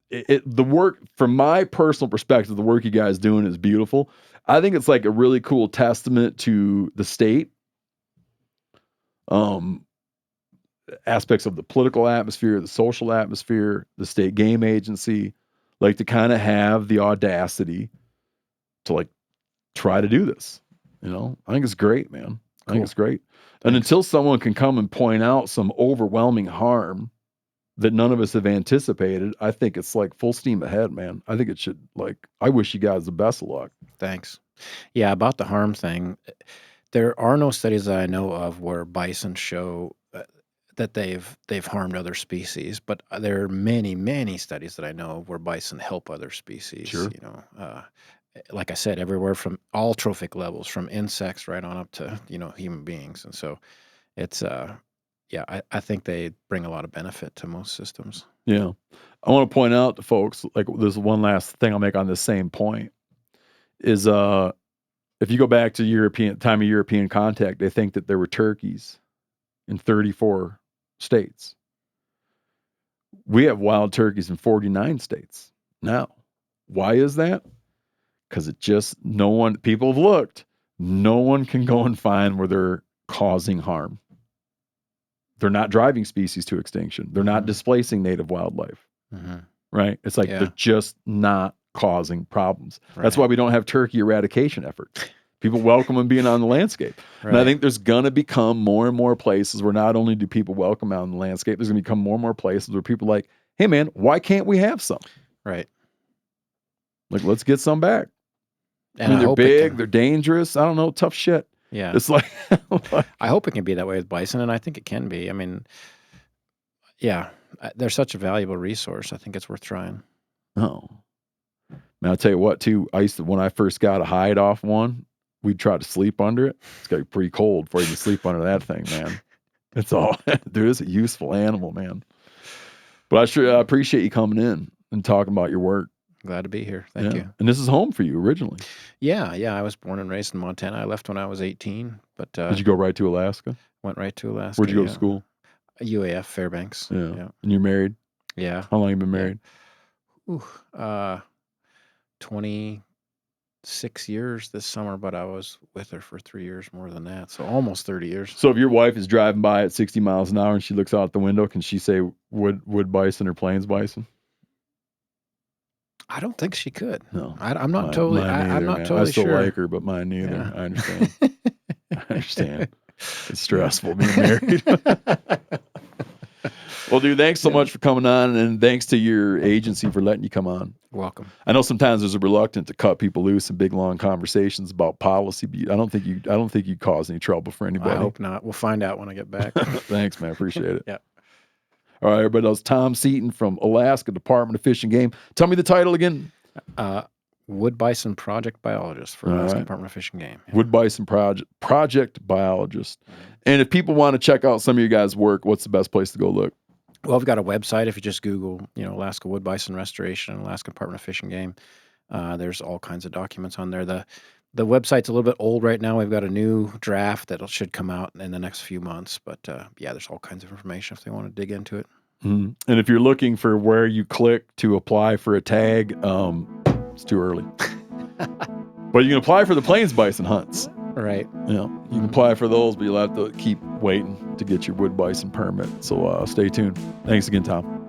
the work, from my personal perspective, the work you guys doing is beautiful. I think it's like a really cool testament to the state. Aspects of the political atmosphere, the social atmosphere, the state game agency, like to kind of have the audacity to like try to do this. You know, I think it's great, man. I think it's great. And until someone can come and point out some overwhelming harm that none of us have anticipated, I think it's like full steam ahead, man. I think it should, like, I wish you guys the best of luck. Thanks. Yeah, about the harm thing, there are no studies that I know of where bison show that they've harmed other species, but there are many studies that I know of where bison help other species. Sure. You know, like I said, everywhere from all trophic levels, from insects right on up to human beings, and so it's I think they bring a lot of benefit to most systems. Yeah, I want to point out to folks, like, there's one last thing I'll make on this same point is if you go back to time of European contact, they think that there were turkeys in 34 states. We have wild turkeys in 49 states now. Why is that? Because people have looked. No one can go and find where they're causing harm. They're not driving species to extinction. They're not displacing native wildlife. Right? It's like they're just not causing problems. Right. That's why we don't have turkey eradication efforts. People welcome them being on the landscape. Right. And I think there's going to become more and more places where not only do people welcome out on the landscape, there's going to become more and more places where people are like, hey, man, why can't we have some? Right. Like, let's get some back. And they're big, they're dangerous. I don't know, tough shit. Yeah. It's like, I hope it can be that way with bison, and I think it can be. I mean, yeah, they're such a valuable resource. I think it's worth trying. Oh. Man, I'll tell you what, too. When I first got a hide off one, we'd try to sleep under it. It's got to be pretty cold before you can sleep under that thing, man. It's all, dude, it's a useful animal, man. But I appreciate you coming in and talking about your work. Glad to be here. Thank you. And this is home for you originally. Yeah. I was born and raised in Montana. I left when I was 18. But did you go right to Alaska? Went right to Alaska. Where'd you go to school? UAF, Fairbanks. Yeah. And you're married? Yeah. How long have you been married? Yeah. 26 years this summer, but I was with her for 3 years more than that. So almost 30 years. So if your wife is driving by at 60 miles an hour and she looks out the window, can she say wood bison or plains bison? I don't think she could. No, I'm not totally. I'm not totally I still sure. like her, but mine neither. Yeah. I understand. I understand. It's stressful being married. Well, dude, thanks so much for coming on, and thanks to your agency for letting you come on. Welcome. I know sometimes there's a reluctance to cut people loose in big long conversations about policy, but I don't think you cause any trouble for anybody. I hope not. We'll find out when I get back. Thanks, man. Appreciate it. Yeah. All right, everybody. That was Tom Seaton from Alaska Department of Fish and Game. Tell me the title again. Wood Bison Project Biologist for Alaska Department of Fish and Game. Yeah. Wood Bison Project Biologist. And if people want to check out some of your guys' work, what's the best place to go look? Well, I've got a website. If you just Google, Alaska Wood Bison Restoration and Alaska Department of Fish and Game, there's all kinds of documents on there. The website's a little bit old right now. We've got a new draft that should come out in the next few months. But there's all kinds of information if they want to dig into it. Mm-hmm. And if you're looking for where you click to apply for a tag, it's too early. But you can apply for the plains bison hunts. Right. You can apply for those, but you'll have to keep waiting to get your wood bison permit. So stay tuned. Thanks again, Tom.